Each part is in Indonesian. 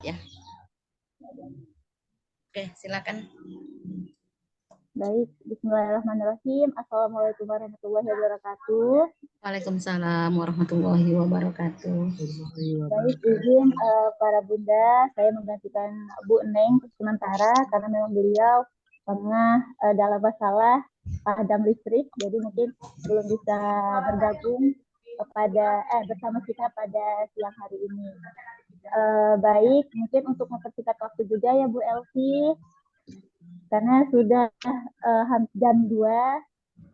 ya. Oke, silakan. Baik, bismillahirrahmanirrahim. Assalamualaikum warahmatullahi wabarakatuh. Waalaikumsalam warahmatullahi wabarakatuh. Baik, izin para bunda, saya menggantikan Bu Neng sementara karena memang beliau tengah dalam masalah padam listrik, jadi mungkin belum bisa bergabung bersama kita pada siang hari ini. Baik, mungkin untuk mempersingkat waktu juga ya Bu Elvi, karena sudah jam 2.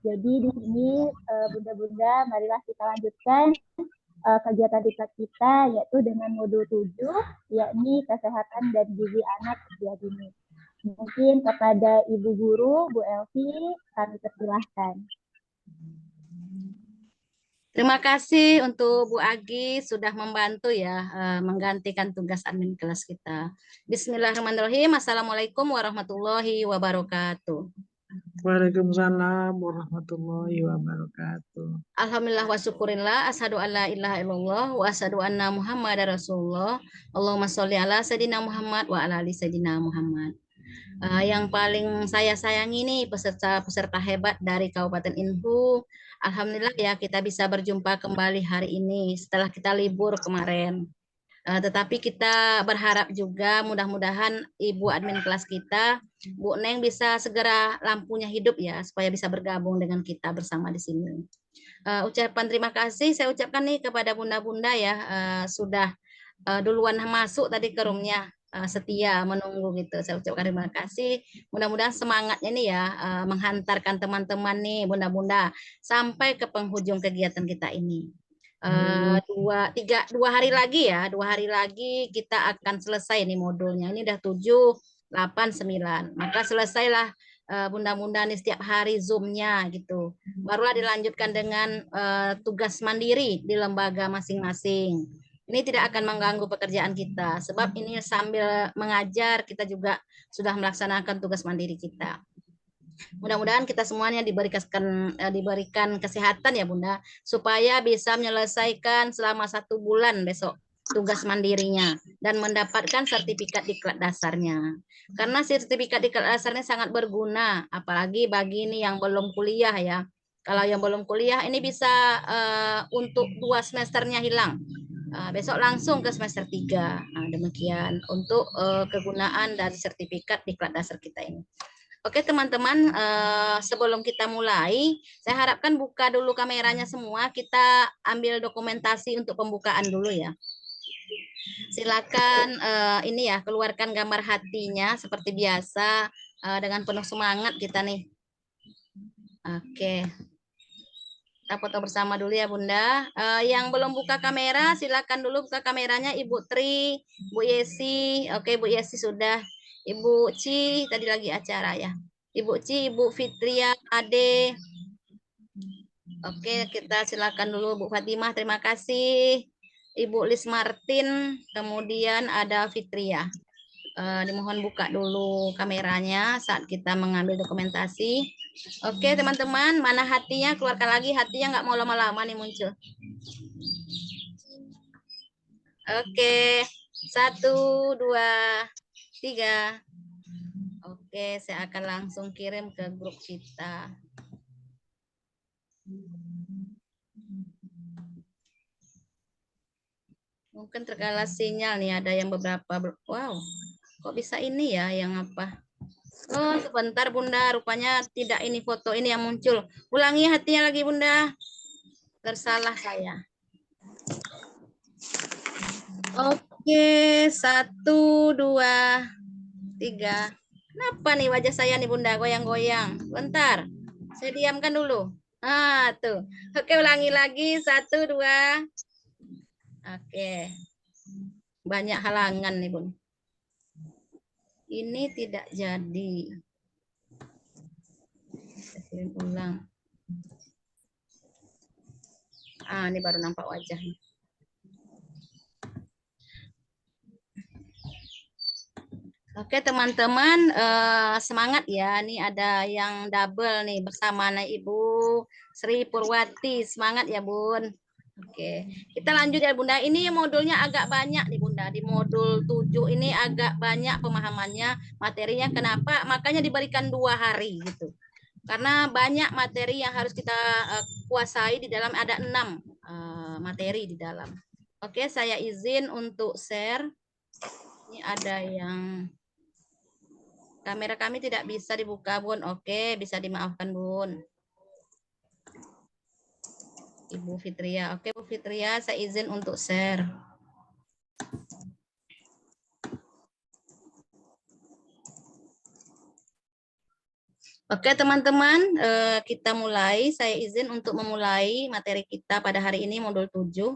Jadi di sini bunda-bunda, marilah kita lanjutkan kegiatan diklat kita, yaitu dengan modul 7, yakni kesehatan dan gizi anak usia dini. Mungkin kepada Ibu Guru, Bu Elvi, kami persilahkan. Terima kasih untuk Bu Agi sudah membantu ya menggantikan tugas admin kelas kita. Bismillahirrahmanirrahim. Assalamualaikum warahmatullahi wabarakatuh. Waalaikumsalam warahmatullahi wabarakatuh. Alhamdulillah wa syukurillah, asyhadu an la ilaha illallah wa asyhadu anna Muhammadar Rasulullah. Allahumma sholli ala sayidina Muhammad wa ala ali sayidina Muhammad. Yang paling saya sayangi nih peserta-peserta hebat dari Kabupaten Inhu. Alhamdulillah ya kita bisa berjumpa kembali hari ini setelah kita libur kemarin. Tetapi kita berharap juga mudah-mudahan Ibu admin kelas kita, Bu Neng bisa segera lampunya hidup ya supaya bisa bergabung dengan kita bersama di sini. Ucapan terima kasih saya ucapkan nih kepada bunda-bunda ya sudah duluan masuk tadi ke roomnya. Setia menunggu gitu. Saya ucapkan terima kasih. Mudah-mudahan semangatnya nih ya menghantarkan teman-teman nih bunda-bunda sampai ke penghujung kegiatan kita ini. Dua hari lagi ya, 2 hari lagi kita akan selesai nih modulnya. Ini udah 7, 8, 9. Maka selesailah bunda-bunda nih setiap hari Zoom-nya gitu. Barulah dilanjutkan dengan tugas mandiri di lembaga masing-masing. Ini tidak akan mengganggu pekerjaan kita, sebab ini sambil mengajar kita juga sudah melaksanakan tugas mandiri kita. Mudah-mudahan kita semuanya diberikan kesehatan ya Bunda, supaya bisa menyelesaikan selama 1 bulan besok tugas mandirinya dan mendapatkan sertifikat diklat dasarnya. Karena sertifikat diklat dasarnya sangat berguna, apalagi bagi ini yang belum kuliah ya. Kalau yang belum kuliah ini bisa untuk 2 semesternya hilang. Besok langsung ke semester 3. Demikian untuk kegunaan dari sertifikat diklat dasar kita ini. Oke teman-teman, sebelum kita mulai, saya harapkan buka dulu kameranya semua. Kita ambil dokumentasi untuk pembukaan dulu ya. Silakan ini ya, keluarkan gambar hatinya seperti biasa dengan penuh semangat kita nih. Oke. Kita foto bersama dulu ya Bunda. Yang belum buka kamera, silakan dulu buka kameranya Ibu Tri, Bu Yesi. Oke, Bu Yesi sudah. Ibu Ci, tadi lagi acara ya. Ibu Ci, Ibu Fitria, Ade. Oke, kita silakan dulu Bu Fatimah, terima kasih. Ibu Lis Martin, kemudian ada Fitria. Dimohon buka dulu kameranya saat kita mengambil dokumentasi. Oke teman-teman, mana hatinya? Keluarkan lagi hatinya, nggak mau lama-lama nih muncul. Oke, 1, 2, 3. Oke, saya akan langsung kirim ke grup kita. Mungkin terkala sinyal nih, ada yang beberapa. Wow, kok bisa ini ya yang apa? Oh, sebentar Bunda, rupanya tidak ini foto ini yang muncul. Ulangi hatinya lagi Bunda. Tersalah saya. Oke, 1, 2, 3. Kenapa nih wajah saya nih Bunda goyang-goyang? Bentar, saya diamkan dulu. Tuh. Oke, ulangi lagi. 1, 2. Oke. Banyak halangan nih Bun. Ini tidak jadi. Saya kirim ulang. Ini baru nampak wajahnya. Oke teman-teman, semangat ya. Ini ada yang double nih bersama Ibu Sri Purwati. Semangat ya Bun. Oke, kita lanjut ya Bunda. Ini modulnya agak banyak nih Bunda. Di modul 7 ini agak banyak pemahamannya, materinya. Kenapa? Makanya diberikan 2 hari gitu. Karena banyak materi yang harus kita kuasai di dalam, ada 6 materi di dalam. Oke, saya izin untuk share. Ini ada yang kamera kami tidak bisa dibuka Bun. Oke, bisa dimaafkan Bun. Ibu Fitria. Oke, Bu Fitria, saya izin untuk share. Oke, teman-teman, kita mulai. Saya izin untuk memulai materi kita pada hari ini, modul 7.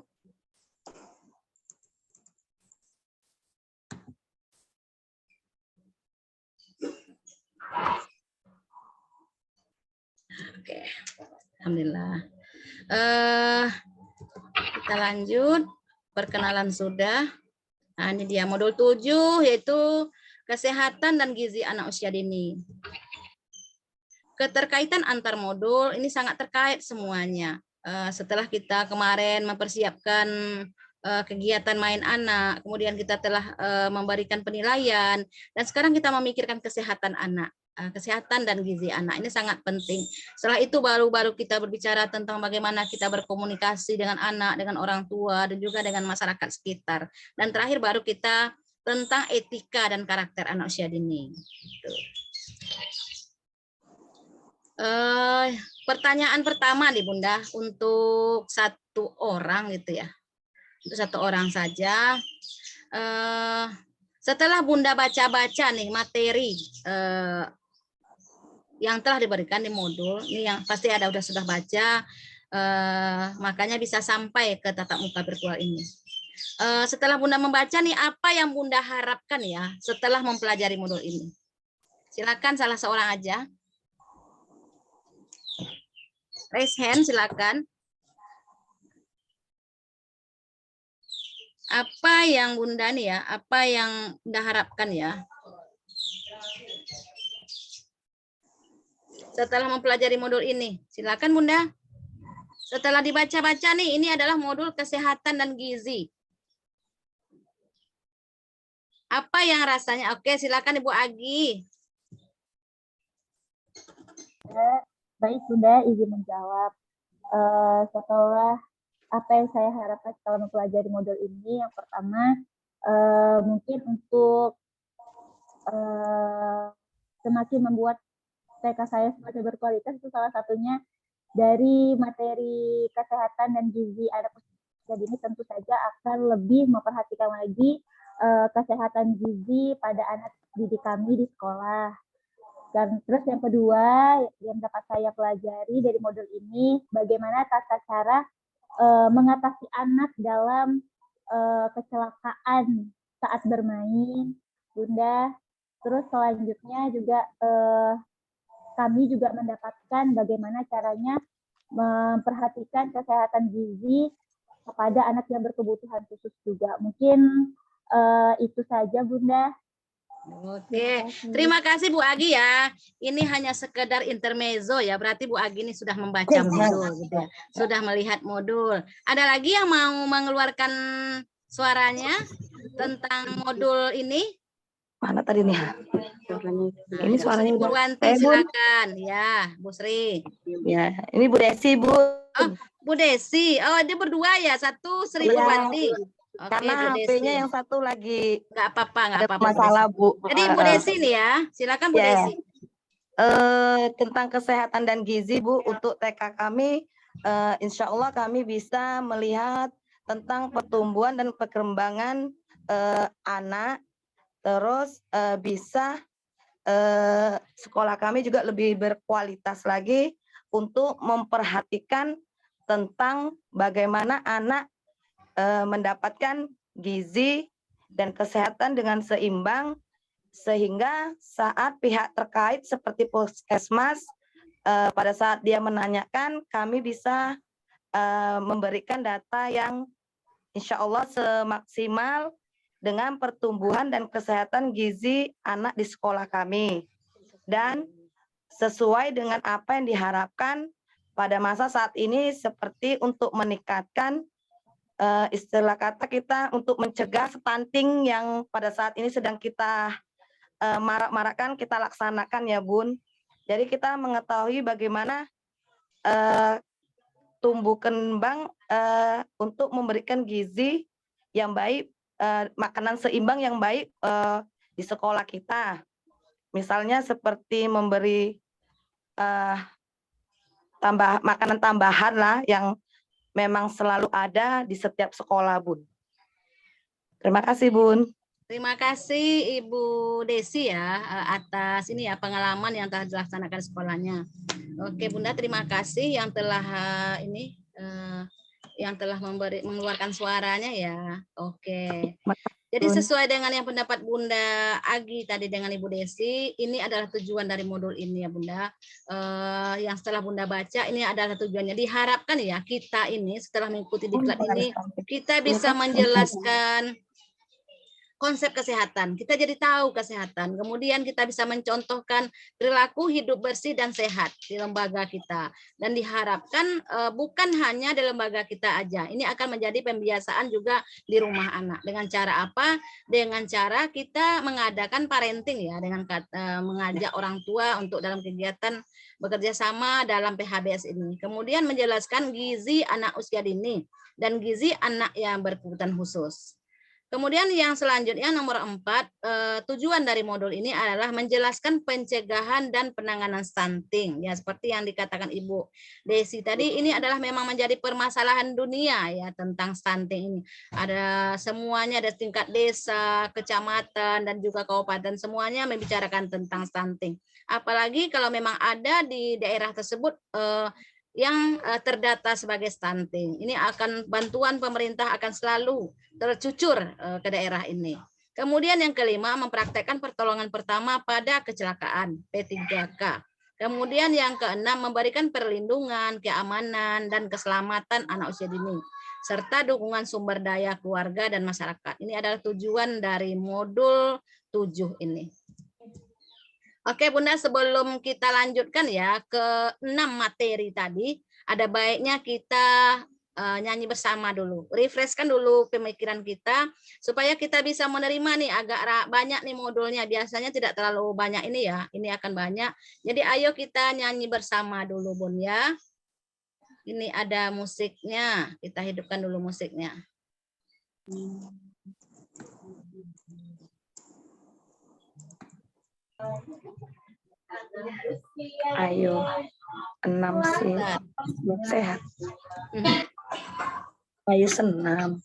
Oke, alhamdulillah. Kita lanjut. Perkenalan sudah. Nah, ini dia modul 7, yaitu kesehatan dan gizi anak usia dini. Keterkaitan antar modul ini sangat terkait semuanya. Setelah kita kemarin mempersiapkan kegiatan main anak, kemudian kita telah memberikan penilaian, dan sekarang kita memikirkan kesehatan anak. Kesehatan dan gizi anak ini sangat penting. Setelah itu baru kita berbicara tentang bagaimana kita berkomunikasi dengan anak, dengan orang tua, dan juga dengan masyarakat sekitar. Dan terakhir baru kita tentang etika dan karakter anak usia dini. Pertanyaan pertama nih Bunda, untuk 1 orang gitu ya, untuk 1 orang saja. Setelah Bunda baca-baca nih materi yang telah diberikan di modul, ini yang pasti ada sudah baca, makanya bisa sampai ke tatap muka virtual ini. Setelah Bunda membaca nih, apa yang Bunda harapkan ya setelah mempelajari modul ini? Silakan salah seorang aja. Raise hand, silakan. Apa yang Bunda nih ya, apa yang Bunda harapkan ya setelah mempelajari modul ini? Silakan Bunda. Setelah dibaca-baca nih, ini adalah modul kesehatan dan gizi. Apa yang rasanya? Oke, silakan Ibu Agi. Baik Bunda, izin menjawab. Setelah apa yang saya harapkan setelah mempelajari modul ini, yang pertama mungkin untuk semakin membuat TK saya semakin berkualitas, itu salah satunya dari materi kesehatan dan gizi anak usia dini tentu saja akan lebih memperhatikan lagi kesehatan gizi pada anak didik kami di sekolah. Dan terus yang kedua yang dapat saya pelajari dari modul ini, bagaimana tata cara mengatasi anak dalam kecelakaan saat bermain, Bunda. Terus selanjutnya juga kami juga mendapatkan bagaimana caranya memperhatikan kesehatan gizi kepada anak yang berkebutuhan khusus juga. Mungkin itu saja Bunda. Oke, terima kasih Bu Agi ya. Ini hanya sekedar intermezzo ya, berarti Bu Agi ini sudah membaca modul gitu ya. Sudah melihat modul. Ada lagi yang mau mengeluarkan suaranya tentang modul ini? Mana tadi nih? Ini suaranya Bu Wanti, silakan. Ya, Bu Sri. Ya, ini Bu Desi, Bu. Oh, Bu Desi. Oh, dia berdua ya, satu Sri Iya. Purwanti. Oke, Karena Bu HP-nya Desi. yang satu lagi Nggak apa-apa, nggak ada apa-apa. masalah, Bu. Jadi Bu Desi nih ya, silakan Bu Ya. Desi. Tentang kesehatan dan gizi, Bu, untuk TK kami, insya Allah kami bisa melihat tentang pertumbuhan dan perkembangan anak, terus bisa sekolah kami juga lebih berkualitas lagi untuk memperhatikan tentang bagaimana anak mendapatkan gizi dan kesehatan dengan seimbang, sehingga saat pihak terkait seperti puskesmas pada saat dia menanyakan, kami bisa memberikan data yang insya Allah semaksimal dengan pertumbuhan dan kesehatan gizi anak di sekolah kami, dan sesuai dengan apa yang diharapkan pada masa saat ini, seperti untuk meningkatkan istilah kata kita untuk mencegah stunting yang pada saat ini sedang kita marak-marakan, kita laksanakan ya Bun. Jadi kita mengetahui bagaimana tumbuh kembang untuk memberikan gizi yang baik, makanan seimbang yang baik di sekolah kita. Misalnya seperti memberi makanan tambahan lah yang memang selalu ada di setiap sekolah, Bun. Terima kasih, Bun. Terima kasih Ibu Desi ya atas ini ya pengalaman yang telah dilaksanakan sekolahnya. Oke Bunda, terima kasih yang telah yang telah mengeluarkan suaranya ya. Oke. Jadi sesuai dengan yang pendapat Bunda Agi tadi dengan Ibu Desi, ini adalah tujuan dari modul ini ya Bunda. Yang setelah Bunda baca ini adalah tujuannya. Diharapkan ya kita ini setelah mengikuti diklat ini kita bisa menjelaskan konsep kesehatan, kita jadi tahu kesehatan. Kemudian kita bisa mencontohkan perilaku hidup bersih dan sehat di lembaga kita. Dan diharapkan bukan hanya di lembaga kita aja. Ini akan menjadi pembiasaan juga di rumah anak. Dengan cara apa? Dengan cara kita mengadakan parenting ya, dengan mengajak orang tua untuk dalam kegiatan bekerja sama dalam PHBS ini. Kemudian menjelaskan gizi anak usia dini dan gizi anak yang berkebutuhan khusus. Kemudian yang selanjutnya nomor 4, tujuan dari modul ini adalah menjelaskan pencegahan dan penanganan stunting. Ya seperti yang dikatakan Ibu Desi tadi, ini adalah memang menjadi permasalahan dunia ya tentang stunting ini. Ada semuanya, ada tingkat desa, kecamatan dan juga kabupaten, semuanya membicarakan tentang stunting. Apalagi kalau memang ada di daerah tersebut yang terdata sebagai stunting. Ini akan bantuan pemerintah akan selalu tercucur ke daerah ini. Kemudian yang kelima, mempraktekkan pertolongan pertama pada kecelakaan P3K. Kemudian yang keenam, memberikan perlindungan, keamanan, dan keselamatan anak usia dini, serta dukungan sumber daya keluarga dan masyarakat. Ini adalah tujuan dari modul 7 ini. Oke Bunda, sebelum kita lanjutkan ya ke 6 materi tadi, ada baiknya kita nyanyi bersama dulu. Refreshkan dulu pemikiran kita supaya kita bisa menerima nih agak banyak nih modulnya. Biasanya tidak terlalu banyak ini ya. Ini akan banyak. Jadi ayo kita nyanyi bersama dulu Bun ya. Ini ada musiknya. Kita hidupkan dulu musiknya. Ayo, 6 sih sehat. Ayo senam.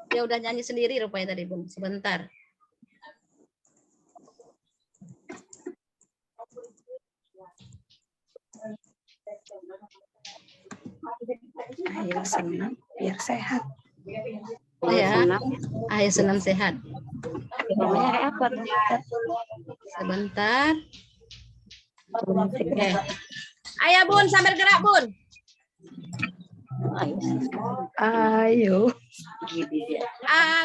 Dia udah nyanyi sendiri rupanya tadi Bun. Sebentar. Ayo senam biar sehat. Ya, ayo senam sehat. Namanya apa? Sebentar. Oke. Ayo Bun, sambil gerak Bun. Ayo.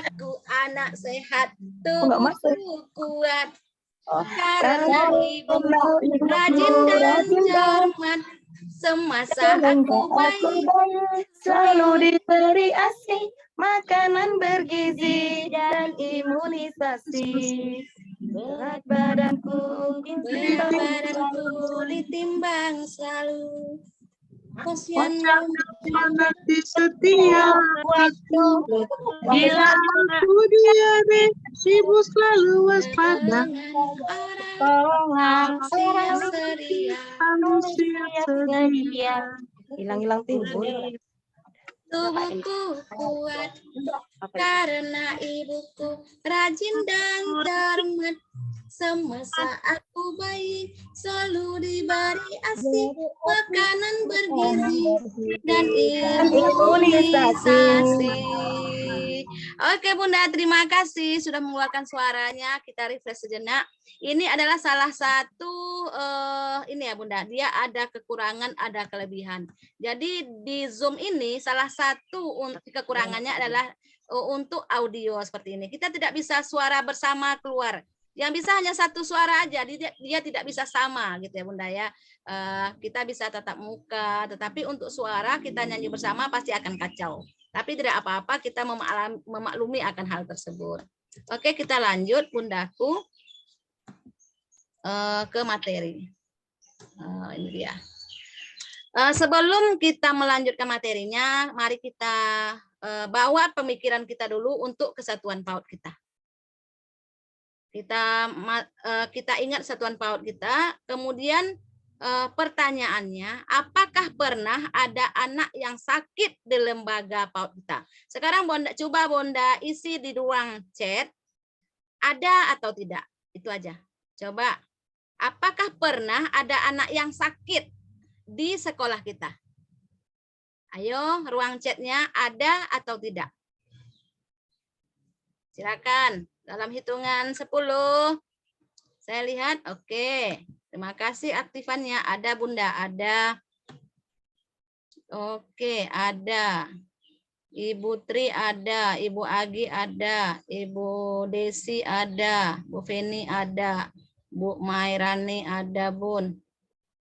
Aku anak sehat, tubuhku kuat. Karena ibu rajin dan cermat. Semasa aku bayi, selalu diberi ASI, makanan bergizi dan imunisasi. Berat badanku ditimbang selalu. Wajah semangat di setiap waktu. Bila aku diare, sibuk selalu waspada. Harus siap sedia. Hilang-hilang timbul. Tubuhku kuat karena ibuku rajin dan cermat. Semasa aku bayi selalu diberi ASI, makanan bergizi dan imunisasi. Oke Bunda, terima kasih sudah mengeluarkan suaranya. Kita refresh sejenak. Ini adalah salah satu ini ya Bunda, dia ada kekurangan, ada kelebihan. Jadi di Zoom ini salah satu kekurangannya adalah untuk audio seperti ini. Kita tidak bisa suara bersama keluar. Yang bisa hanya satu suara aja, dia tidak bisa sama gitu ya Bunda ya. Kita bisa tatap muka, tetapi untuk suara kita nyanyi bersama pasti akan kacau. Tapi tidak apa-apa, kita memaklumi akan hal tersebut. Oke, kita lanjut Bundaku ke materi. Ini dia. Sebelum kita melanjutkan materinya, mari kita bawa pemikiran kita dulu untuk kesatuan PAUD kita. Kita ingat satuan PAUD kita, kemudian pertanyaannya, apakah pernah ada anak yang sakit di lembaga PAUD kita? Sekarang coba Bonda isi di ruang chat, ada atau tidak? Itu aja. Coba, apakah pernah ada anak yang sakit di sekolah kita? Ayo, ruang chatnya ada atau tidak? Silakan. Dalam hitungan 10. Saya lihat, oke. Terima kasih aktifannya. Ada Bunda, ada. Oke, ada. Ibu Tri ada, Ibu Agi ada, Ibu Desi ada, Bu Feni ada, Bu Mairani ada Bun.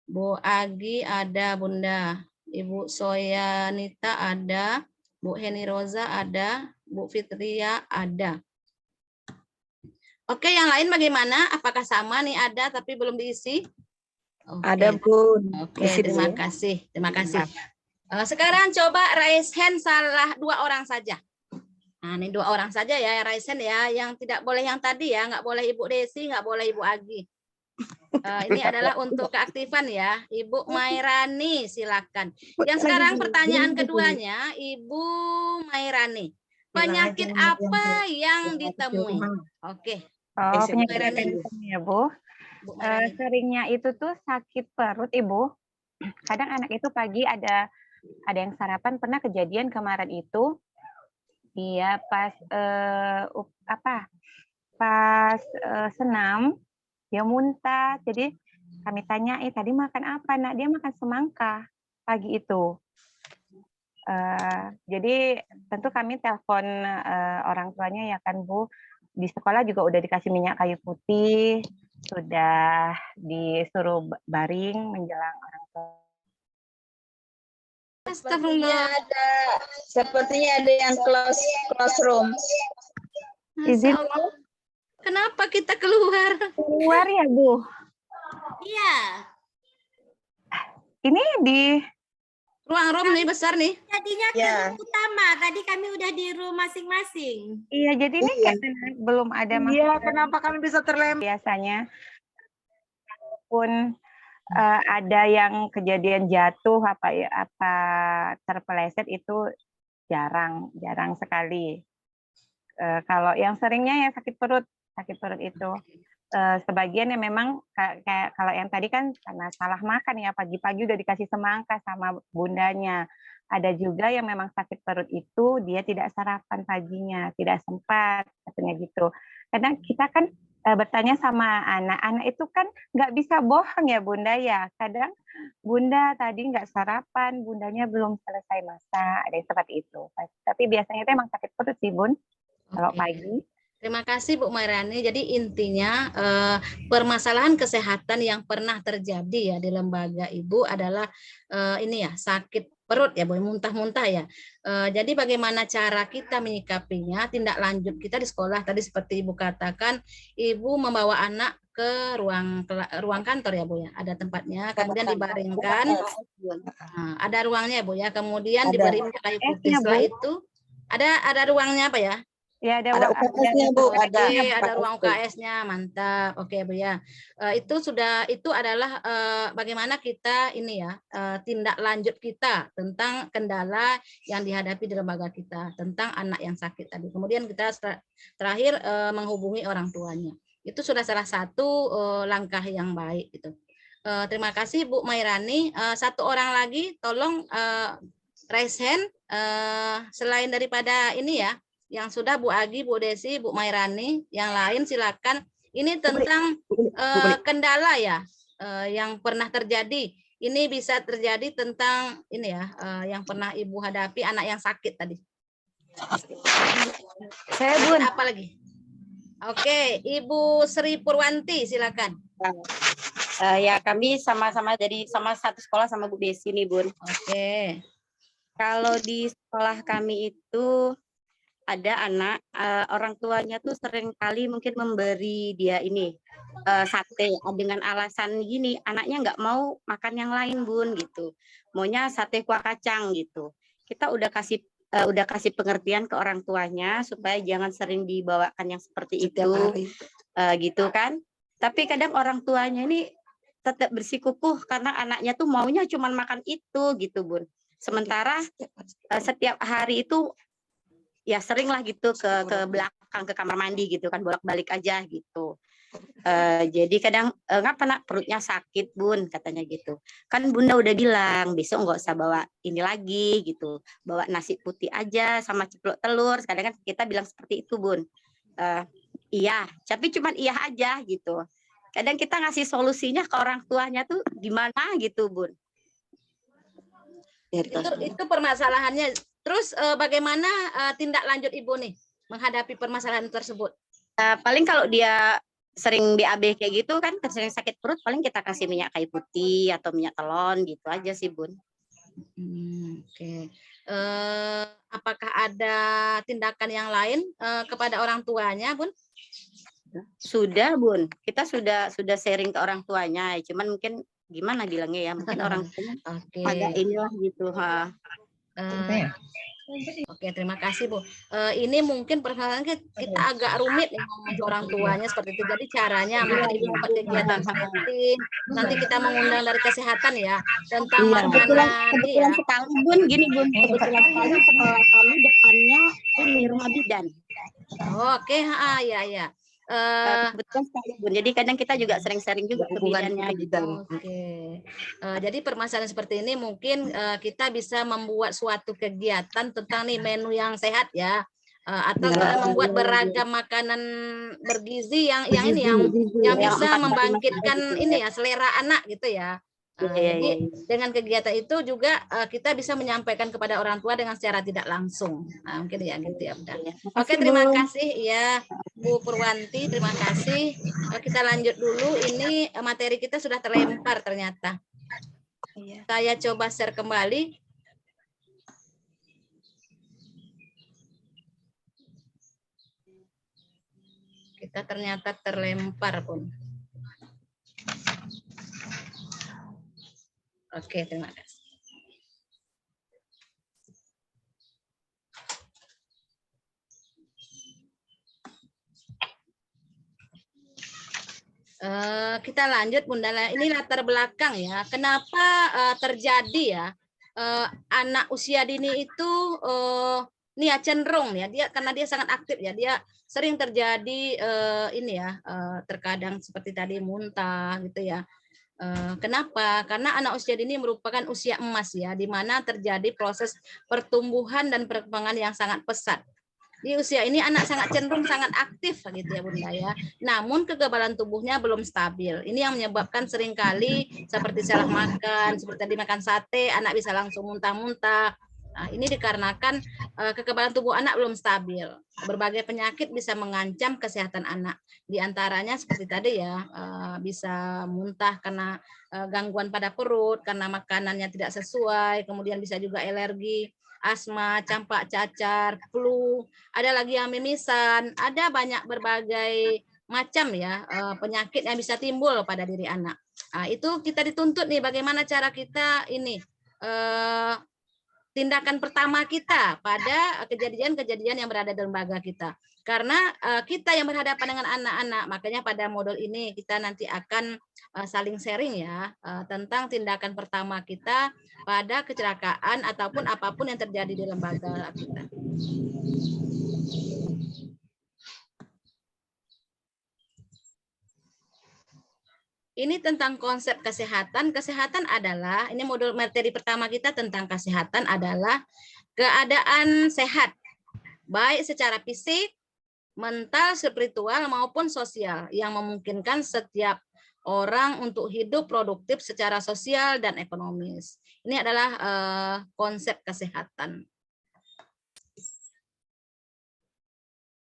Bu Agi ada Bunda. Ibu Soyanita ada, Bu Heni Roza ada, Bu Fitria ada. Oke, yang lain bagaimana? Apakah sama nih ada tapi belum diisi? Oke. Ada Bun. Oke, terima kasih. Terima kasih. Sekarang coba raise hand salah 2 orang saja. Nah, ini 2 orang saja ya raise hand ya. Yang tidak boleh yang tadi ya, nggak boleh Ibu Desi, nggak boleh Ibu Agi. Ini adalah untuk keaktifan ya. Ibu Mairani silakan. Yang sekarang pertanyaan keduanya, Ibu Mairani. Penyakit apa yang ditemui? Oke. Oh, penyakit Mairani. ya, Bu. Bu Mairani. Seringnya itu tuh sakit perut, Ibu. Kadang anak itu pagi ada yang sarapan, pernah kejadian kemarin itu dia pas senam dia muntah. Jadi kami tanya, tadi makan apa, Nak? Dia makan semangka pagi itu. Jadi tentu kami telepon orang tuanya ya kan, Bu. Di sekolah juga udah dikasih minyak kayu putih, sudah disuruh baring menjelang orang tua. Sepertinya ada yang classroom. Izin Kenapa kita keluar? keluar ya, Bu? Iya. Ini di Ruang room nih besar nih. Jadinya ke room utama. Tadi kami udah di room masing-masing. Iya, jadi ini kayak belum ada Iya, kenapa kami bisa terlempar? biasanya. Walaupun ada yang kejadian jatuh apa terpeleset itu jarang sekali. Kalau yang seringnya ya sakit perut itu. Sebagian yang memang kayak kalau yang tadi kan karena salah makan ya, pagi-pagi udah dikasih semangka sama bundanya. Ada juga yang memang sakit perut itu dia tidak sarapan paginya, tidak sempat katanya gitu. Karena kita kan bertanya sama anak itu kan nggak bisa bohong ya Bunda ya. Kadang Bunda tadi nggak sarapan, bundanya belum selesai masak, ada yang seperti itu. Tapi biasanya itu emang sakit perut sih Bun, kalau pagi. Terima kasih Bu Mairani. Jadi intinya permasalahan kesehatan yang pernah terjadi ya di lembaga Ibu adalah ini ya, sakit perut ya, Bu, muntah-muntah ya. Jadi bagaimana cara kita menyikapinya, tindak lanjut kita di sekolah tadi seperti Ibu katakan, Ibu membawa anak ke ruang kantor ya Bu ya, ada tempatnya, kemudian dibaringkan, ada ruangnya ya Bu ya, kemudian diberi kayu putih. Setelah itu ada ruangnya apa ya? Ya, ada UKS-nya Bu, ada ruang UKS-nya, mantap. Oke Bu ya. Itu adalah bagaimana kita ini ya, tindak lanjut kita tentang kendala yang dihadapi di lembaga kita, tentang anak yang sakit tadi. Kemudian kita terakhir menghubungi orang tuanya. Itu sudah salah satu langkah yang baik gitu. Terima kasih Bu Mairani. Satu orang lagi tolong raise hand selain daripada ini ya, yang sudah Bu Agi, Bu Desi, Bu Mairani, yang lain silakan. Ini tentang kendala ya yang pernah terjadi. Ini bisa terjadi tentang ini ya yang pernah Ibu hadapi, anak yang sakit tadi. Saya Bun. Apa lagi? Oke, Ibu Sri Purwanti, silakan. Ya kami sama-sama sama satu sekolah sama Bu Desi nih Bun. Oke. Kalau di sekolah kami itu ada anak orang tuanya tuh sering kali mungkin memberi dia ini sate dengan alasan gini, anaknya nggak mau makan yang lain Bun gitu, maunya sate kuah kacang gitu. Kita udah kasih pengertian ke orang tuanya supaya jangan sering dibawakan yang seperti itu gitu kan. Tapi kadang orang tuanya ini tetap bersikukuh karena anaknya tuh maunya cuma makan itu gitu Bun. Sementara setiap hari itu ya sering lah gitu ke belakang ke kamar mandi gitu kan, bolak-balik aja gitu. Jadi kadang ngapa nak perutnya sakit Bun katanya gitu. Kan Bunda udah bilang besok nggak usah bawa ini lagi gitu, bawa nasi putih aja sama ceplok telur. Kadang kan kita bilang seperti itu Bun. Iya, tapi cuman iya aja gitu. Kadang kita ngasih solusinya ke orang tuanya tuh gimana gitu Bun. Itu permasalahannya. Terus bagaimana tindak lanjut Ibu nih menghadapi permasalahan tersebut? Paling kalau dia sering BAB kayak gitu kan, sering sakit perut, paling kita kasih minyak kayu putih atau minyak telon gitu aja sih Bun. Oke. Apakah ada tindakan yang lain kepada orang tuanya Bun? Sudah Bun, kita sudah sharing ke orang tuanya, cuman mungkin gimana bilangnya ya, mungkin orang tuanya agak inilah gitu. Oke, terima kasih Bu. Ini mungkin permasalahan kita agak rumit nih ngomong ke orang tuanya seperti itu. Jadi caranya mungkin Ibu buat kegiatan setting. Nanti kita mengundang dari kesehatan ya tentang makanan. Kebetulan sekali Bun, gini Bun, kebetulan sekali sekolah kami depannya ini rumah bidan. Oke, ya. Kebetulan sekali Bun. Jadi kadang kita juga sering-sering juga ke bidannya gitu. Oke. Jadi permasalahan seperti ini mungkin kita bisa membuat suatu kegiatan tentang nih menu yang sehat ya. Atau kita membuat beragam makanan bergizi yang bisa membangkitkan ini ya selera anak gitu ya. Jadi dengan kegiatan itu juga kita bisa menyampaikan kepada orang tua dengan secara tidak langsung. Mungkin ya gitu ya. Oke, terima kasih ya Bu Purwanti, terima kasih. Kita lanjut dulu. Ini materi kita sudah terlempar ternyata. Saya coba share kembali. Kita ternyata terlempar Pun. Oke, terima kasih. Kita lanjut Bunda. Ini latar belakang ya. Kenapa terjadi ya anak usia dini itu nih ya cenderung ya karena dia sangat aktif ya, dia sering terjadi terkadang seperti tadi muntah gitu ya. Kenapa? Karena anak usia dini merupakan usia emas ya, di mana terjadi proses pertumbuhan dan perkembangan yang sangat pesat. Di usia ini anak sangat cenderung sangat aktif gitu ya Bunda ya. Namun kekebalan tubuhnya belum stabil. Ini yang menyebabkan seringkali seperti salah makan, seperti tadi makan sate, anak bisa langsung muntah-muntah. Nah, ini dikarenakan kekebalan tubuh anak belum stabil. Berbagai penyakit bisa mengancam kesehatan anak. Di antaranya seperti tadi ya, bisa muntah karena gangguan pada perut, karena makanannya tidak sesuai, kemudian bisa juga alergi, asma, campak cacar, flu, ada lagi yang mimisan, ada banyak berbagai macam ya penyakit yang bisa timbul pada diri anak. Nah, itu kita dituntut nih bagaimana cara kita ini tindakan pertama kita pada kejadian-kejadian yang berada di lembaga kita. Karena kita yang berhadapan dengan anak-anak, makanya pada modul ini kita nanti akan saling sharing ya tentang tindakan pertama kita pada kecelakaan ataupun apapun yang terjadi di lembaga kita. Ini tentang konsep kesehatan. Kesehatan adalah, ini modul materi pertama kita tentang kesehatan adalah keadaan sehat, baik secara fisik, mental, spiritual, maupun sosial, yang memungkinkan setiap orang untuk hidup produktif secara sosial dan ekonomis. Ini adalah konsep kesehatan.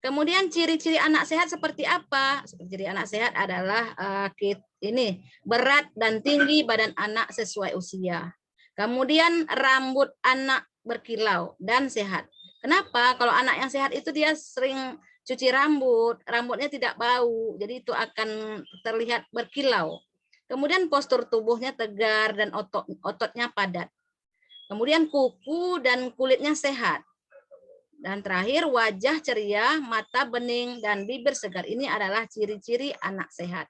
Kemudian ciri-ciri anak sehat seperti apa? Ciri anak sehat adalah ini berat dan tinggi badan anak sesuai usia. Kemudian rambut anak berkilau dan sehat. Kenapa? Kalau anak yang sehat itu dia sering cuci rambut, rambutnya tidak bau, jadi itu akan terlihat berkilau. Kemudian postur tubuhnya tegar dan ototnya padat. Kemudian kuku dan kulitnya sehat. Dan terakhir, wajah ceria, mata bening, dan bibir segar. Ini adalah ciri-ciri anak sehat.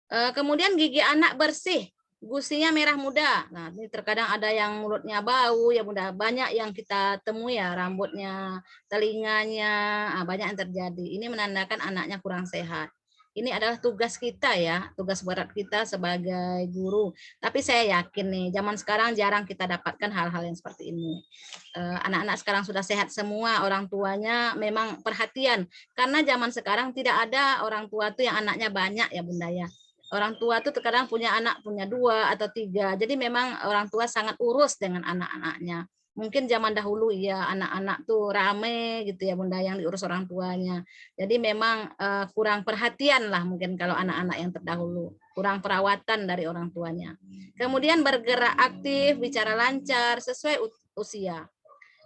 Kemudian gigi anak bersih, gusinya merah muda. Nah, ini terkadang ada yang mulutnya bau, ya Bunda. Banyak yang kita temui ya, rambutnya, telinganya, banyak yang terjadi. Ini menandakan anaknya kurang sehat. Ini adalah tugas kita ya, tugas berat kita sebagai guru. Tapi saya yakin nih, zaman sekarang jarang kita dapatkan hal-hal yang seperti ini. Anak-anak sekarang sudah sehat semua, orang tuanya memang perhatian. Karena zaman sekarang tidak ada orang tua tuh yang anaknya banyak ya Bunda ya. Orang tua tuh terkadang punya anak, punya 2 atau 3. Jadi memang orang tua sangat urus dengan anak-anaknya. Mungkin zaman dahulu ya anak-anak tuh rame gitu ya Bunda yang diurus orang tuanya. Jadi memang kurang perhatian lah mungkin kalau anak-anak yang terdahulu. Kurang perawatan dari orang tuanya. Kemudian bergerak aktif, bicara lancar, sesuai usia.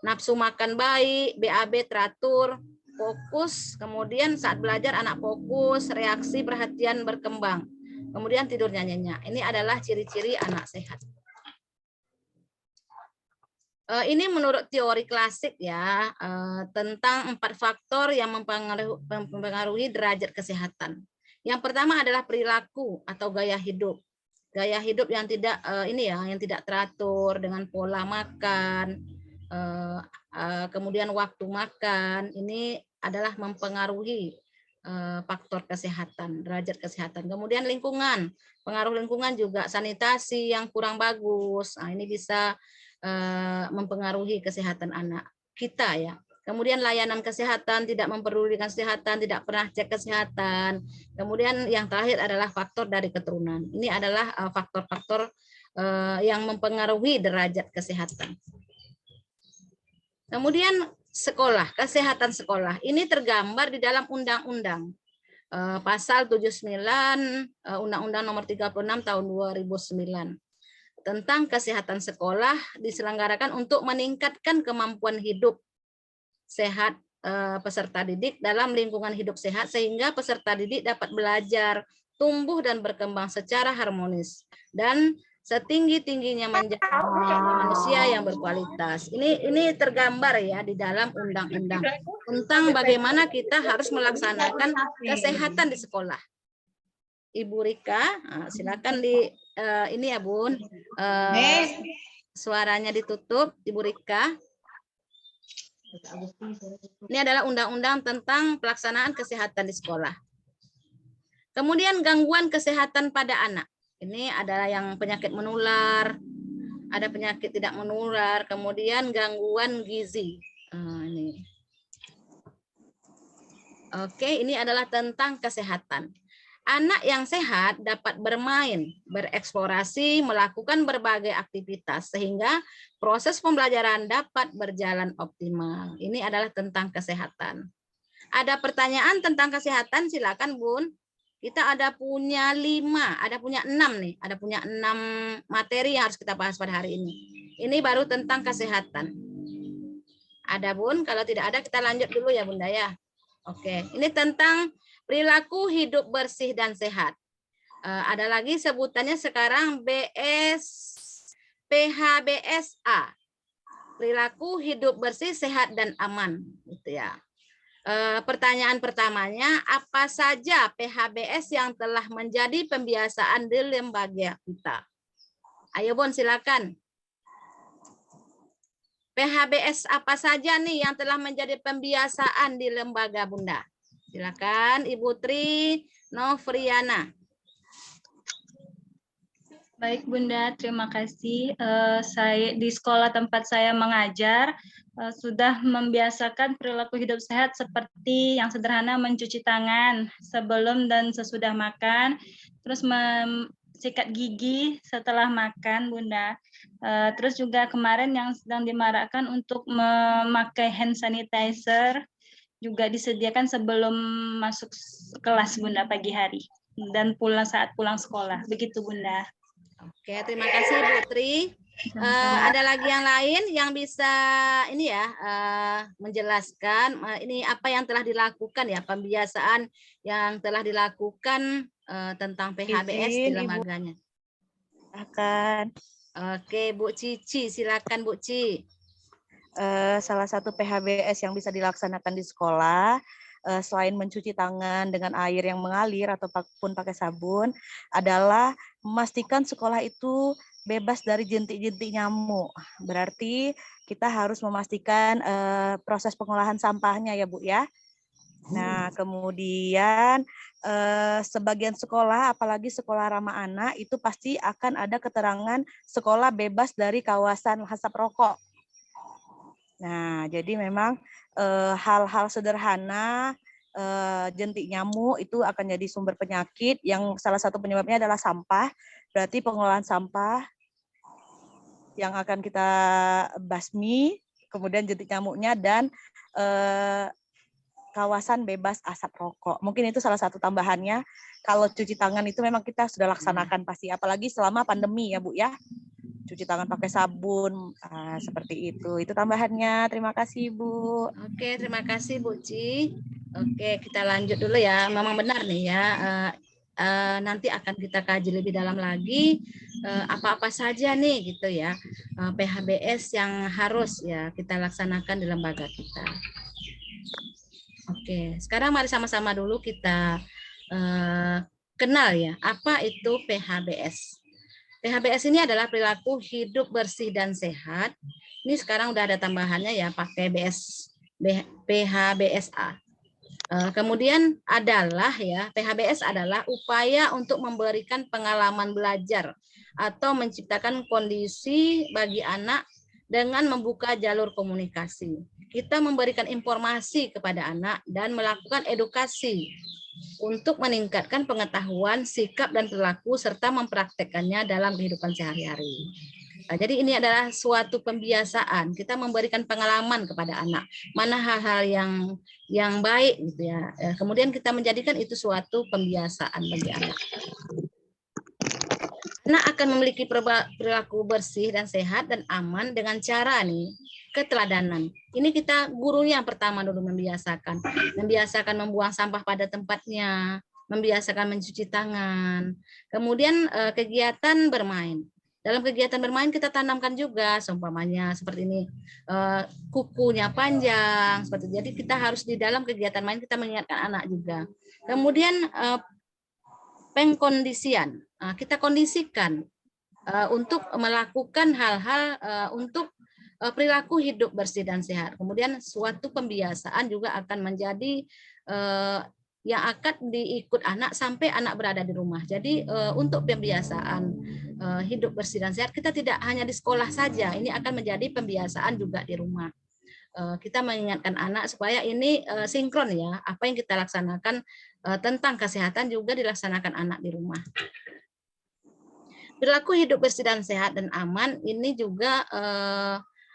Nafsu makan baik, BAB teratur, fokus. Kemudian saat belajar anak fokus, reaksi perhatian berkembang. Kemudian tidurnya nyenyak. Ini adalah ciri-ciri anak sehat. Ini menurut teori klasik ya, tentang 4 faktor yang mempengaruhi derajat kesehatan. Yang pertama adalah perilaku atau gaya hidup. Gaya hidup yang tidak yang tidak teratur dengan pola makan, kemudian waktu makan, ini adalah mempengaruhi faktor kesehatan, derajat kesehatan. Kemudian lingkungan, pengaruh lingkungan juga sanitasi yang kurang bagus. Nah, ini bisa mempengaruhi kesehatan anak kita ya. Kemudian layanan kesehatan, tidak mempedulikan kesehatan, tidak pernah cek kesehatan. Kemudian yang terakhir adalah faktor dari keturunan. Ini adalah faktor-faktor yang mempengaruhi derajat kesehatan. Kemudian sekolah, kesehatan sekolah. Ini tergambar di dalam undang-undang. Pasal 79 Undang-Undang Nomor 36 Tahun 2009. Tentang kesehatan sekolah diselenggarakan untuk meningkatkan kemampuan hidup sehat peserta didik dalam lingkungan hidup sehat sehingga peserta didik dapat belajar, tumbuh dan berkembang secara harmonis dan setinggi-tingginya menjadi manusia yang berkualitas. Ini tergambar ya di dalam undang-undang tentang bagaimana kita harus melaksanakan kesehatan di sekolah. Ibu Rika, silakan ini ya Bun, suaranya ditutup, Ibu Rika. Ini adalah undang-undang tentang pelaksanaan kesehatan di sekolah. Kemudian gangguan kesehatan pada anak. Ini adalah yang penyakit menular, ada penyakit tidak menular, kemudian gangguan gizi. Ini. Oke, ini adalah tentang kesehatan. Anak yang sehat dapat bermain, bereksplorasi, melakukan berbagai aktivitas sehingga proses pembelajaran dapat berjalan optimal. Ini adalah tentang kesehatan. Ada pertanyaan tentang kesehatan? Silakan Bun. Kita ada punya 6 nih. Ada punya 6 materi yang harus kita bahas pada hari ini. Ini baru tentang kesehatan. Ada Bun? Kalau tidak ada kita lanjut dulu ya Bunda ya. Oke, ini tentang perilaku hidup bersih dan sehat. Ada lagi sebutannya sekarang PHBSA. Perilaku hidup bersih, sehat dan aman, gitu ya. Pertanyaan pertamanya, apa saja PHBS yang telah menjadi pembiasaan di lembaga kita? Ayo Bun, silakan. PHBS apa saja nih yang telah menjadi pembiasaan di lembaga Bunda? Silakan Ibu Tri Novriana. Baik Bunda, terima kasih. Saya di sekolah tempat saya mengajar sudah membiasakan perilaku hidup sehat seperti yang sederhana mencuci tangan sebelum dan sesudah makan, terus sikat gigi setelah makan, Bunda. Terus juga kemarin yang sedang dimarakkan untuk memakai hand sanitizer juga disediakan sebelum masuk kelas, Bunda, pagi hari dan saat pulang sekolah. Begitu, Bunda. Oke, terima kasih Bu Tri. Ada lagi yang lain yang bisa ini ya menjelaskan ini apa yang telah dilakukan ya, pembiasaan yang telah dilakukan tentang PHBS di Izin, Ibu. lembaganya. Silakan. Oke, Bu Cici, silakan Bu Ci. Salah satu PHBS yang bisa dilaksanakan di sekolah, selain mencuci tangan dengan air yang mengalir ataupun pakai sabun, adalah memastikan sekolah itu bebas dari jentik-jentik nyamuk. Berarti kita harus memastikan proses pengolahan sampahnya ya Bu ya. Nah, kemudian sebagian sekolah, apalagi sekolah ramah anak, itu pasti akan ada keterangan sekolah bebas dari kawasan asap rokok. Nah, jadi memang hal-hal sederhana, jentik nyamuk itu akan jadi sumber penyakit yang salah satu penyebabnya adalah sampah. Berarti pengolahan sampah yang akan kita basmi, kemudian jentik nyamuknya dan kawasan bebas asap rokok. Mungkin itu salah satu tambahannya. Kalau cuci tangan itu memang kita sudah laksanakan pasti, apalagi selama pandemi ya Bu ya. Cuci tangan pakai sabun, seperti itu. Itu tambahannya. Terima kasih Bu. Oke, terima kasih Bu Ci. Oke, kita lanjut dulu ya. Memang benar nih ya. Nanti akan kita kaji lebih dalam lagi apa-apa saja nih gitu ya PHBS yang harus ya kita laksanakan di lembaga kita. Oke, sekarang mari sama-sama dulu kita kenal ya apa itu PHBS. PHBS ini adalah perilaku hidup bersih dan sehat. Ini sekarang udah ada tambahannya ya pakai PHBSA. Kemudian adalah ya PHBS adalah upaya untuk memberikan pengalaman belajar atau menciptakan kondisi bagi anak dengan membuka jalur komunikasi. Kita memberikan informasi kepada anak dan melakukan edukasi untuk meningkatkan pengetahuan, sikap dan perilaku serta mempraktekkannya dalam kehidupan sehari-hari. Nah, jadi ini adalah suatu pembiasaan. Kita memberikan pengalaman kepada anak. Mana hal-hal yang baik gitu ya. Kemudian kita menjadikan itu suatu pembiasaan bagi anak. Anak akan memiliki perilaku bersih dan sehat dan aman dengan cara nih keteladanan. Ini kita gurunya yang pertama dulu membiasakan. Membiasakan membuang sampah pada tempatnya, membiasakan mencuci tangan. Kemudian kegiatan bermain. Dalam kegiatan bermain kita tanamkan juga seumpamanya seperti ini kukunya panjang seperti itu. Jadi kita harus di dalam kegiatan main kita mengingatkan anak juga. Kemudian pengkondisian. Kita kondisikan untuk melakukan hal-hal untuk perilaku hidup bersih dan sehat. Kemudian suatu pembiasaan juga akan menjadi yang akan diikut anak sampai anak berada di rumah. Jadi untuk pembiasaan hidup bersih dan sehat kita tidak hanya di sekolah saja, ini akan menjadi pembiasaan juga di rumah. Kita mengingatkan anak supaya ini sinkron ya, apa yang kita laksanakan tentang kesehatan juga dilaksanakan anak di rumah. Perilaku hidup bersih dan sehat dan aman ini juga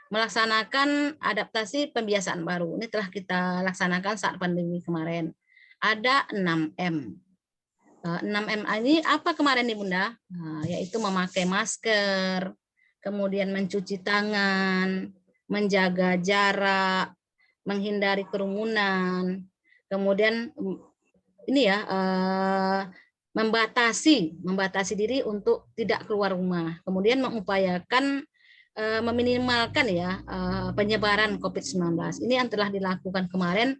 melaksanakan adaptasi pembiasaan baru. Ini telah kita laksanakan saat pandemi kemarin. Ada 6M. 6M ini apa kemarin nih Bunda? Yaitu memakai masker, kemudian mencuci tangan, menjaga jarak, menghindari kerumunan, kemudian ini ya membatasi diri untuk tidak keluar rumah, kemudian mengupayakan meminimalkan ya penyebaran COVID-19. Ini yang telah dilakukan kemarin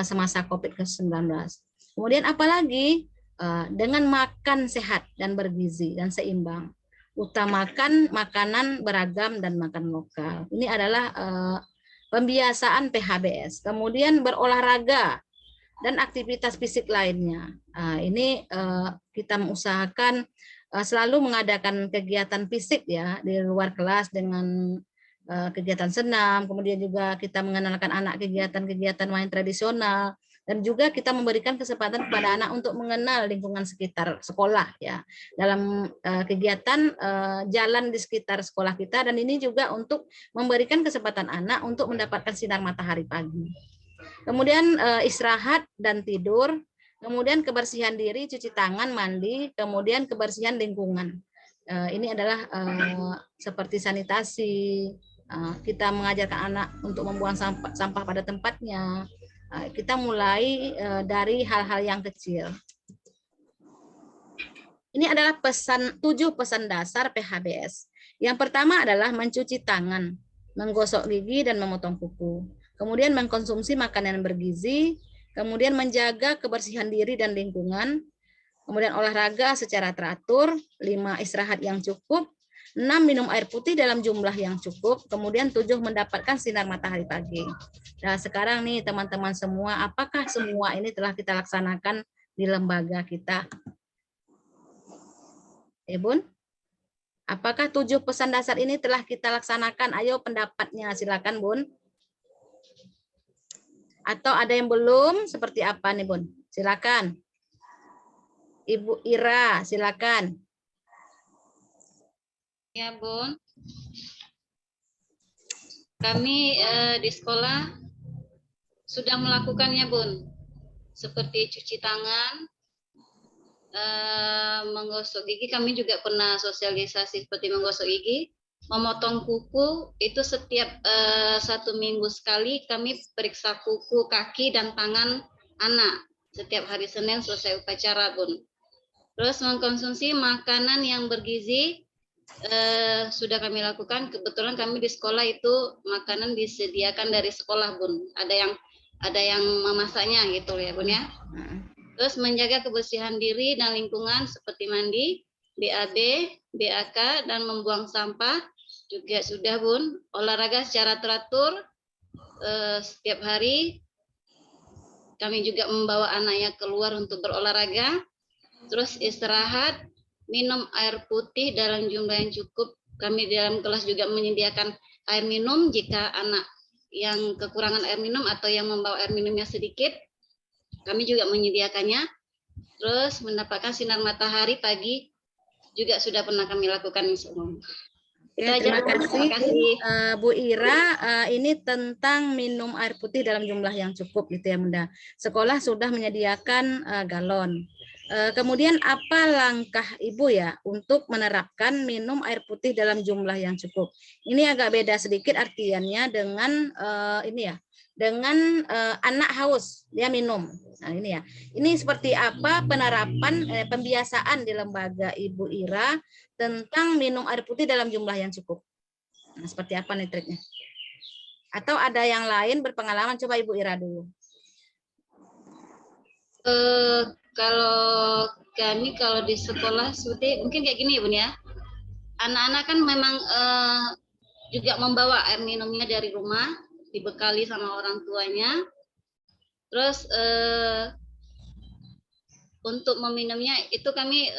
semasa COVID-19. Kemudian apalagi dengan makan sehat dan bergizi dan seimbang. Utamakan makanan beragam dan makan lokal. Ini adalah pembiasaan PHBS. Kemudian berolahraga dan aktivitas fisik lainnya. Ini kita mengusahakan selalu mengadakan kegiatan fisik ya di luar kelas dengan kegiatan senam, kemudian juga kita mengenalkan anak kegiatan-kegiatan main tradisional, Dan juga kita memberikan kesempatan kepada anak untuk mengenal lingkungan sekitar sekolah ya. Dalam kegiatan jalan di sekitar sekolah kita, dan ini juga untuk memberikan kesempatan anak untuk mendapatkan sinar matahari pagi. Kemudian istirahat dan tidur, kemudian kebersihan diri, cuci tangan, mandi, kemudian kebersihan lingkungan. Ini adalah seperti sanitasi, kita mengajarkan anak untuk membuang sampah pada tempatnya. Kita mulai dari hal-hal yang kecil. Ini adalah 7 pesan dasar PHBS. Yang pertama adalah mencuci tangan, menggosok gigi dan memotong kuku. Kemudian mengkonsumsi makanan yang bergizi, kemudian menjaga kebersihan diri dan lingkungan, kemudian olahraga secara teratur, 5 istirahat yang cukup, 6 minum air putih dalam jumlah yang cukup, kemudian 7 mendapatkan sinar matahari pagi. Nah, sekarang nih teman-teman semua, apakah semua ini telah kita laksanakan di lembaga kita? Bun? Apakah 7 pesan dasar ini telah kita laksanakan? Ayo pendapatnya, silakan Bun. Atau ada yang belum? Seperti apa nih Bun? Silakan. Ibu Ira, silakan. Ya, Bun. Kami di sekolah sudah melakukannya, Bun. Seperti cuci tangan, menggosok gigi. Kami juga pernah sosialisasi seperti menggosok gigi, memotong kuku. Itu setiap 1 minggu sekali kami periksa kuku, kaki, dan tangan anak. Setiap hari Senin selesai upacara, Bun. Terus mengkonsumsi makanan yang bergizi sudah kami lakukan. Kebetulan kami di sekolah itu makanan disediakan dari sekolah, Bun. Ada yang memasaknya gitu ya, Bun ya. Terus menjaga kebersihan diri dan lingkungan seperti mandi, BAB, BAK, dan membuang sampah juga sudah, Bun. Olahraga secara teratur setiap hari. Kami juga membawa anaknya keluar untuk berolahraga. Terus istirahat, minum air putih dalam jumlah yang cukup. Kami di dalam kelas juga menyediakan air minum jika anak yang kekurangan air minum atau yang membawa air minumnya sedikit. Kami juga menyediakannya. Terus mendapatkan sinar matahari pagi juga sudah pernah kami lakukan semua. Terima kasih Bu Ira. Ini tentang minum air putih dalam jumlah yang cukup gitu ya Bunda. Sekolah sudah menyediakan galon. Kemudian apa langkah Ibu ya untuk menerapkan minum air putih dalam jumlah yang cukup? Ini agak beda sedikit artiannya dengan dengan anak haus dia minum. Nah ini ya. Ini seperti apa penerapan pembiasaan di lembaga Ibu Ira tentang minum air putih dalam jumlah yang cukup. Nah, seperti apa nih triknya? Atau ada yang lain berpengalaman? Coba Ibu Ira dulu. Kalau kami kalau di sekolah seperti mungkin kayak gini Bun ya. Anak-anak kan memang juga membawa air minumnya dari rumah, dibekali sama orang tuanya. Terus untuk meminumnya itu kami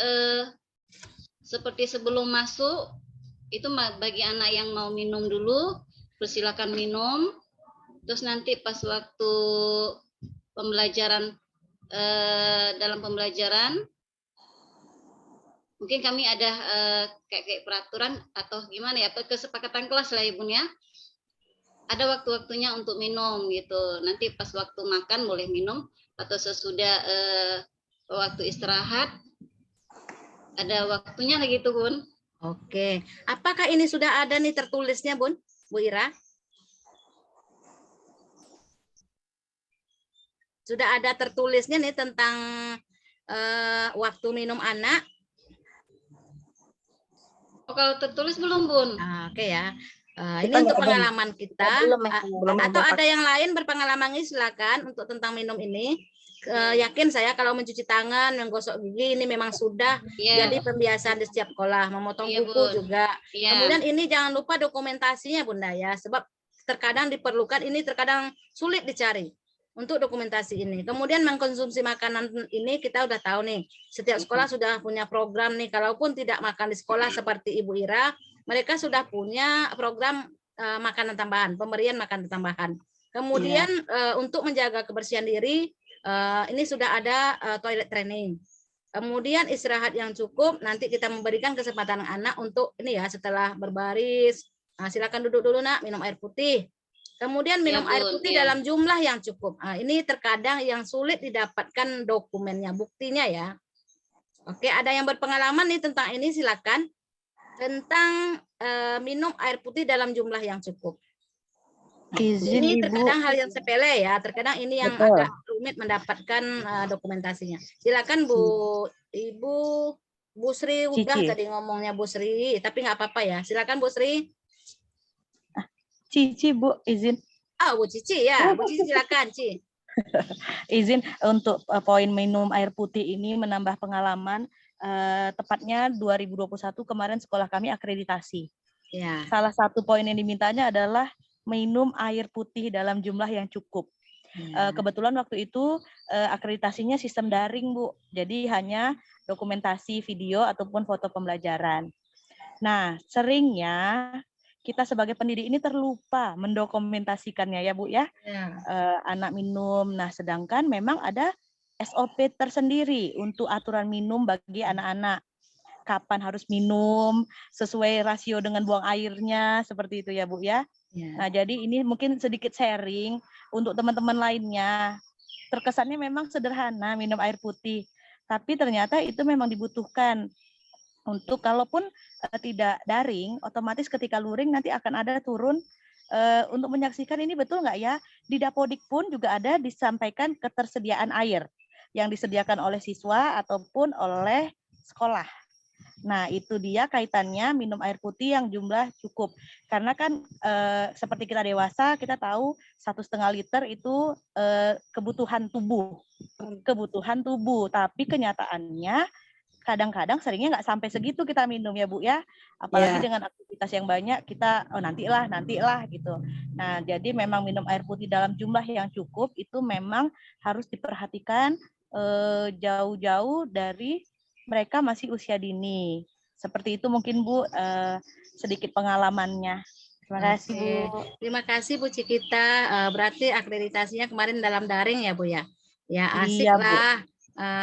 seperti sebelum masuk itu bagi anak yang mau minum dulu persilakan minum. Terus nanti pas waktu pembelajaran dalam pembelajaran mungkin kami ada kayak peraturan atau gimana ya, kesepakatan kelas lah Ibu ya. Ada waktu-waktunya untuk minum gitu. Nanti pas waktu makan boleh minum atau sesudah waktu istirahat ada waktunya lagi tuh Bun. Oke. Apakah ini sudah ada nih tertulisnya Bun, Bu Ira? Sudah ada tertulisnya nih tentang waktu minum anak? Oh, kalau tertulis belum Bun? Oke ya. Ini untuk pengalaman kita. Atau ada yang lain berpengalaman ini silakan untuk tentang minum ini. Yakin saya kalau mencuci tangan, menggosok gigi ini memang sudah jadi pembiasaan di setiap sekolah, memotong kuku juga. Kemudian ini jangan lupa dokumentasinya Bunda ya, sebab terkadang diperlukan, ini terkadang sulit dicari untuk dokumentasi ini. Kemudian mengkonsumsi makanan ini kita udah tahu nih, setiap sekolah sudah punya program nih, kalaupun tidak makan di sekolah seperti Ibu Ira, mereka sudah punya program makanan tambahan, pemberian makanan tambahan. Kemudian untuk menjaga kebersihan diri, ini sudah ada toilet training. Kemudian istirahat yang cukup, nanti kita memberikan kesempatan anak untuk ini ya, setelah berbaris, silakan duduk dulu nak, minum air putih. Kemudian minum air putih dalam jumlah yang cukup. Ini terkadang yang sulit didapatkan dokumennya, buktinya ya. Oke, ada yang berpengalaman nih tentang ini, silakan. Tentang minum air putih dalam jumlah yang cukup. Izin Ini Ibu. terkadang hal yang sepele ya, terkadang ini yang Betul. agak rumit mendapatkan dokumentasinya. Silakan Ibu Sri udah Cici. tadi ngomongnya Bu Sri, tapi nggak apa-apa ya. Silakan Bu Sri. Cici Bu, izin. Bu Cici ya, Bu Cici silakan Ci. Izin untuk poin minum air putih ini menambah pengalaman. Tepatnya 2021 kemarin sekolah kami akreditasi. Ya. Salah satu poin yang dimintanya adalah minum air putih dalam jumlah yang cukup. Kebetulan waktu itu akreditasinya sistem daring, Bu. Jadi hanya dokumentasi video ataupun foto pembelajaran. Nah, seringnya kita sebagai pendidik ini terlupa mendokumentasikannya ya, Bu ya. Anak minum. Nah, sedangkan memang ada SOP tersendiri untuk aturan minum bagi anak-anak. Kapan harus minum, sesuai rasio dengan buang airnya, seperti itu ya Bu ya. Nah, jadi ini mungkin sedikit sharing untuk teman-teman lainnya. Terkesannya memang sederhana minum air putih, tapi ternyata itu memang dibutuhkan. Untuk kalaupun tidak daring, otomatis ketika luring nanti akan ada turun untuk menyaksikan ini betul nggak ya. Di Dapodik pun juga ada disampaikan ketersediaan air yang disediakan oleh siswa ataupun oleh sekolah. Nah, itu dia kaitannya minum air putih yang jumlah cukup. Karena kan seperti kita dewasa, kita tahu 1,5 liter itu kebutuhan tubuh. Tapi kenyataannya kadang-kadang seringnya nggak sampai segitu kita minum ya Bu ya. Apalagi dengan aktivitas yang banyak, kita nantilah gitu. Nah, jadi memang minum air putih dalam jumlah yang cukup itu memang harus diperhatikan jauh-jauh dari mereka masih usia dini. Seperti itu mungkin Bu sedikit pengalamannya. Terima kasih Bu. Terima kasih Bu Cikita. Berarti akreditasinya kemarin dalam daring ya Bu ya. Ya asik lah.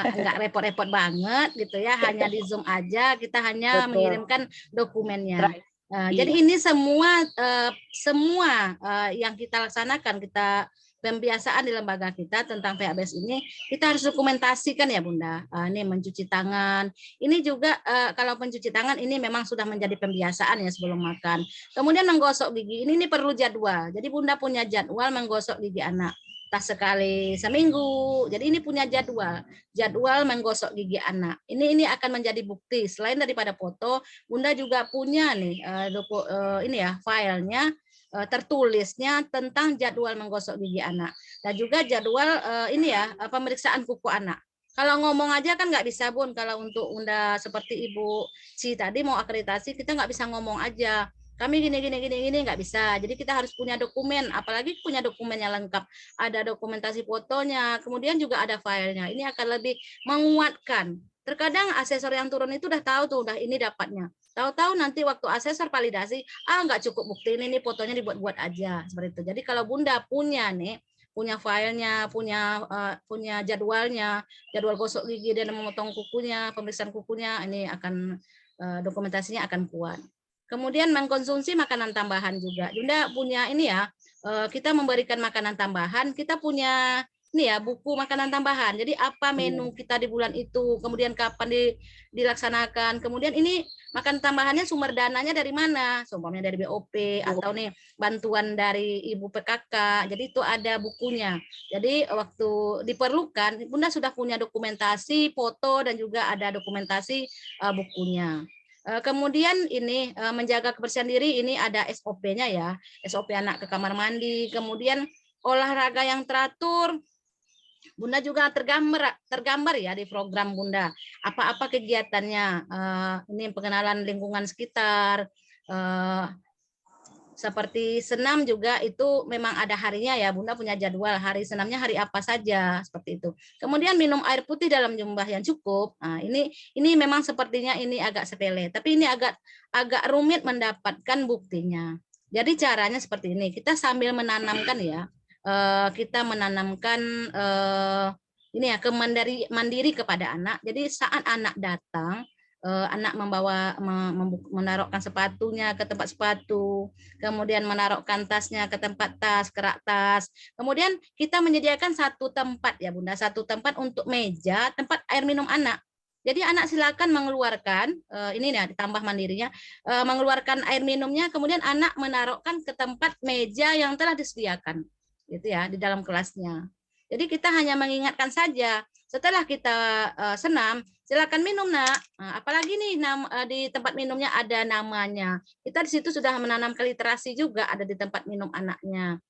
Enggak repot-repot banget gitu ya. Hanya di Zoom aja, kita hanya mengirimkan dokumennya. Jadi ini semua yang kita laksanakan, kita pembiasaan di lembaga kita tentang PHBS ini, kita harus dokumentasikan ya Bunda. Ini mencuci tangan. Ini juga kalau mencuci tangan ini memang sudah menjadi pembiasaan ya sebelum makan. Kemudian menggosok gigi, ini perlu jadwal. Jadi Bunda punya jadwal menggosok gigi anak. Tas sekali seminggu. Jadi ini punya jadwal menggosok gigi anak. Ini akan menjadi bukti. Selain daripada foto, Bunda juga punya nih ini ya filenya. Tertulisnya tentang jadwal menggosok gigi anak dan juga jadwal ini ya pemeriksaan kuku anak. Kalau ngomong aja kan nggak bisa Bun. Kalau untuk Bunda seperti Ibu Ci tadi mau akreditasi, kita nggak bisa ngomong aja. Kami gini nggak bisa. Jadi kita harus punya dokumen, apalagi punya dokumen yang lengkap. Ada dokumentasi fotonya, kemudian juga ada filenya. Ini akan lebih menguatkan. Terkadang asesor yang turun itu udah tahu tuh, udah ini dapatnya. Tahu-tahu nanti waktu asesor validasi, nggak cukup bukti ini fotonya dibuat-buat aja seperti itu. Jadi kalau Bunda punya nih, punya filenya, punya jadwalnya, jadwal gosok gigi dan memotong kukunya, pemeriksaan kukunya, ini akan dokumentasinya akan kuat. Kemudian mengkonsumsi makanan tambahan juga. Bunda punya ini ya, kita memberikan makanan tambahan, kita punya ini ya buku makanan tambahan. Jadi apa menu kita di bulan itu, kemudian kapan dilaksanakan, kemudian ini makan tambahannya sumber dananya dari mana? Sumbernya dari BOP atau nih bantuan dari Ibu PKK. Jadi itu ada bukunya. Jadi waktu diperlukan, Bunda sudah punya dokumentasi, foto dan juga ada dokumentasi bukunya. Kemudian ini menjaga kebersihan diri, ini ada SOP-nya ya, SOP anak ke kamar mandi, kemudian olahraga yang teratur. Bunda juga tergambar ya di program Bunda. Apa-apa kegiatannya, ini pengenalan lingkungan sekitar, seperti senam juga itu memang ada harinya ya. Bunda punya jadwal hari senamnya hari apa saja seperti itu. Kemudian minum air putih dalam jumlah yang cukup. Nah, ini memang sepertinya ini agak sepele, tapi ini agak rumit mendapatkan buktinya. Jadi caranya seperti ini. Kita sambil menanamkan ya. Kita menanamkan ini ya mandiri kepada anak. Jadi saat anak datang, anak menaruhkan sepatunya ke tempat sepatu, kemudian menaruhkan tasnya ke tempat tas, kerak tas. Kemudian kita menyediakan satu tempat ya Bunda, satu tempat untuk meja, tempat air minum anak. Jadi anak silakan mengeluarkan, ini ya ditambah mandirinya, mengeluarkan air minumnya, kemudian anak menaruhkan ke tempat meja yang telah disediakan, gitu ya, di dalam kelasnya. Jadi kita hanya mengingatkan saja. Setelah kita senam, silakan minum nak. Apalagi nih di tempat minumnya ada namanya. Kita di situ sudah menanamkan literasi juga, ada di tempat minum anaknya.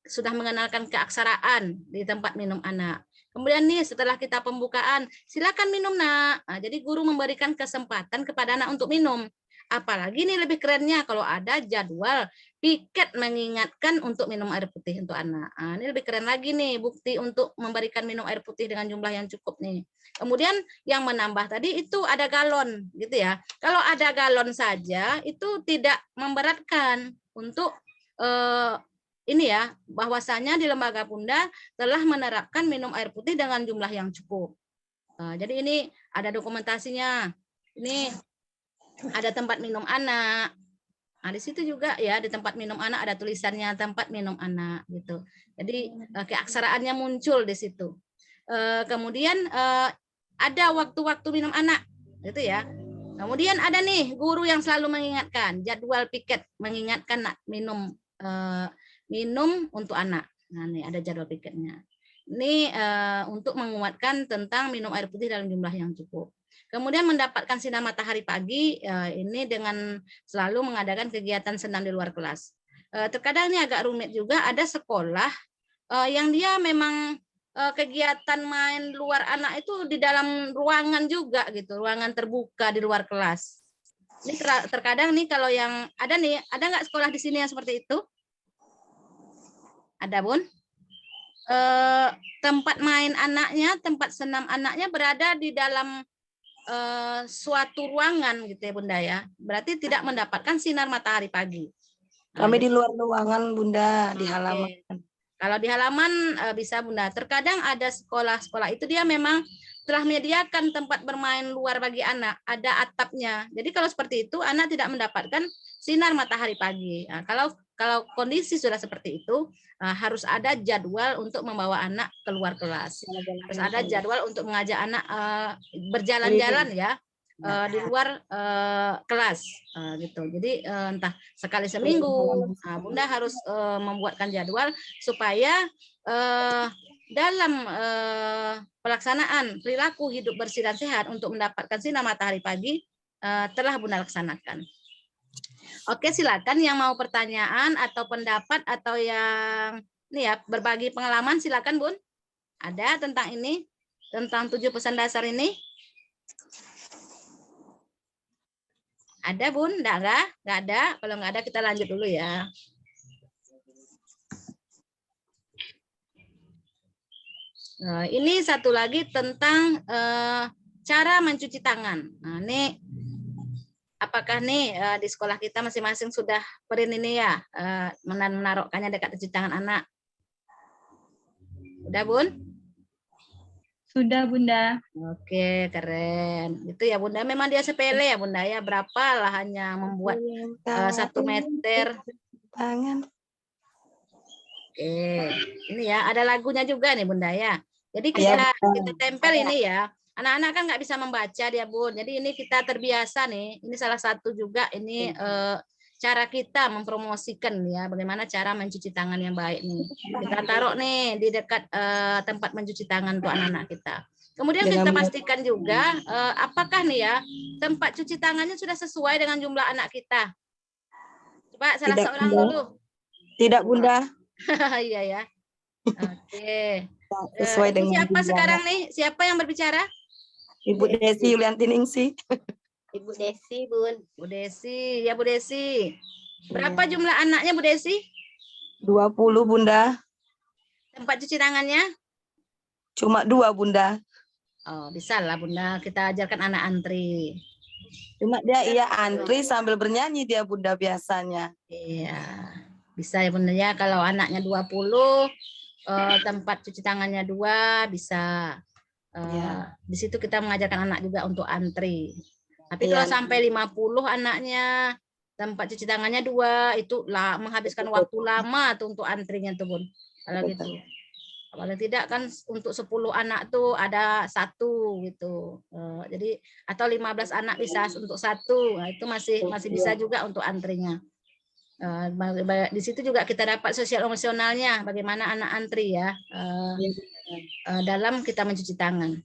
Sudah mengenalkan keaksaraan di tempat minum anak. Kemudian nih setelah kita pembukaan, silakan minum nak. Jadi guru memberikan kesempatan kepada anak untuk minum. Apalagi nih lebih kerennya kalau ada jadwal piket mengingatkan untuk minum air putih untuk anak. Ini lebih keren lagi nih, bukti untuk memberikan minum air putih dengan jumlah yang cukup nih. Kemudian yang menambah tadi itu ada galon gitu ya. Kalau ada galon saja itu tidak memberatkan untuk ini ya, bahwasanya di Lembaga Bunda telah menerapkan minum air putih dengan jumlah yang cukup. Jadi ini ada dokumentasinya. Ini ada tempat minum anak. Nah, di situ juga ya di tempat minum anak ada tulisannya tempat minum anak gitu. Jadi keaksaraannya muncul di situ. Kemudian ada waktu-waktu minum anak gitu ya. Kemudian ada nih guru yang selalu mengingatkan jadwal piket mengingatkan minum untuk anak. Nah, ini ada jadwal piketnya. Ini untuk menguatkan tentang minum air putih dalam jumlah yang cukup. Kemudian mendapatkan sinar matahari pagi, ini dengan selalu mengadakan kegiatan senam di luar kelas. Terkadang ini agak rumit juga, ada sekolah yang dia memang kegiatan main luar anak itu di dalam ruangan juga gitu, ruangan terbuka di luar kelas. Ini terkadang nih kalau yang ada nih, ada nggak sekolah di sini yang seperti itu? Ada Bun? Tempat main anaknya, tempat senam anaknya berada di dalam suatu ruangan gitu ya Bunda ya. Berarti tidak mendapatkan sinar matahari pagi. Kami di luar ruangan Bunda, di halaman. Kalau di halaman bisa Bunda. Terkadang ada sekolah-sekolah itu dia memang telah menyediakan tempat bermain luar bagi anak, ada atapnya. Jadi kalau seperti itu anak tidak mendapatkan sinar matahari pagi. Nah, kalau kondisi sudah seperti itu, harus ada jadwal untuk membawa anak keluar kelas. Harus ada jadwal untuk mengajak anak berjalan-jalan ya di luar kelas gitu. Jadi entah sekali seminggu, Bunda harus membuatkan jadwal supaya dalam pelaksanaan perilaku hidup bersih dan sehat untuk mendapatkan sinar matahari pagi telah Bunda laksanakan. Oke, silakan yang mau pertanyaan atau pendapat atau yang ini ya berbagi pengalaman silakan Bun. Ada tentang ini, tentang 7 pesan dasar ini? Ada Bun? Enggak ada. Kalau enggak ada kita lanjut dulu ya. Ini satu lagi tentang cara mencuci tangan. Nah, ini apakah nih di sekolah kita masing-masing sudah print ini ya, menaruhkannya dekat cuci tangan anak? Udah Bun? Sudah Bunda. Oke, keren. Itu ya Bunda, memang dia sepele ya Bunda ya, berapa lah hanya membuat 1 meter. Tangan. Oke, ini ya ada lagunya juga nih Bunda ya. Jadi kita tempel ini ya. Anak-anak kan nggak bisa membaca dia Bun. Jadi ini kita terbiasa nih. Ini salah satu juga ini cara kita mempromosikan ya bagaimana cara mencuci tangan yang baik nih. Kita taruh nih di dekat tempat mencuci tangan untuk anak-anak kita. Kemudian kita pastikan juga apakah nih ya tempat cuci tangannya sudah sesuai dengan jumlah anak kita. Coba salah seorang dulu. Tidak Bunda. Iya ya. Oke. Sesuai dengan siapa sekarang nih? Siapa yang berbicara? Ibu Desi Yuliantiningsi. Ibu Desi, Bun. Bu Desi, ya Bu Desi. Berapa jumlah anaknya Bu Desi? 20 Bunda. Tempat cuci tangannya? Cuma 2 Bunda. Oh, bisa lah Bunda, kita ajarkan anak antri. Cuma dia antri sambil bernyanyi dia Bunda biasanya. Iya. Bisa ya Bunda ya, kalau anaknya 20 tempat cuci tangannya 2 bisa. Di situ kita mengajarkan anak juga untuk antri. Tapi kalau sampai 50 anaknya, tempat cuci tangannya 2, itu menghabiskan waktu lama tuh untuk antrinya tuh Bun. Kalau gitu. Paling tidak kan untuk 10 anak tuh ada 1 gitu. Jadi atau 15 anak bisa untuk 1. Nah, itu masih bisa juga untuk antrinya. Di situ juga kita dapat sosial emosionalnya, bagaimana anak antri ya dalam kita mencuci tangan.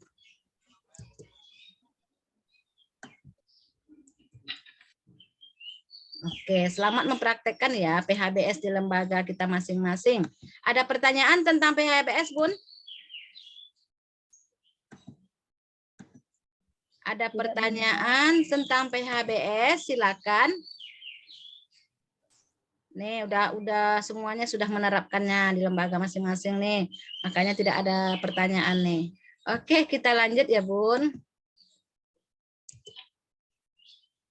Oke, selamat mempraktekkan ya PHBS di lembaga kita masing-masing. Ada pertanyaan tentang PHBS, Bun? Ada pertanyaan tentang PHBS, silakan. Nih, udah semuanya sudah menerapkannya di lembaga masing-masing nih. Makanya tidak ada pertanyaan nih. Oke, kita lanjut ya, Bun.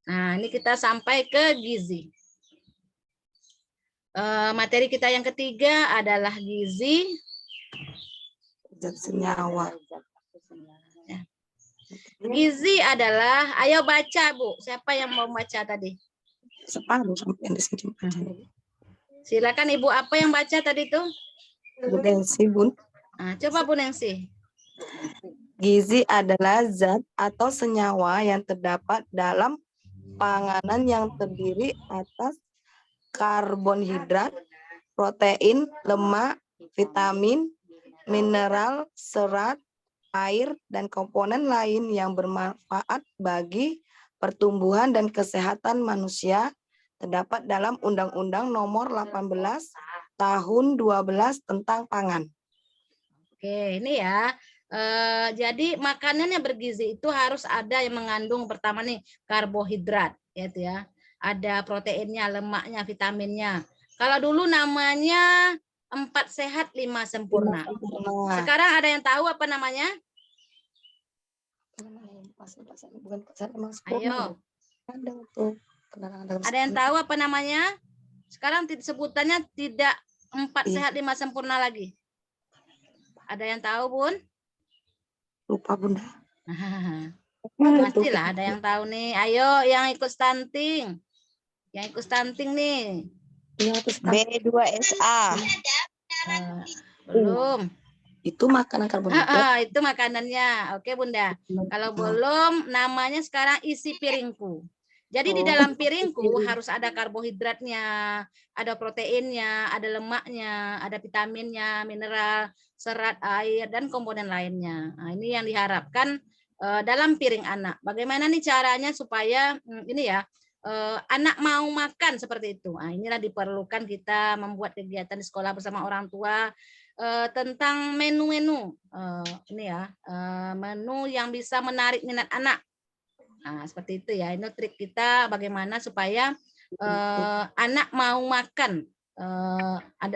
Nah, ini kita sampai ke gizi. Materi kita yang ketiga adalah gizi. Zat senyawa. Gizi adalah, ayo baca Bu. Siapa yang mau baca tadi? Separuh sampai di sini. Silakan Ibu, apa yang baca tadi tuh? Bu Desi, Bun. Nah, coba Bu Nengsi. Gizi adalah zat atau senyawa yang terdapat dalam panganan yang terdiri atas karbonhidrat, protein, lemak, vitamin, mineral, serat, air, dan komponen lain yang bermanfaat bagi pertumbuhan dan kesehatan manusia terdapat dalam Undang-Undang Nomor 18 Tahun 12 tentang Pangan. Oke, ini ya. Jadi makanan yang bergizi itu harus ada yang mengandung pertama nih karbohidrat, gitu ya. Ada proteinnya, lemaknya, vitaminnya. Kalau dulu namanya 4 sehat 5 sempurna. Sekarang ada yang tahu apa namanya? Ayo. Ada yang tahu apa namanya? Sekarang sebutannya tidak 4 sehat 5 sempurna lagi. Ada yang tahu, Bun? Lupa, Bunda. Pastilah ada yang tahu nih. Ayo yang ikut stunting. Yang ikut stunting nih. B2SA. Belum. Itu makanan karbohidrat. Itu makanannya. Oke, Bunda. Kalau belum, namanya sekarang isi piringku. Jadi di dalam piringku harus ada karbohidratnya, ada proteinnya, ada lemaknya, ada vitaminnya, mineral, serat, air, dan komponen lainnya. Nah, ini yang diharapkan dalam piring anak. Bagaimana nih caranya supaya ini ya anak mau makan seperti itu. Nah, inilah diperlukan kita membuat kegiatan di sekolah bersama orang tua tentang menu-menu ini ya menu yang bisa menarik minat anak. Nah, seperti itu ya. Ini trik kita bagaimana supaya anak mau makan.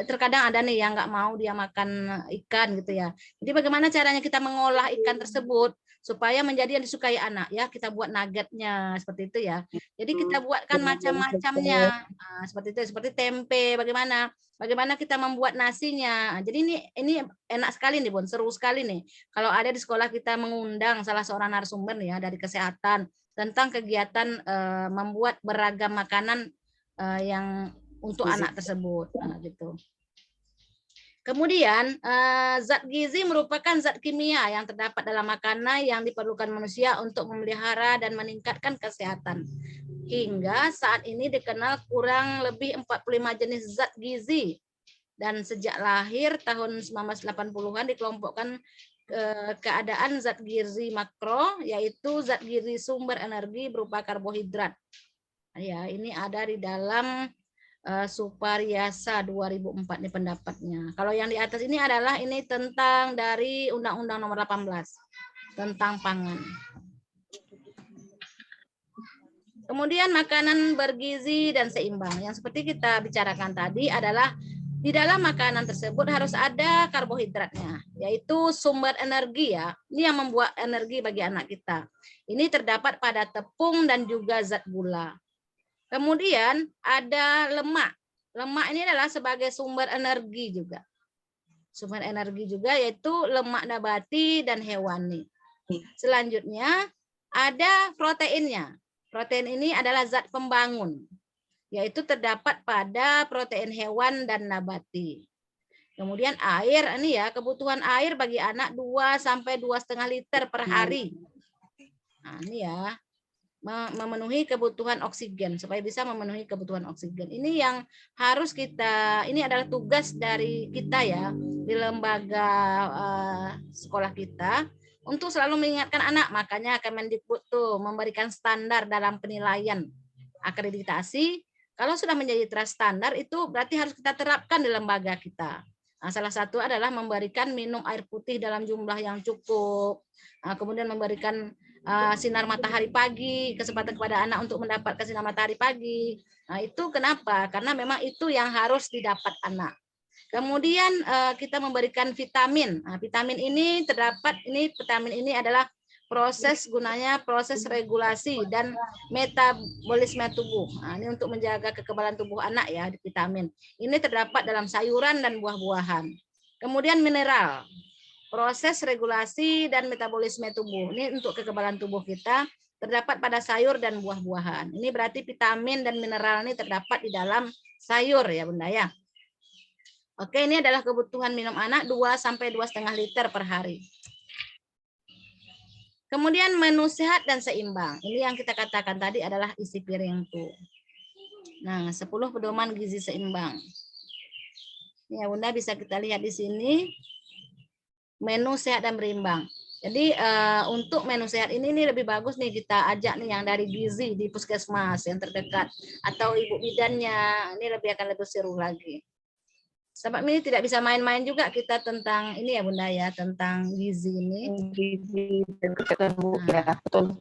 Terkadang ada nih yang nggak mau dia makan ikan gitu ya. Jadi bagaimana caranya kita mengolah ikan tersebut supaya menjadi yang disukai anak ya. Kita buat nuggetnya seperti itu ya. Jadi kita buatkan macam-macamnya. Nah, seperti itu, seperti tempe. Bagaimana kita membuat nasinya. Jadi ini enak sekali nih Bun, seru sekali nih. Kalau ada di sekolah kita mengundang salah seorang narasumber ya dari kesehatan tentang kegiatan membuat beragam makanan yang untuk anak tersebut. Nah, gitu. Kemudian zat gizi merupakan zat kimia yang terdapat dalam makanan yang diperlukan manusia untuk memelihara dan meningkatkan kesehatan. Hingga saat ini dikenal kurang lebih 45 jenis zat gizi. Dan sejak lahir tahun 1980-an dikelompokkan keadaan zat gizi makro, yaitu zat gizi sumber energi berupa karbohidrat. Ya, ini ada di dalam Suparyasa 2004 ini pendapatnya. Kalau yang di atas ini adalah ini tentang dari Undang-Undang Nomor 18 tentang pangan. Kemudian makanan bergizi dan seimbang. Yang seperti kita bicarakan tadi adalah di dalam makanan tersebut harus ada karbohidratnya, yaitu sumber energi ya. Ini yang membuat energi bagi anak kita. Ini terdapat pada tepung dan juga zat gula. Kemudian ada lemak. Lemak ini adalah sebagai sumber energi juga. sumber energi juga, yaitu lemak nabati dan hewani. Selanjutnya ada proteinnya. Protein ini adalah zat pembangun, yaitu terdapat pada protein hewan dan nabati. Kemudian air, ini ya, kebutuhan air bagi anak 2 sampai 2,5 liter per hari. Nah, ini ya, memenuhi kebutuhan oksigen, supaya bisa memenuhi kebutuhan oksigen. Ini yang harus kita, ini adalah tugas dari kita ya, di lembaga sekolah kita, untuk selalu mengingatkan anak. Makanya Kemendikbud tuh memberikan standar dalam penilaian akreditasi. Kalau sudah menjadi standar, itu berarti harus kita terapkan di lembaga kita. Nah, salah satu adalah memberikan minum air putih dalam jumlah yang cukup, kemudian memberikan sinar matahari pagi, kesempatan kepada anak untuk mendapatkan sinar matahari pagi. Nah, itu kenapa? Karena memang itu yang harus didapat anak. Kemudian kita memberikan vitamin. Nah, vitamin ini terdapat, vitamin ini adalah gunanya proses regulasi dan metabolisme tubuh. Nah, ini untuk menjaga kekebalan tubuh anak ya, di vitamin. Ini terdapat dalam sayuran dan buah-buahan. Kemudian mineral. Proses regulasi dan metabolisme tubuh. Ini untuk kekebalan tubuh kita terdapat pada sayur dan buah-buahan. Ini berarti vitamin dan mineral ini terdapat di dalam sayur ya Bunda ya. Oke, ini adalah kebutuhan minum anak 2 sampai 2,5 liter per hari. Kemudian menu sehat dan seimbang. Ini yang kita katakan tadi adalah isi piringku. Nah, 10 pedoman gizi seimbang. Ya Bunda, bisa kita lihat di sini. Menu sehat dan berimbang. Jadi untuk menu sehat ini lebih bagus nih kita ajak nih yang dari gizi di puskesmas yang terdekat atau ibu bidannya, ini akan lebih seru lagi. Sebab ini tidak bisa main-main juga kita tentang ini ya Bunda ya, tentang gizi ini. Ya, betul.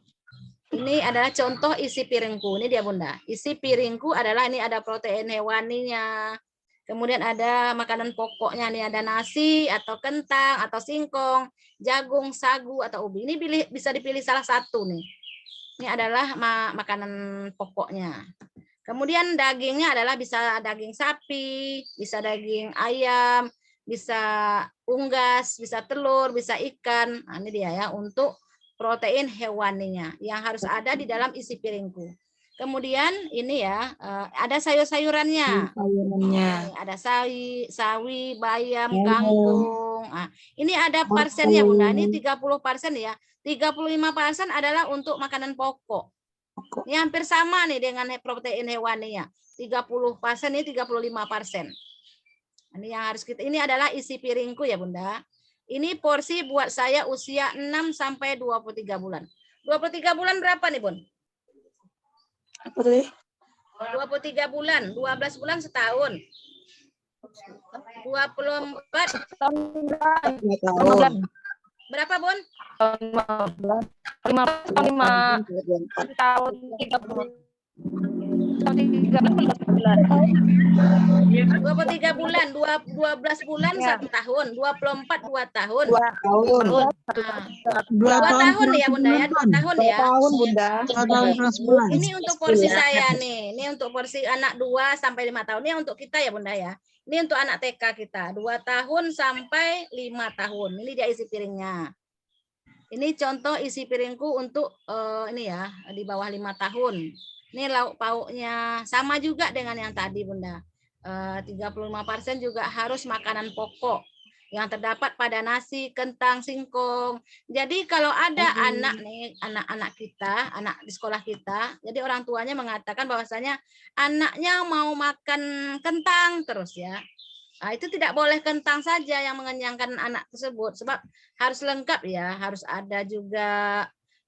Ini adalah contoh isi piringku. Ini dia Bunda. Isi piringku adalah ini ada protein hewaninya. Kemudian ada makanan pokoknya nih, ada nasi atau kentang atau singkong, jagung, sagu atau ubi. Ini bisa dipilih salah satu nih. Ini adalah makanan pokoknya. Kemudian dagingnya adalah bisa daging sapi, bisa daging ayam, bisa unggas, bisa telur, bisa ikan. Nah, ini dia ya untuk protein hewaninya yang harus ada di dalam isi piringku. Kemudian ini ya, ada sayur-sayurannya. Ada sawi, bayam, kangkung. Nah, ini ada parsennya Bunda. Ini 30% ya. 35% adalah untuk makanan pokok. Ini hampir sama nih dengan protein hewaninya. 30% ini 35%. Ini yang harus kita, ini adalah isi piringku ya Bunda. Ini porsi buat saya usia 6 sampai 23 bulan. 23 bulan berapa nih Bun? 23 bulan, 12 bulan setahun. 24 berapa Bun? 23 bulan, 12 bulan 1 tahun, 24 2 tahun. 2 tahun ya Bunda ya, 2 tahun ya. Ini untuk porsi saya nih. Ini untuk porsi anak 2 sampai 5 tahun. Ini untuk kita ya Bunda ya. Ini untuk anak TK kita, 2 tahun sampai 5 tahun. Ini dia isi piringnya. Ini contoh isi piringku untuk ini ya, di bawah 5 tahun. Ini lauk pauknya sama juga dengan yang tadi Bunda. 35% juga harus makanan pokok yang terdapat pada nasi, kentang, singkong. Jadi kalau ada anak nih, anak-anak kita, anak di sekolah kita, jadi orang tuanya mengatakan bahwasanya anaknya mau makan kentang terus ya. Nah, itu tidak boleh kentang saja yang mengenyangkan anak tersebut, sebab harus lengkap ya, harus ada juga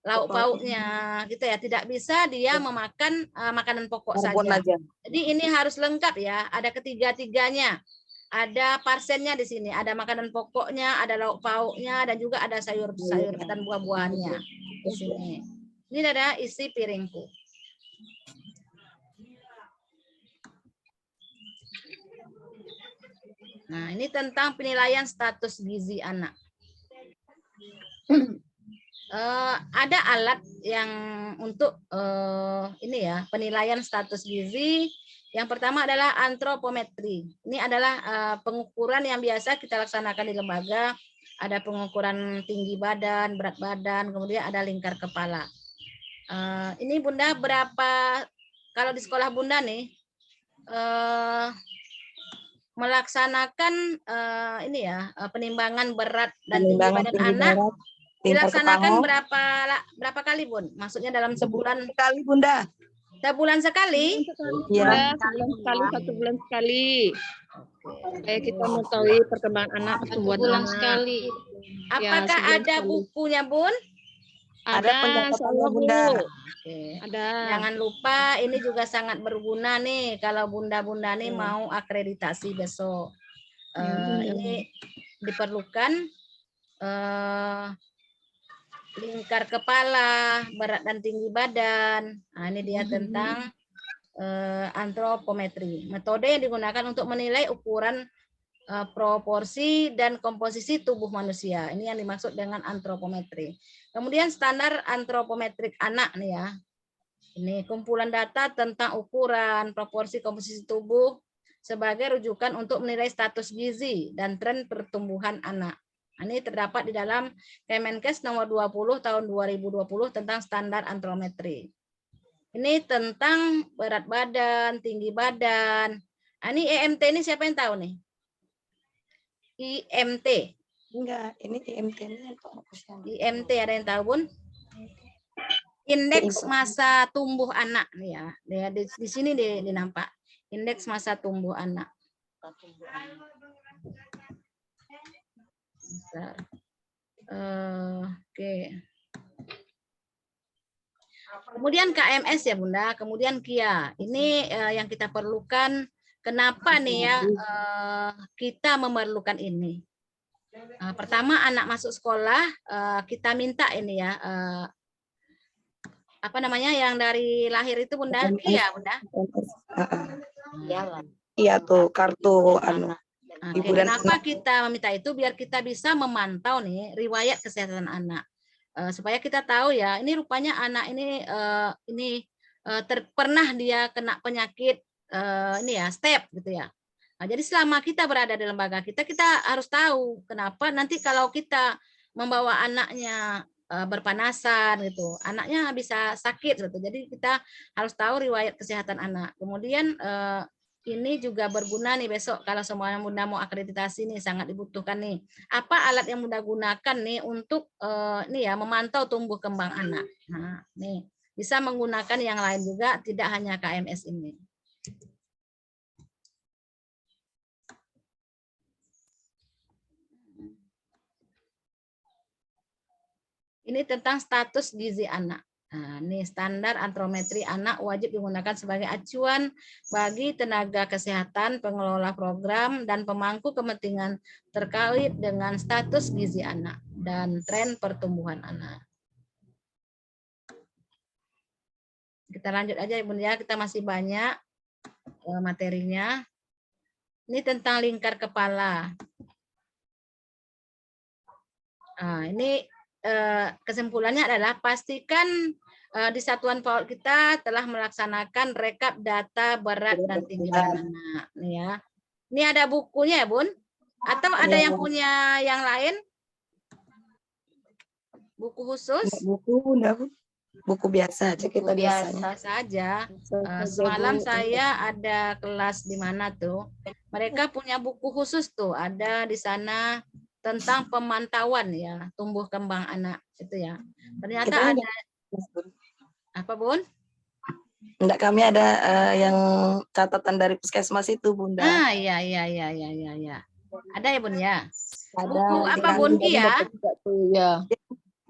lauk pauknya gitu ya. Tidak bisa dia memakan makanan pokok saja. Jadi ini harus lengkap ya, ada ketiga-tiganya. Ada parsennya di sini, ada makanan pokoknya, ada lauk pauknya, dan juga ada sayur-sayur dan buah-buahannya di sini. Ini ada isi piringku. Nah, ini tentang penilaian status gizi anak. Ada alat yang untuk ini ya, penilaian status gizi, Yang pertama adalah antropometri. Ini adalah pengukuran yang biasa kita laksanakan di lembaga. Ada pengukuran tinggi badan, berat badan, kemudian ada lingkar kepala. Ini Bunda berapa, kalau di sekolah Bunda nih, melaksanakan ini ya, penimbangan berat dan tinggi badan anak. Dilaksanakan berapa kali, Bun? Maksudnya dalam sebulan? Sekali, Bunda. Sebulan sekali? Iya. Sebulan sekali, 1 bulan sekali. Supaya kita mengetahui perkembangan anak, pertumbuhan anak. sekali. Apakah sebulan ada sekali. bukunya, Bun? Ada penjataannya, Bunda. Oke. Ada. Jangan lupa ini juga sangat berguna nih kalau bunda-bunda nih mau akreditasi besok. Ini diperlukan lingkar kepala, berat dan tinggi badan. Nah, ini dia tentang antropometri. Metode yang digunakan untuk menilai ukuran proporsi dan komposisi tubuh manusia. Ini yang dimaksud dengan antropometri. Kemudian standar antropometrik anak nih ya. Ini kumpulan data tentang ukuran, proporsi, komposisi tubuh sebagai rujukan untuk menilai status gizi dan tren pertumbuhan anak. Ini terdapat di dalam Kemenkes nomor 20 tahun 2020 tentang standar antropometri. Ini tentang berat badan, tinggi badan. Ini EMT ini siapa yang tahu nih? IMT. Enggak, ini IMT ini IMT ada yang tahu, Bun? Indeks masa tumbuh anak nih ya. Di sini dinampak. Indeks masa tumbuh anak. Oke. Kemudian KMS ya Bunda, kemudian KIA. Ini yang kita perlukan. Kenapa nih ya kita memerlukan ini? Pertama anak masuk sekolah kita minta ini ya apa namanya yang dari lahir itu Bunda, KIA Bunda. Iya tuh kartu Oke, kenapa kita meminta itu? Biar kita bisa memantau nih riwayat kesehatan anak. Supaya kita tahu ya, ini rupanya anak ini pernah dia kena penyakit ini ya, step gitu ya. Nah, jadi selama kita berada di lembaga kita harus tahu kenapa nanti kalau kita membawa anaknya berpanasan gitu, anaknya bisa sakit gitu. Jadi kita harus tahu riwayat kesehatan anak. Kemudian ini juga berguna nih besok kalau semuanya Bunda mau akreditasi nih sangat dibutuhkan nih. Apa alat yang Bunda gunakan nih untuk nih ya memantau tumbuh kembang anak. Nah, nih bisa menggunakan yang lain juga, tidak hanya KMS ini. Ini tentang status gizi anak. Nah, ini standar antropometri anak wajib digunakan sebagai acuan bagi tenaga kesehatan, pengelola program, dan pemangku kepentingan terkait dengan status gizi anak dan tren pertumbuhan anak. Kita lanjut aja Ibu ya, kita masih banyak materinya. Ini tentang lingkar kepala. Nah, ini kesimpulannya adalah pastikan di satuan PAUD kita telah melaksanakan rekap data berat dan tinggi badan anak. Nih ya. Ini ada bukunya ya Bun? Atau ada yang punya yang lain? Buku khusus? Buku biasa aja kita biasa saja. Semalam saya ada kelas di mana tuh? Mereka punya buku khusus tuh, ada di sana tentang pemantauan ya tumbuh kembang anak itu ya. Ternyata ada apa Bun? Enggak, kami ada yang catatan dari puskesmas itu Bunda. Iya. Ada ya Bun ya. Ada. Buku apa Bun Kia? Ya.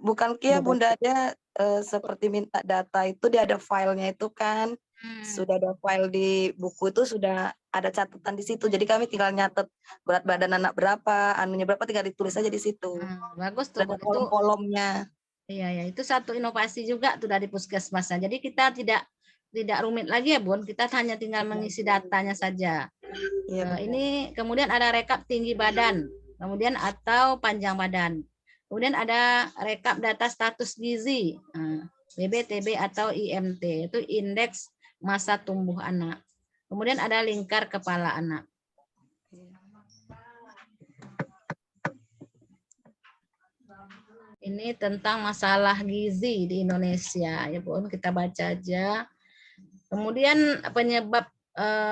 Bukan Kia Bunda, dia seperti minta data itu dia ada filenya itu kan. Sudah ada file di buku itu, sudah ada catatan di situ. Jadi kami tinggal nyatet berat badan anak berapa, anunya berapa, tinggal ditulis aja di situ. Bagus tuh. Ada kolom-kolomnya. Iya, itu satu inovasi juga tuh dari puskesmas. Jadi kita tidak rumit lagi ya Bun, kita hanya tinggal mengisi datanya saja. Iya, ini kemudian ada rekap tinggi badan, kemudian atau panjang badan. Kemudian ada rekap data status gizi, BB, TB atau IMT, itu indeks masa tumbuh anak. Kemudian ada lingkar kepala anak. Ini tentang masalah gizi di Indonesia, ya Bun, kita baca aja. Kemudian penyebab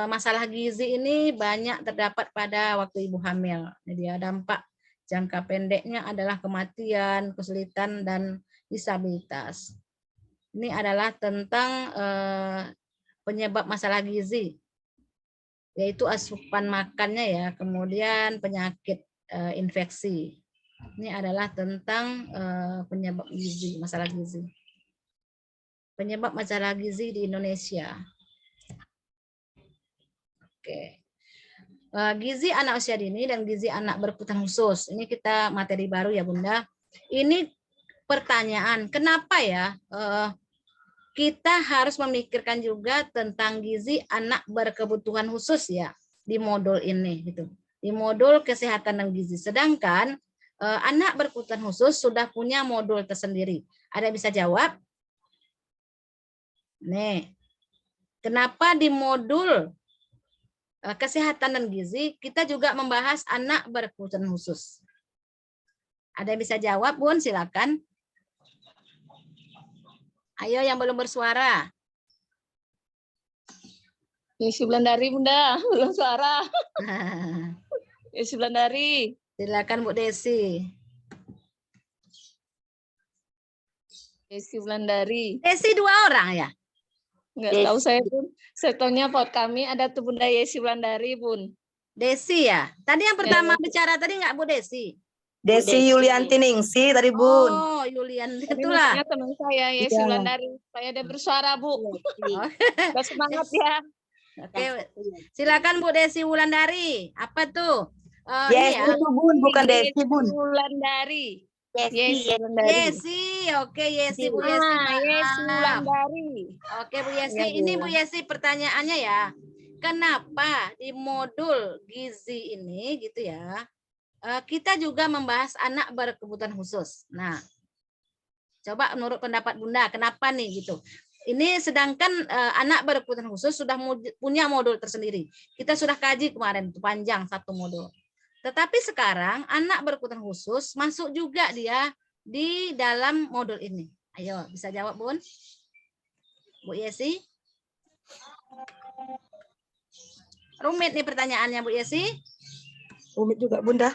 masalah gizi ini banyak terdapat pada waktu ibu hamil. Jadi dampak jangka pendeknya adalah kematian, kesulitan, dan disabilitas. Ini adalah tentang penyebab masalah gizi, yaitu asupan makannya ya, kemudian penyakit infeksi. Ini adalah tentang penyebab gizi, masalah gizi. Penyebab masalah gizi di Indonesia. Oke. Gizi anak usia dini dan gizi anak berkebutuhan khusus. Ini kita materi baru ya Bunda. Ini pertanyaan, kenapa ya kita harus memikirkan juga tentang gizi anak berkebutuhan khusus ya di modul ini gitu. Di modul kesehatan dan gizi. Sedangkan anak berkebutuhan khusus sudah punya modul tersendiri. Ada yang bisa jawab? Nih, kenapa di modul kesehatan dan gizi kita juga membahas anak berkebutuhan khusus? Ada yang bisa jawab, Bun? Silakan. Ayo yang belum bersuara. Yesi Wulandari, Bunda, belum suara. Yesi Wulandari. Silakan Bu Desi. Yesi Wulandari. Desi 2 orang ya? Enggak tahu saya, Bun. Setonya pot kami ada tuh Bunda Yesi Wulandari, Bun. Desi ya? Tadi yang pertama bicara tadi nggak Bu Desi? Desi Yulianti Ningsi tadi Bun. Oh, Yulian Ini itulah. maksudnya teman saya Yesi Iya. Wulandari. Saya ada bersuara, Bu. Semangat ya. Oke, silakan Bu Desi Wulandari. Apa tuh? Yes, Ini ya. itu Bun, bukan Desi Bun. Wulandari. Yesi. Yesi Wulandari. Yesi, oke Yesi Bu Yesi. Yesi Maaf. Wulandari. Oke Bu Yesi, Ya, Bu. ini Bu Yesi pertanyaannya ya. Kenapa di modul gizi ini gitu ya, kita juga membahas anak berkebutuhan khusus. Nah, coba menurut pendapat Bunda, kenapa nih gitu? Ini sedangkan anak berkebutuhan khusus sudah punya modul tersendiri. Kita sudah kaji kemarin, itu panjang satu modul. Tetapi sekarang anak berkebutuhan khusus masuk juga dia di dalam modul ini. Ayo, bisa jawab Bun? Bu Yesi? Rumit nih pertanyaannya Bu Yesi. Rumit juga Bunda.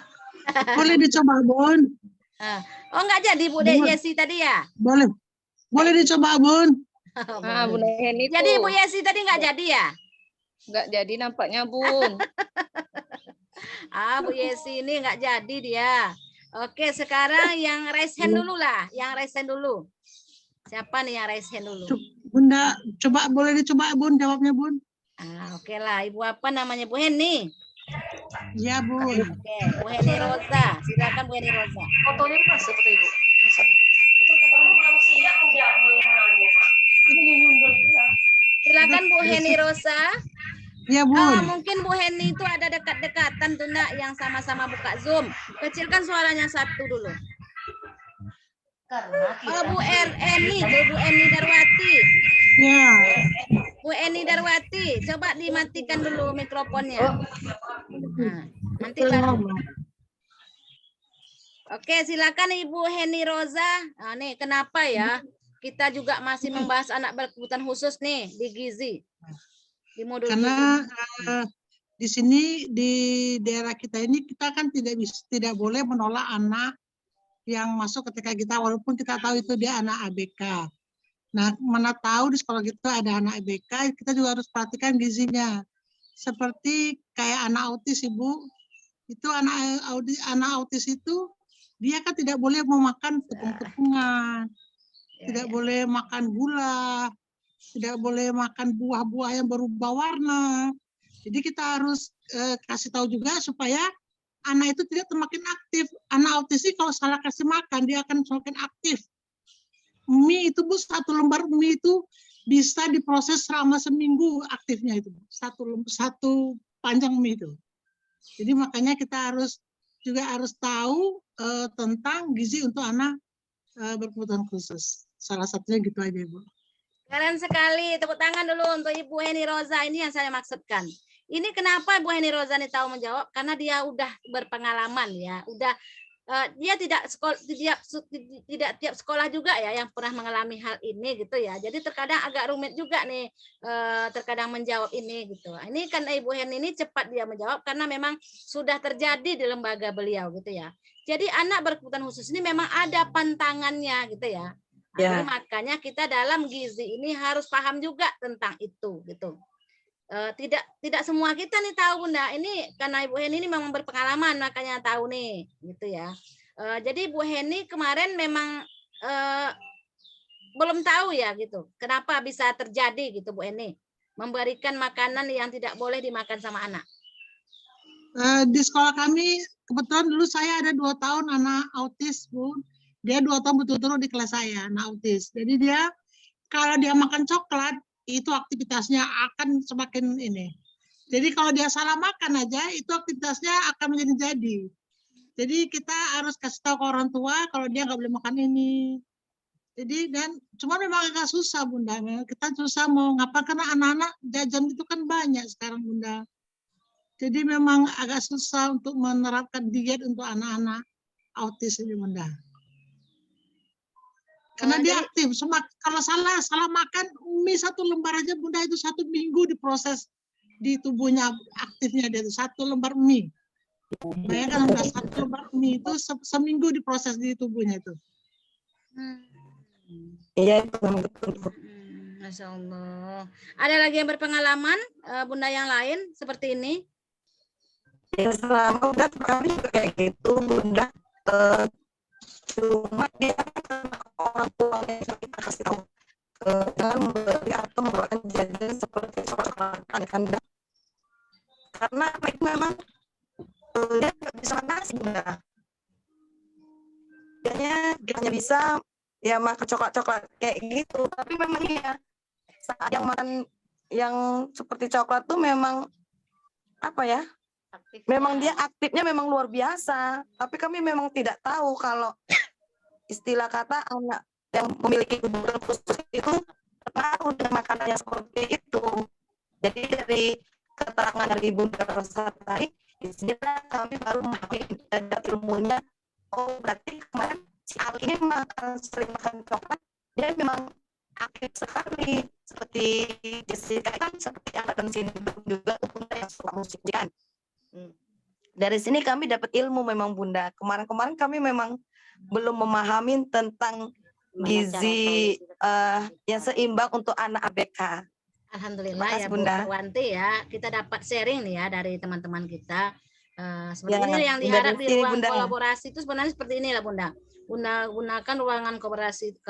Boleh dicoba, Bun? Oh enggak jadi Bu Yesi tadi ya? Boleh. Boleh dicoba, Bun? Ah, Bunda Heni tuh. Jadi Bu Yesi tadi enggak jadi ya? Enggak jadi nampaknya, Bun. Bu Yesi ini enggak jadi dia. Oke, sekarang yang raise hand dulu lah. Yang raise hand dulu. Siapa nih yang raise hand dulu? Bunda, coba boleh dicoba, Bun, jawabnya, Bun? Oke lah. Ibu apa namanya? Bu Heni? Iya, Bun. Oke, Bu Heni Rosa. Silakan Bu Heni Rosa. Fotonya masuk foto Ibu. Silakan Bu Heni Rosa. Iya, Bun. Mungkin Bu Heni itu ada dekat-dekatan tuh Ndak, yang sama-sama buka Zoom. Kecilkan suaranya satu dulu. Bu Eni, Bu Eni Darwati. Ya. Bu Eni Darwati, coba dimatikan dulu mikrofonnya. Nah, nanti baru. Oke, silakan Ibu Heni Rosa. Nah, nih kenapa ya kita juga masih membahas anak berkebutuhan khusus nih di gizi di modul Karena gizi. di sini di daerah kita ini kita kan tidak boleh menolak anak yang masuk ketika kita, walaupun kita tahu itu dia anak ABK. Nah, mana tahu di sekolah kita ada anak ABK, kita juga harus perhatikan gizinya. Seperti kayak anak autis, Ibu. Itu anak autis itu dia kan tidak boleh memakan tepung-tepungan, tidak boleh makan gula, tidak boleh makan buah-buah yang berubah warna. Jadi kita harus kasih tahu juga supaya anak itu tidak semakin aktif. Anak autis ini kalau salah kasih makan, dia akan semakin aktif. Mie itu, Bu, 1 lembar mie itu bisa diproses selama seminggu aktifnya itu. Satu panjang mie itu. Jadi makanya kita harus tahu tentang gizi untuk anak berkebutuhan khusus. Salah satunya gitu aja, Bu. Keren sekali. Tepuk tangan dulu untuk Ibu Heni Roza. Ini yang saya maksudkan. Ini kenapa Ibu Heni Roza ini tahu menjawab? Karena dia udah berpengalaman ya. Udah dia tidak tiap sekolah juga ya yang pernah mengalami hal ini gitu ya. Jadi terkadang agak rumit juga nih terkadang menjawab ini gitu. Ini kan Ibu Heni ini cepat dia menjawab karena memang sudah terjadi di lembaga beliau gitu ya. Jadi anak berkebutuhan khusus ini memang ada pantangannya gitu ya. Jadi makanya kita dalam gizi ini harus paham juga tentang itu gitu. Tidak semua kita nih tahu Bunda. Ini karena Ibu Heni ini memang berpengalaman makanya tahu nih gitu ya. Jadi Ibu Heni kemarin memang belum tahu ya gitu. Kenapa bisa terjadi gitu Bu Heni memberikan makanan yang tidak boleh dimakan sama anak. Di sekolah kami kebetulan dulu saya ada 2 tahun anak autis Bu. Dia 2 tahun betul-betul di kelas saya, anak autis. Jadi dia kalau dia makan coklat itu aktivitasnya akan semakin ini. Jadi kalau dia salah makan aja itu aktivitasnya akan menjadi-jadi. Jadi kita harus kasih tahu ke orang tua kalau dia nggak boleh makan ini. Jadi dan cuma memang agak susah Bunda. Kita susah mau ngapa karena anak-anak jajan itu kan banyak sekarang Bunda. Jadi memang agak susah untuk menerapkan diet untuk anak-anak autis ini Bunda. Karena dia aktif, kalau salah makan mie 1 lembar aja Bunda itu 1 minggu diproses di tubuhnya aktifnya dia itu 1 lembar mie. Bayangkan Bunda 1 lembar mie itu seminggu diproses di tubuhnya itu. Iya itu betul. Masya Allah. Ada lagi yang berpengalaman Bunda yang lain seperti ini? Ya selama udah kami juga kayak gitu Bunda. Cuma dia orang tua yang kita kasih tahu jangan membeli atau membawakan jajan seperti coklat kan karena itu memang dia nggak bisa makan nasi Bunda. Dia hanya bisa ya makan coklat kayak gitu tapi memang ya saat yang makan yang seperti coklat tuh memang apa ya memang dia aktifnya memang luar biasa tapi kami memang tidak tahu kalau istilah kata anak yang memiliki kebutuhan khusus itu terpengaruh dengan makanan yang seperti itu. Jadi dari keterangan dari Bunda Rosa tadi, disinilah kami baru memahami ada ilmunya. Oh berarti kemarin si Ali ini sering makan coklat, dia memang aktif sekali. Seperti Jessica kan seperti anak dan sini juga Bunda yang suka musik kan. Dari sini kami dapat ilmu memang Bunda. Kemarin kami memang belum memahami tentang gizi yang seimbang untuk anak ABK. Alhamdulillah ya Bu Wanti ya, kita dapat sharing nih ya dari teman-teman kita. Sebenarnya yang diharap di ruang kolaborasi itu sebenarnya seperti inilah Bunda. Gunakan ruangan kolaborasi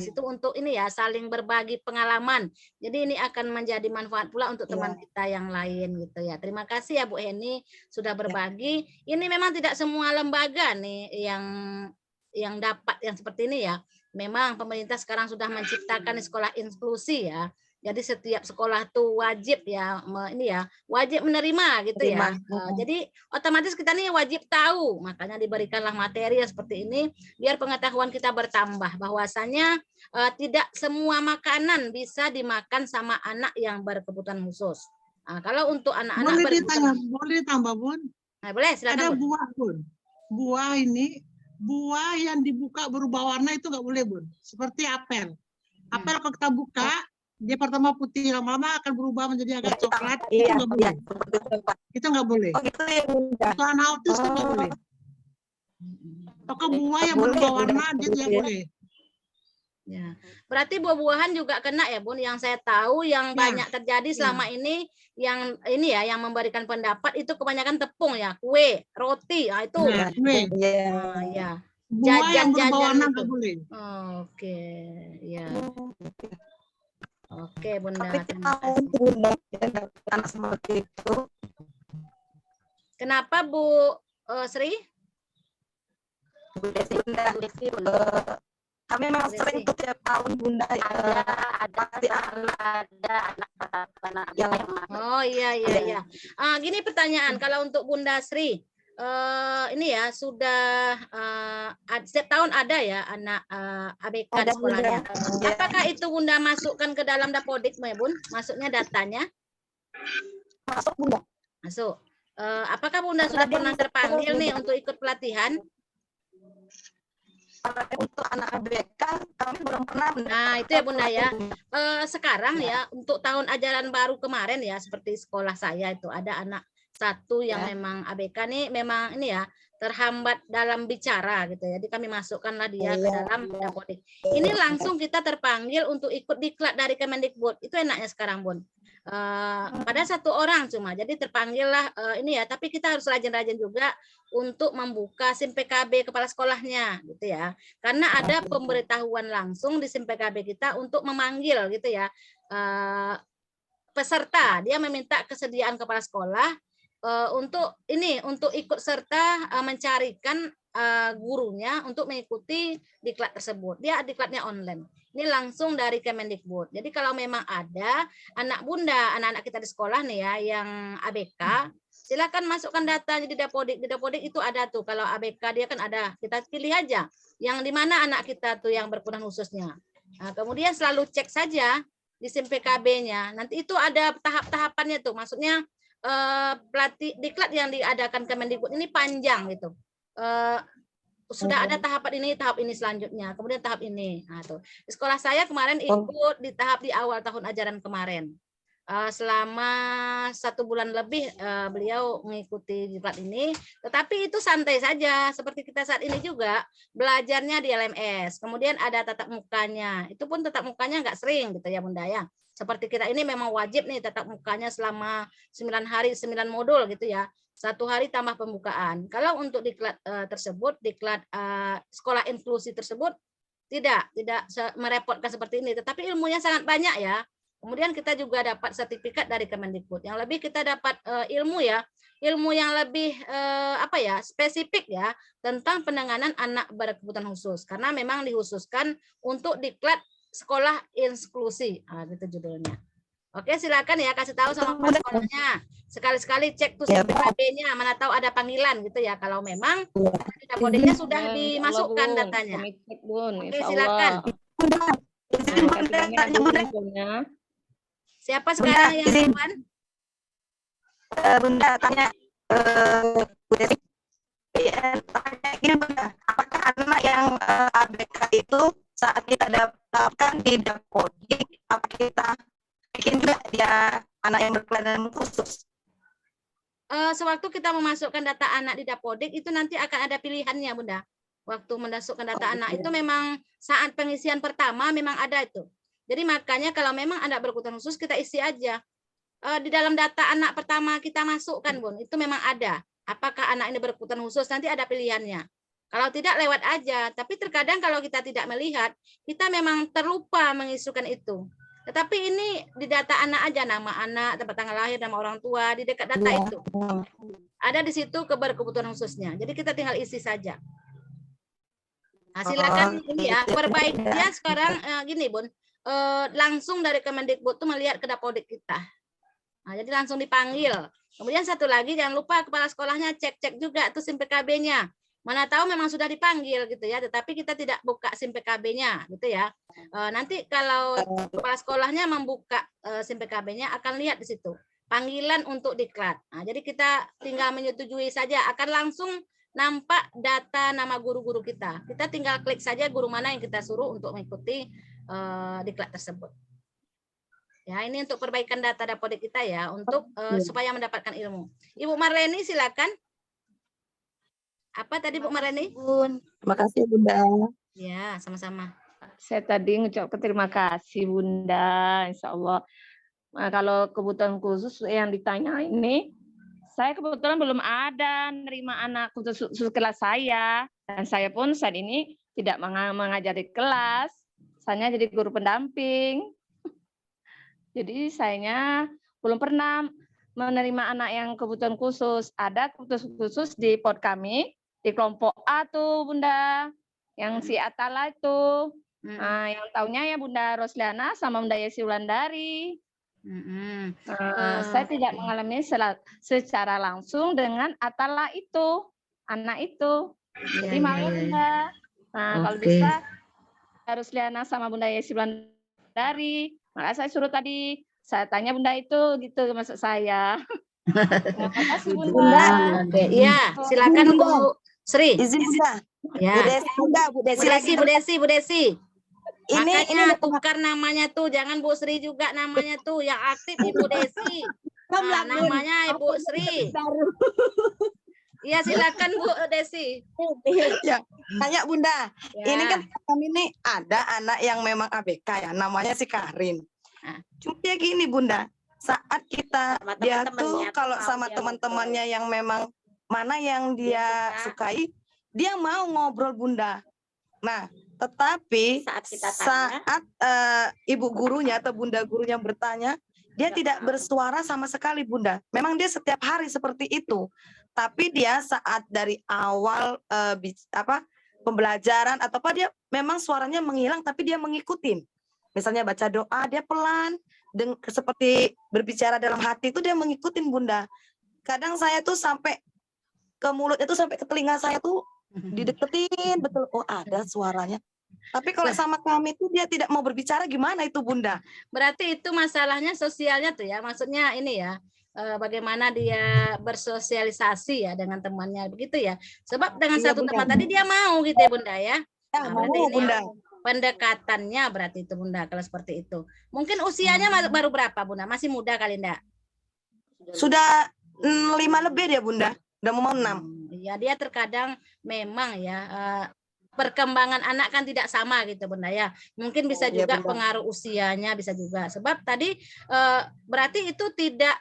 itu untuk ini ya saling berbagi pengalaman. Jadi ini akan menjadi manfaat pula untuk teman kita yang lain gitu ya. Terima kasih ya Bu Heni sudah berbagi. Ini memang tidak semua lembaga nih yang dapat yang seperti ini ya. Memang pemerintah sekarang sudah menciptakan sekolah inklusi ya. Jadi setiap sekolah tuh wajib ya ini ya, wajib menerima gitu ya. Jadi otomatis kita nih wajib tahu, makanya diberikanlah materi seperti ini biar pengetahuan kita bertambah bahwasanya tidak semua makanan bisa dimakan sama anak yang berkebutuhan khusus. Nah, kalau untuk anak-anak boleh tambah Bun? Nah, boleh silakan. Ada buah Bun. Buah yang dibuka berubah warna itu nggak boleh Bun. Seperti apel. Apel kalau kita buka dia pertama putih, lama-lama akan berubah menjadi agak coklat. Itu nggak boleh. Itu nggak boleh. Untuk anak autis itu nggak boleh. Atau buah yang berubah warna dia tidak boleh. Ya, berarti buah-buahan juga kena ya Bun. Yang saya tahu yang banyak terjadi selama ini yang yang memberikan pendapat itu kebanyakan tepung ya, kue, roti, itu. Ya. Buah yang berubah warna nggak boleh. Oke, ya. Oke Bunda. Anak seperti itu. Kenapa Bu Sri? Bunda, kami memang sering setiap tahun Bunda ada anak yang oh iya. Gini pertanyaan kalau untuk Bunda Sri ini ya sudah setiap tahun ada ya anak ABK di sekolahnya. Apakah itu Bunda masukkan ke dalam Dapodik, ya Bun? Masuknya datanya? Masuk Bunda. Masuk. Apakah Bunda sudah pernah terpanggil nih untuk ikut pelatihan? Untuk anak ABK kami belum pernah. Nah, itu ya Bunda ya. Sekarang ya untuk tahun ajaran baru kemarin ya, seperti sekolah saya itu ada anak satu yang memang ABK nih memang ini ya terhambat dalam bicara gitu ya. Jadi kami masukkanlah dia ke dalam Dapodik. Ini langsung kita terpanggil untuk ikut diklat dari Kemendikbud. Itu enaknya sekarang, Bun. Pada satu orang cuma, jadi terpanggillah ini ya. Tapi kita harus rajin-rajin juga untuk membuka SIM PKB kepala sekolahnya, gitu ya. Karena ada pemberitahuan langsung di SIM PKB kita untuk memanggil, gitu ya, peserta. Dia meminta kesediaan kepala sekolah untuk ikut serta mencarikan gurunya untuk mengikuti diklat tersebut. Dia diklatnya online. Ini langsung dari Kemendikbud. Jadi kalau memang ada anak Bunda, anak-anak kita di sekolah nih ya yang ABK, silakan masukkan datanya di Dapodik. Di Dapodik itu ada tuh, kalau ABK dia kan ada. Kita pilih aja yang di mana anak kita tuh yang berkebutuhan khususnya. Nah, kemudian selalu cek saja di SIM PKB-nya. Nanti itu ada tahap-tahapannya tuh. Maksudnya pelatih diklat yang diadakan Kemendikbud ini panjang gitu. Sudah ada tahapan ini, tahap ini selanjutnya, kemudian tahap ini. Nah, tuh. Di sekolah saya kemarin ikut di tahap di awal tahun ajaran kemarin. Selama 1 bulan lebih beliau mengikuti diklat ini, tetapi itu santai saja, seperti kita saat ini juga belajarnya di LMS. Kemudian ada tatap mukanya, itu pun tatap mukanya nggak sering gitu ya Bunda ya. Seperti kita ini memang wajib nih tatap mukanya selama 9 hari 9 modul gitu ya. 1 hari tambah pembukaan. Kalau untuk diklat tersebut, diklat sekolah inklusi tersebut tidak merepotkan seperti ini, tetapi ilmunya sangat banyak ya. Kemudian kita juga dapat sertifikat dari Kemendikbud. Yang lebih kita dapat ilmu yang lebih spesifik ya tentang penanganan anak berkebutuhan khusus. Karena memang dikhususkan untuk diklat sekolah inklusi. Gitu judulnya. Oke, silakan ya kasih tahu sama kepala sekolahnya. Sekali-sekali cek tuh PKB-nya, mana tahu ada panggilan gitu ya. Kalau memang Dapodiknya sudah dimasukkan datanya. Oke, silakan. Siapa sekarang yang depan? Bunda tanya gini Bunda, apakah anak yang ABK itu saat kita daftarkan di Dapodik, apa kita bikin juga dia anak yang berkebutuhan khusus? Sewaktu kita memasukkan data anak di Dapodik itu nanti akan ada pilihannya Bunda. Waktu memasukkan data anak itu memang saat pengisian pertama memang ada itu. Jadi makanya kalau memang anak berkebutuhan khusus kita isi aja. Di dalam data anak pertama kita masukkan Bun, itu memang ada. Apakah anak ini berkebutuhan khusus, nanti ada pilihannya. Kalau tidak lewat aja, tapi terkadang kalau kita tidak melihat, kita memang terlupa mengisukan itu. Tetapi ini di data anak aja, nama anak, tempat tanggal lahir, nama orang tua, di dekat data itu. Ada di situ keberkebutuhan khususnya. Jadi kita tinggal isi saja. Nah, silakan ini ya, perbaiknya sekarang gini Bun, langsung dari Kemendikbud tuh melihat ke Dapodik kita. Nah, jadi langsung dipanggil. Kemudian satu lagi jangan lupa kepala sekolahnya cek-cek juga tuh SIM PKB-nya. Mana tahu memang sudah dipanggil gitu ya, tetapi kita tidak buka SIM PKB-nya gitu ya. Nanti kalau kepala sekolahnya membuka SIM PKB-nya akan lihat di situ panggilan untuk diklat. Nah, jadi kita tinggal menyetujui saja, akan langsung nampak data nama guru-guru kita. Kita tinggal klik saja guru mana yang kita suruh untuk mengikuti diklat tersebut. Ya, ini untuk perbaikan data Dapodik kita ya, untuk supaya mendapatkan ilmu. Ibu Marleni silakan. Apa tadi Bu Marleni? Terima kasih Bunda. Ya, sama-sama. Saya tadi ngucapkan terima kasih Bunda, Insya Allah. Nah, kalau kebutuhan khusus yang ditanya ini, saya kebetulan belum ada nerima anak khusus kelas saya, dan saya pun saat ini tidak mengajar di kelas, saya jadi guru pendamping. Jadi saya belum pernah menerima anak yang kebutuhan khusus. Ada kebutuhan khusus di POD kami, di kelompok A tuh Bunda, yang si Atala itu. Nah, yang tahunya ya Bunda Rosliana sama Bunda Yesi Wulandari. Saya tidak mengalami secara langsung dengan Atala itu, anak itu. Jadi mau Bunda. Nah, kalau bisa harus Liana sama Bunda Yesi Wulandari. Maka saya suruh tadi, saya tanya Bunda itu gitu maksud saya. Terima kasih Bunda. Oke, iya, silakan Bu Sri. Izin Bunda. Ya. Bu Desi, Bu Desi. Makanya tukar namanya tuh, jangan Bu Sri juga namanya tuh, yang aktif Ibu Desi. Nah, namanya Ibu Sri. Iya, silakan Bu Desi. Ya, tanya Bunda. Ya. Ini kan kami ini ada anak yang memang ABK ya, namanya si Karin. Cuma dia gini Bunda, saat kita dia tuh kalau sama teman-temannya yang memang mana yang dia sukai, dia mau ngobrol Bunda. Nah, tetapi saat ibu gurunya atau bunda gurunya bertanya, dia tidak bersuara sama sekali Bunda. Memang dia setiap hari seperti itu. Tapi dia saat dari awal pembelajaran atau apa dia memang suaranya menghilang tapi dia mengikutin. Misalnya baca doa dia pelan, seperti berbicara dalam hati itu dia mengikutin Bunda. Kadang saya tuh sampai ke mulutnya tuh sampai ke telinga saya tuh dideketin betul. Oh, ada suaranya. Tapi kalau sama kami tuh dia tidak mau berbicara, gimana itu Bunda? Berarti itu masalahnya sosialnya tuh ya, maksudnya ini ya, bagaimana dia bersosialisasi ya dengan temannya begitu ya. Sebab dengan Iya, satu Bunda. teman tadi dia mau gitu ya Bunda ya. Ya, Nah, mau berarti ini Bunda. pendekatannya berarti itu Bunda kalau seperti itu. Mungkin usianya baru berapa Bunda? Masih muda kali enggak? Sudah 5 lebih dia Bunda. Udah mau 6. Ya, dia terkadang memang ya perkembangan anak kan tidak sama gitu Bunda ya. Mungkin bisa Iya, juga Bunda. pengaruh usianya bisa juga. Sebab tadi berarti itu tidak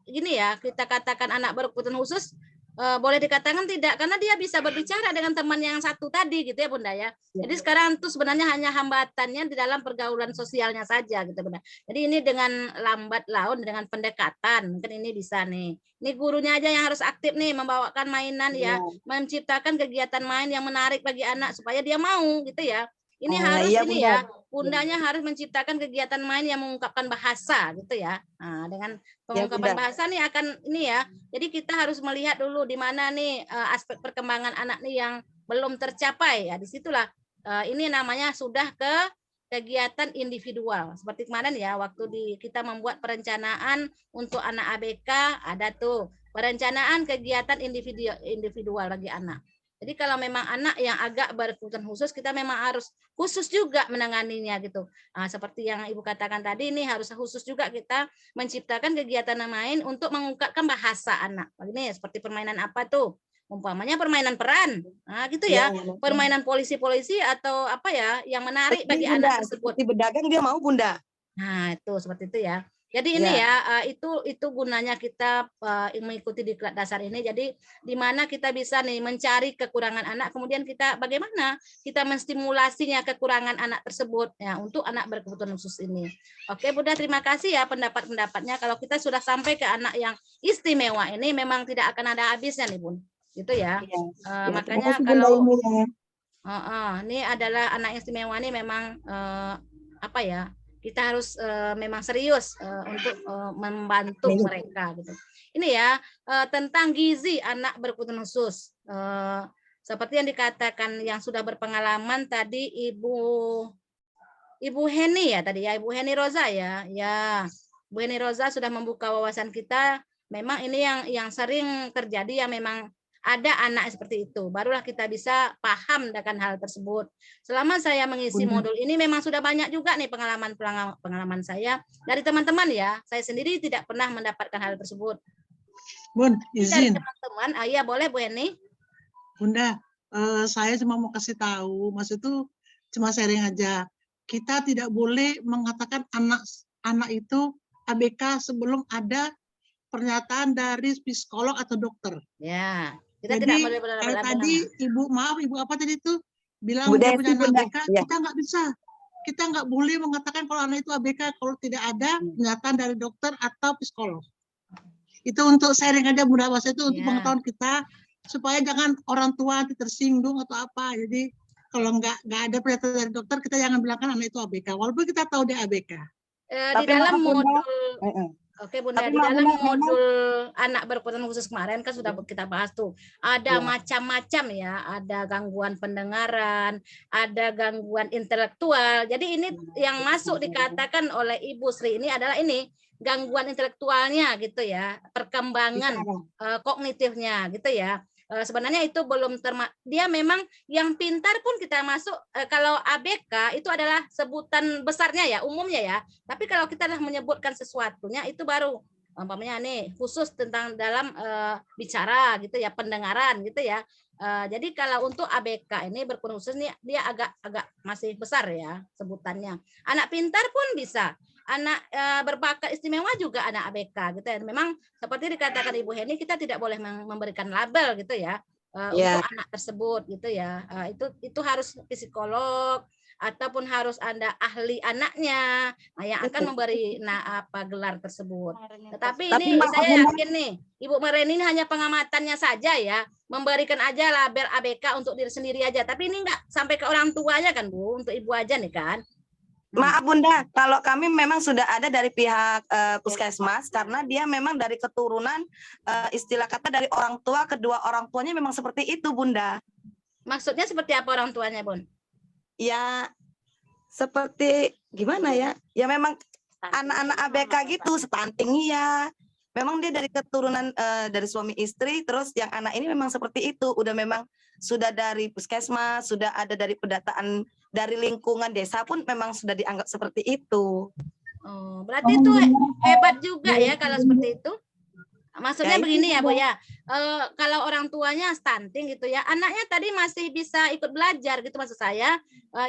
gini ya, kita katakan anak berkebutuhan khusus boleh dikatakan tidak, karena dia bisa berbicara dengan teman yang satu tadi gitu ya Bunda ya. Jadi sekarang itu sebenarnya hanya hambatannya di dalam pergaulan sosialnya saja gitu Bunda. Jadi ini dengan lambat laun dengan pendekatan mungkin ini bisa nih. Ini gurunya aja yang harus aktif nih membawakan mainan ya, menciptakan kegiatan main yang menarik bagi anak supaya dia mau gitu ya. Ini harus iya, ini Bunda. ya, bundanya harus menciptakan kegiatan main yang mengungkapkan bahasa gitu ya. Nah, dengan pengungkapan Bunda. bahasa nih akan ini ya. Jadi kita harus melihat dulu di mana nih aspek perkembangan anak nih yang belum tercapai ya. Disitulah ini namanya sudah ke kegiatan individual. Seperti kemarin ya waktu kita membuat perencanaan untuk anak ABK ada tuh perencanaan kegiatan individual bagi anak. Jadi kalau memang anak yang agak berkebutuhan khusus kita memang harus khusus juga menanganinya gitu. Nah, seperti yang Ibu katakan tadi ini harus khusus juga kita menciptakan kegiatan main untuk mengungkapkan bahasa anak. Ini seperti permainan apa tuh? Umpamanya permainan peran. Nah, gitu ya. Permainan polisi-polisi atau apa ya yang menarik bagi anak tersebut. Seperti berdagang dia mau Bunda. Nah, itu seperti itu ya. Jadi ini ya itu gunanya kita mengikuti diklat dasar ini. Jadi di mana kita bisa nih mencari kekurangan anak, kemudian kita bagaimana kita menstimulasinya kekurangan anak tersebut ya untuk anak berkebutuhan khusus ini. Oke Bunda, terima kasih ya pendapat-pendapatnya. Kalau kita sudah sampai ke anak yang istimewa ini memang tidak akan ada habisnya nih Bun. Gitu ya. Makanya kalau ini adalah anak istimewa ini memang apa ya? Kita harus memang serius untuk membantu mereka gitu. Ini ya tentang gizi anak berkebutuhan khusus. Seperti yang dikatakan yang sudah berpengalaman tadi Ibu Heni ya tadi ya, Ibu Heni Roza ya. Ya, Bu Heni Roza sudah membuka wawasan kita. Memang ini yang sering terjadi ya memang ada anak seperti itu, barulah kita bisa paham dengan hal tersebut. Selama saya mengisi modul ini memang sudah banyak juga nih pengalaman saya dari teman-teman ya. Saya sendiri tidak pernah mendapatkan hal tersebut. Bun, izin. Dari teman-teman, iya boleh Bu Eni. Bunda, saya cuma mau kasih tahu, maksud itu cuma sharing aja. Kita tidak boleh mengatakan anak itu ABK sebelum ada pernyataan dari psikolog atau dokter. Ya. Kita Jadi tidak boleh tadi ibu apa tadi itu bilang dia punya anak ABK, kita nggak bisa, kita nggak boleh mengatakan kalau anak itu ABK kalau tidak ada pernyataan dari dokter atau psikolog. Itu untuk sharing aja Bunda, maksudnya itu untuk pengetahuan kita supaya jangan orang tua tersinggung atau apa. Jadi kalau nggak ada pernyataan dari dokter kita jangan bilangkan anak itu ABK, walaupun kita tahu dia ABK. Di Tapi dalam maaf Bunda, modul Oke Bunda, tapi di maaf dalam Bunda, memang modul anak berkebutuhan khusus kemarin kan sudah kita bahas tuh. Ada Ya. macam-macam ya, ada gangguan pendengaran, ada gangguan intelektual. Jadi ini yang masuk dikatakan oleh Ibu Sri ini adalah ini gangguan intelektualnya gitu ya, perkembangan kognitifnya gitu ya. Sebenarnya itu belum dia memang yang pintar pun kita masuk kalau ABK itu adalah sebutan besarnya ya, umumnya ya. Tapi kalau kita menyebutkan sesuatunya itu baru umpamanya nih khusus tentang dalam bicara gitu ya, pendengaran gitu ya. Jadi kalau untuk ABK ini berkebutuhan khusus nih dia agak masih besar ya sebutannya. Anak pintar pun bisa. Anak berbakat istimewa juga anak ABK gitu ya. Memang seperti dikatakan Ibu Heni, kita tidak boleh memberikan label gitu ya untuk anak tersebut gitu ya. Itu harus psikolog ataupun harus ada ahli anaknya yang akan memberi gelar tersebut. Tetapi ini saya yakin nih Ibu Mereni ini hanya pengamatannya saja ya, memberikan aja label ABK untuk diri sendiri aja. Tapi ini enggak sampai ke orang tuanya kan Bu, untuk Ibu aja nih kan. Maaf Bunda, kalau kami memang sudah ada dari pihak puskesmas karena dia memang dari keturunan istilah kata dari orang tua, kedua orang tuanya memang seperti itu Bunda. Maksudnya seperti apa orang tuanya Bun? Ya seperti gimana ya? Ya memang anak-anak ABK gitu, stunting ya. Memang dia dari keturunan dari suami istri, terus yang anak ini memang seperti itu, udah memang sudah dari puskesmas, sudah ada dari pendataan dari lingkungan desa pun memang sudah dianggap seperti itu. Oh, berarti itu hebat juga ya kalau seperti itu. Maksudnya begini ya Bu ya, kalau orang tuanya stunting gitu ya, anaknya tadi masih bisa ikut belajar gitu maksud saya.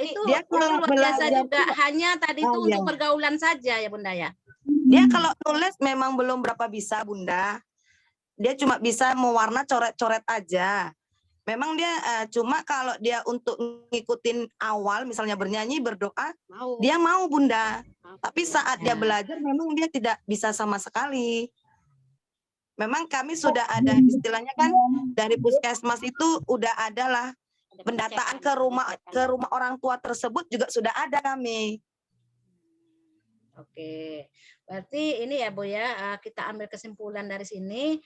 Itu dia kalau luar biasa juga, itu, hanya tadi itu untuk pergaulan saja ya Bunda ya. Dia kalau nulis memang belum berapa bisa Bunda. Dia cuma bisa mewarna coret-coret aja. Memang dia cuma kalau dia untuk ngikutin awal misalnya bernyanyi, berdoa, dia mau Bunda. Tapi saat dia belajar memang dia tidak bisa sama sekali. Memang kami sudah ada istilahnya kan dari puskesmas itu udah ada lah pendataan ke rumah orang tua tersebut juga sudah ada kami. Oke, berarti ini ya Bu ya, kita ambil kesimpulan dari sini,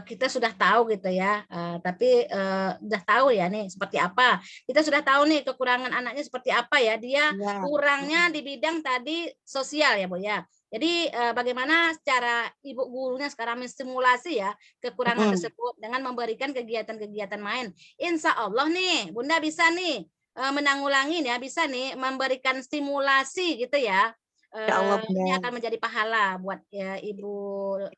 kita sudah tahu gitu ya, tapi sudah tahu ya nih seperti apa. Kita sudah tahu nih kekurangan anaknya seperti apa ya, dia kurangnya di bidang tadi sosial ya Bu ya. Jadi bagaimana secara ibu gurunya sekarang menstimulasi ya kekurangan tersebut dengan memberikan kegiatan-kegiatan main. Insya Allah nih Bunda bisa nih menanggulangi ya, bisa nih memberikan stimulasi gitu ya. Ya Allah, Ini akan menjadi pahala buat ya, Ibu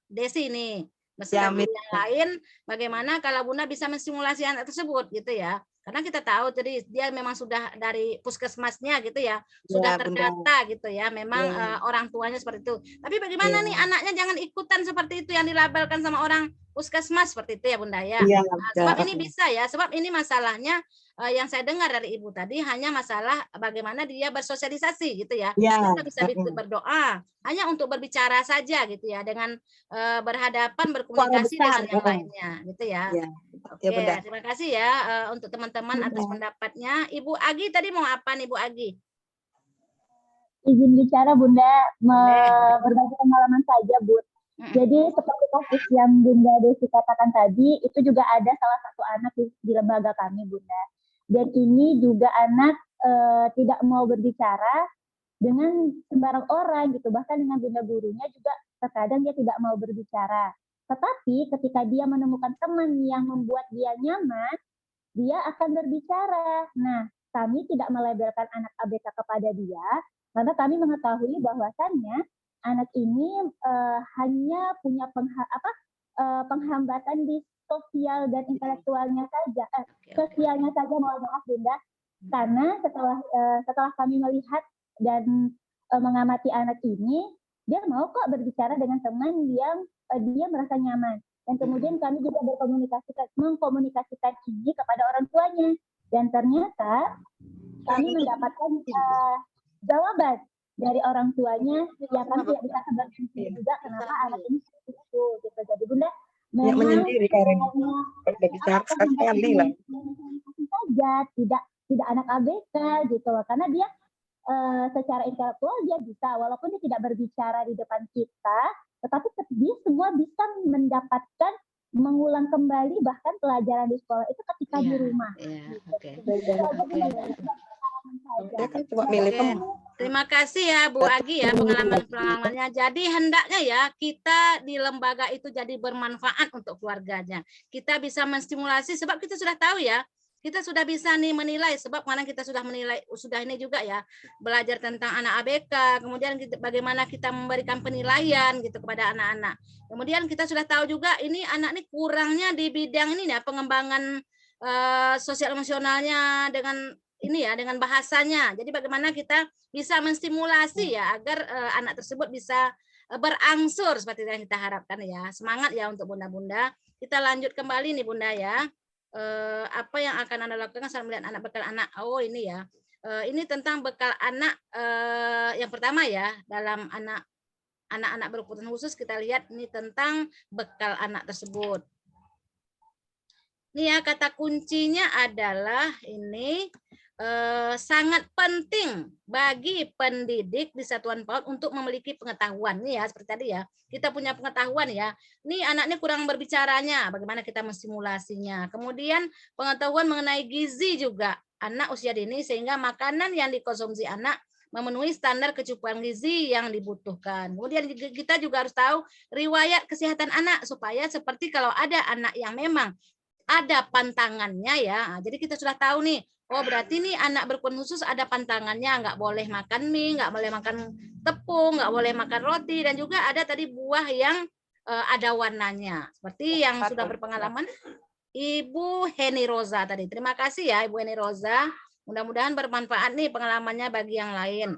Desi nih. Bersama yang lain, bagaimana kalau Bunda bisa menstimulasi anak tersebut gitu ya. Karena kita tahu jadi dia memang sudah dari puskesmasnya gitu ya, sudah terdata gitu ya, memang orang tuanya seperti itu. Tapi bagaimana nih anaknya jangan ikutan seperti itu yang dilabelkan sama orang puskesmas seperti itu ya Bunda ya. Sebab ini bisa ya, sebab ini masalahnya yang saya dengar dari Ibu tadi hanya masalah bagaimana dia bersosialisasi gitu ya. Kita bisa berdoa hanya untuk berbicara saja gitu ya, dengan berhadapan berkomunikasi dengan yang lainnya gitu ya. Oke, terima kasih ya untuk teman-teman atas pendapatnya. Ibu Agi tadi mau apa nih Bu Agi? Izin bicara Bunda, berbagi pengalaman saja Bu. Jadi seperti kasus yang Bunda Desi katakan tadi, itu juga ada salah satu anak di lembaga kami Bunda. Dan ini juga anak tidak mau berbicara dengan sembarang orang gitu, bahkan dengan bunda gurunya juga terkadang dia tidak mau berbicara. Tetapi ketika dia menemukan teman yang membuat dia nyaman, dia akan berbicara. Nah, kami tidak melabelkan anak ABK kepada dia, karena kami mengetahui bahwasannya anak ini hanya punya penghambatan di sosial dan intelektualnya saja, sosialnya saja, mohon maaf Bunda, karena setelah kami melihat dan mengamati anak ini, dia mau kok berbicara dengan teman yang dia merasa nyaman, dan kemudian kami juga mengkomunikasikan ini kepada orang tuanya, dan ternyata kami mendapatkan jawaban dari orang tuanya yang kami tidak bisa sebutkan juga kenapa anak ini seperti itu gitu. Jadi Bunda memang menyendiri saja tidak anak ABK gitu loh, karena dia secara intelektual dia bisa, walaupun dia tidak berbicara di depan kita, tetapi dia semua bisa mendapatkan mengulang kembali bahkan pelajaran di sekolah itu ketika di rumah. Dia kan cuma milih teman. Terima kasih ya Bu Agi ya pengalamannya. Jadi hendaknya ya kita di lembaga itu jadi bermanfaat untuk keluarganya. Kita bisa menstimulasi sebab kita sudah tahu ya. Kita sudah bisa nih menilai sebab mana kita sudah menilai sudah ini juga ya belajar tentang anak ABK, kemudian bagaimana kita memberikan penilaian gitu kepada anak-anak. Kemudian kita sudah tahu juga ini anak ini kurangnya di bidang ini ya pengembangan sosial emosionalnya dengan ini ya dengan bahasanya. Jadi bagaimana kita bisa menstimulasi ya agar anak tersebut bisa berangsur seperti yang kita harapkan ya. Semangat ya untuk bunda-bunda. Kita lanjut kembali nih Bunda ya. Apa yang akan Anda lakukan saat melihat anak bekal anak? Oh ini ya. Ini tentang bekal anak yang pertama ya dalam anak-anak berkebutuhan khusus kita lihat ini tentang bekal anak tersebut. Ini ya kata kuncinya adalah ini sangat penting bagi pendidik di satuan PAUD untuk memiliki pengetahuan nih ya seperti tadi ya kita punya pengetahuan ya nih anak ini kurang berbicaranya bagaimana kita menstimulasinya kemudian pengetahuan mengenai gizi juga anak usia dini sehingga makanan yang dikonsumsi anak memenuhi standar kecukupan gizi yang dibutuhkan kemudian kita juga harus tahu riwayat kesehatan anak supaya seperti kalau ada anak yang memang ada pantangannya ya jadi kita sudah tahu nih oh berarti nih anak berkebutuhan khusus ada pantangannya, nggak boleh makan mie, nggak boleh makan tepung, nggak boleh makan roti, dan juga ada tadi buah yang ada warnanya. Seperti yang sudah berpengalaman Ibu Heni Roza tadi. Terima kasih ya Ibu Heni Roza. Mudah-mudahan bermanfaat nih pengalamannya bagi yang lain.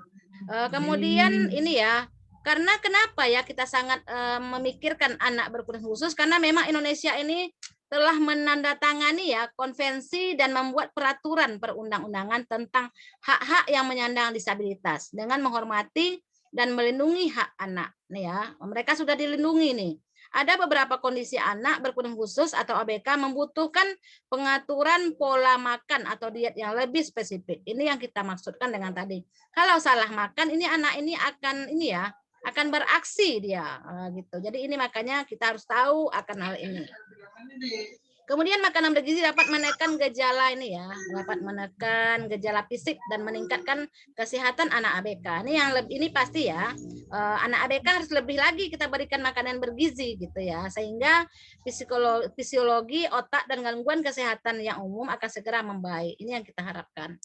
Kemudian ini ya, karena kenapa ya kita sangat memikirkan anak berkebutuhan khusus, karena memang Indonesia ini telah menandatangani ya konvensi dan membuat peraturan perundang-undangan tentang hak-hak yang menyandang disabilitas dengan menghormati dan melindungi hak anak nih ya. Mereka sudah dilindungi nih. Ada beberapa kondisi anak berkebutuhan khusus atau ABK membutuhkan pengaturan pola makan atau diet yang lebih spesifik. Ini yang kita maksudkan dengan tadi. Kalau salah makan ini anak ini akan ini ya akan beraksi dia gitu. Jadi ini makanya kita harus tahu akan hal ini. Kemudian makanan bergizi dapat menekan gejala ini ya, dapat menekan gejala fisik dan meningkatkan kesehatan anak ABK. Ini yang ini pasti ya, anak ABK harus lebih lagi kita berikan makanan bergizi gitu ya, sehingga fisiologi otak dan gangguan kesehatan yang umum akan segera membaik. Ini yang kita harapkan.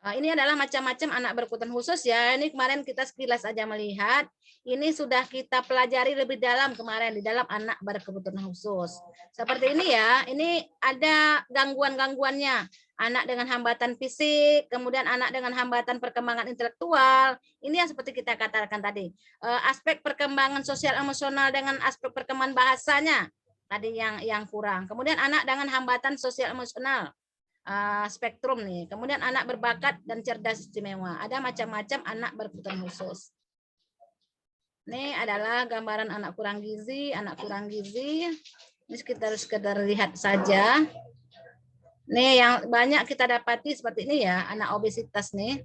Ini adalah macam-macam anak berkebutuhan khusus ya. Ini kemarin kita sekilas aja melihat. Ini sudah kita pelajari lebih dalam kemarin di dalam anak berkebutuhan khusus. Seperti ini ya. Ini ada gangguan-gangguannya. Anak dengan hambatan fisik, kemudian anak dengan hambatan perkembangan intelektual. Ini yang seperti kita katakan tadi. Aspek perkembangan sosial emosional dengan aspek perkembangan bahasanya tadi yang kurang. Kemudian anak dengan hambatan sosial emosional. Spektrum nih. Kemudian anak berbakat dan cerdas istimewa. Ada macam-macam anak berkebutuhan khusus. Ini adalah gambaran anak kurang gizi, Ini sekedar lihat saja. Nih yang banyak kita dapati seperti ini ya, anak obesitas nih.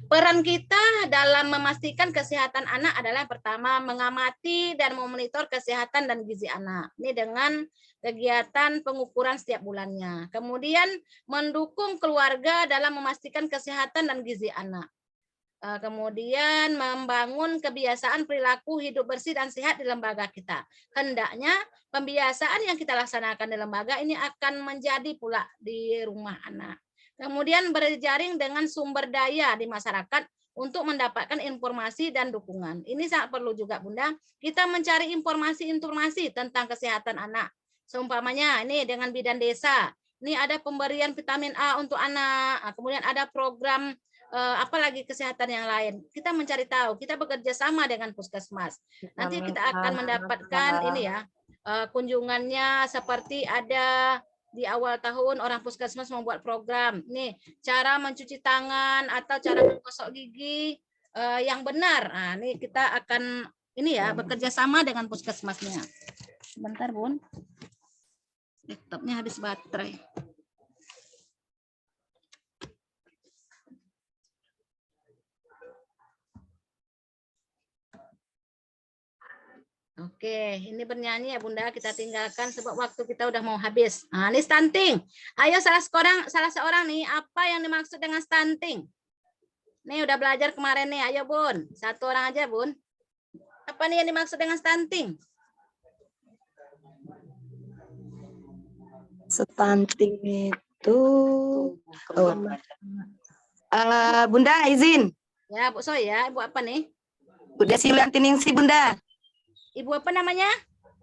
Peran kita dalam memastikan kesehatan anak adalah pertama mengamati dan memonitor kesehatan dan gizi anak. Ini dengan kegiatan pengukuran setiap bulannya. Kemudian mendukung keluarga dalam memastikan kesehatan dan gizi anak. Kemudian membangun kebiasaan perilaku hidup bersih dan sehat di lembaga kita. Hendaknya pembiasaan yang kita laksanakan di lembaga ini akan menjadi pula di rumah anak. Kemudian berjaring dengan sumber daya di masyarakat untuk mendapatkan informasi dan dukungan. Ini sangat perlu juga Bunda, kita mencari informasi tentang kesehatan anak. Seumpamanya ini dengan bidan desa, ini ada pemberian vitamin A untuk anak, kemudian ada program apalagi kesehatan yang lain. Kita mencari tahu, kita bekerja sama dengan puskesmas. Nanti kita akan mendapatkan ini ya, kunjungannya seperti ada di awal tahun orang puskesmas membuat program. Nih, cara mencuci tangan atau cara menggosok gigi yang benar. Nah, ini kita akan ini ya bekerja sama dengan puskesmasnya. Sebentar, Bun. Laptopnya habis baterai. Oke, ini bernyanyi ya Bunda, kita tinggalkan sebab waktu kita udah mau habis. Nah, ini stunting. Ayo salah seorang nih, apa yang dimaksud dengan stunting? Nih udah belajar kemarin nih, ayo Bun. Satu orang aja Bun. Apa nih yang dimaksud dengan stunting? Stunting itu, Bunda izin. Ya Bu Soy ya, Ibu apa nih? Bu Desi Yuliantiningsi Bunda. Ibu apa namanya?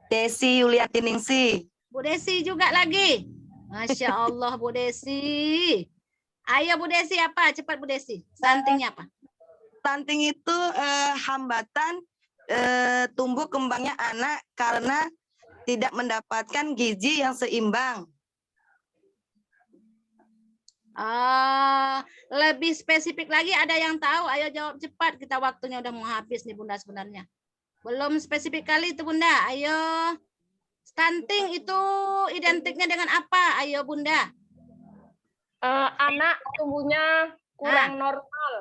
Desi Yuliantiningsi. Bu Desi juga lagi. Masya Allah Bu Desi. Ayo Bu Desi apa? Cepat Bu Desi. Stuntingnya apa? Stunting itu hambatan tumbuh kembangnya anak karena tidak mendapatkan gizi yang seimbang. Lebih spesifik lagi ada yang tahu? Ayo jawab cepat. Kita waktunya udah mau habis nih Bunda sebenarnya. Belum spesifik kali itu Bunda. Ayo. Stunting itu identiknya dengan apa? Ayo Bunda. Anak tumbuhnya kurang normal.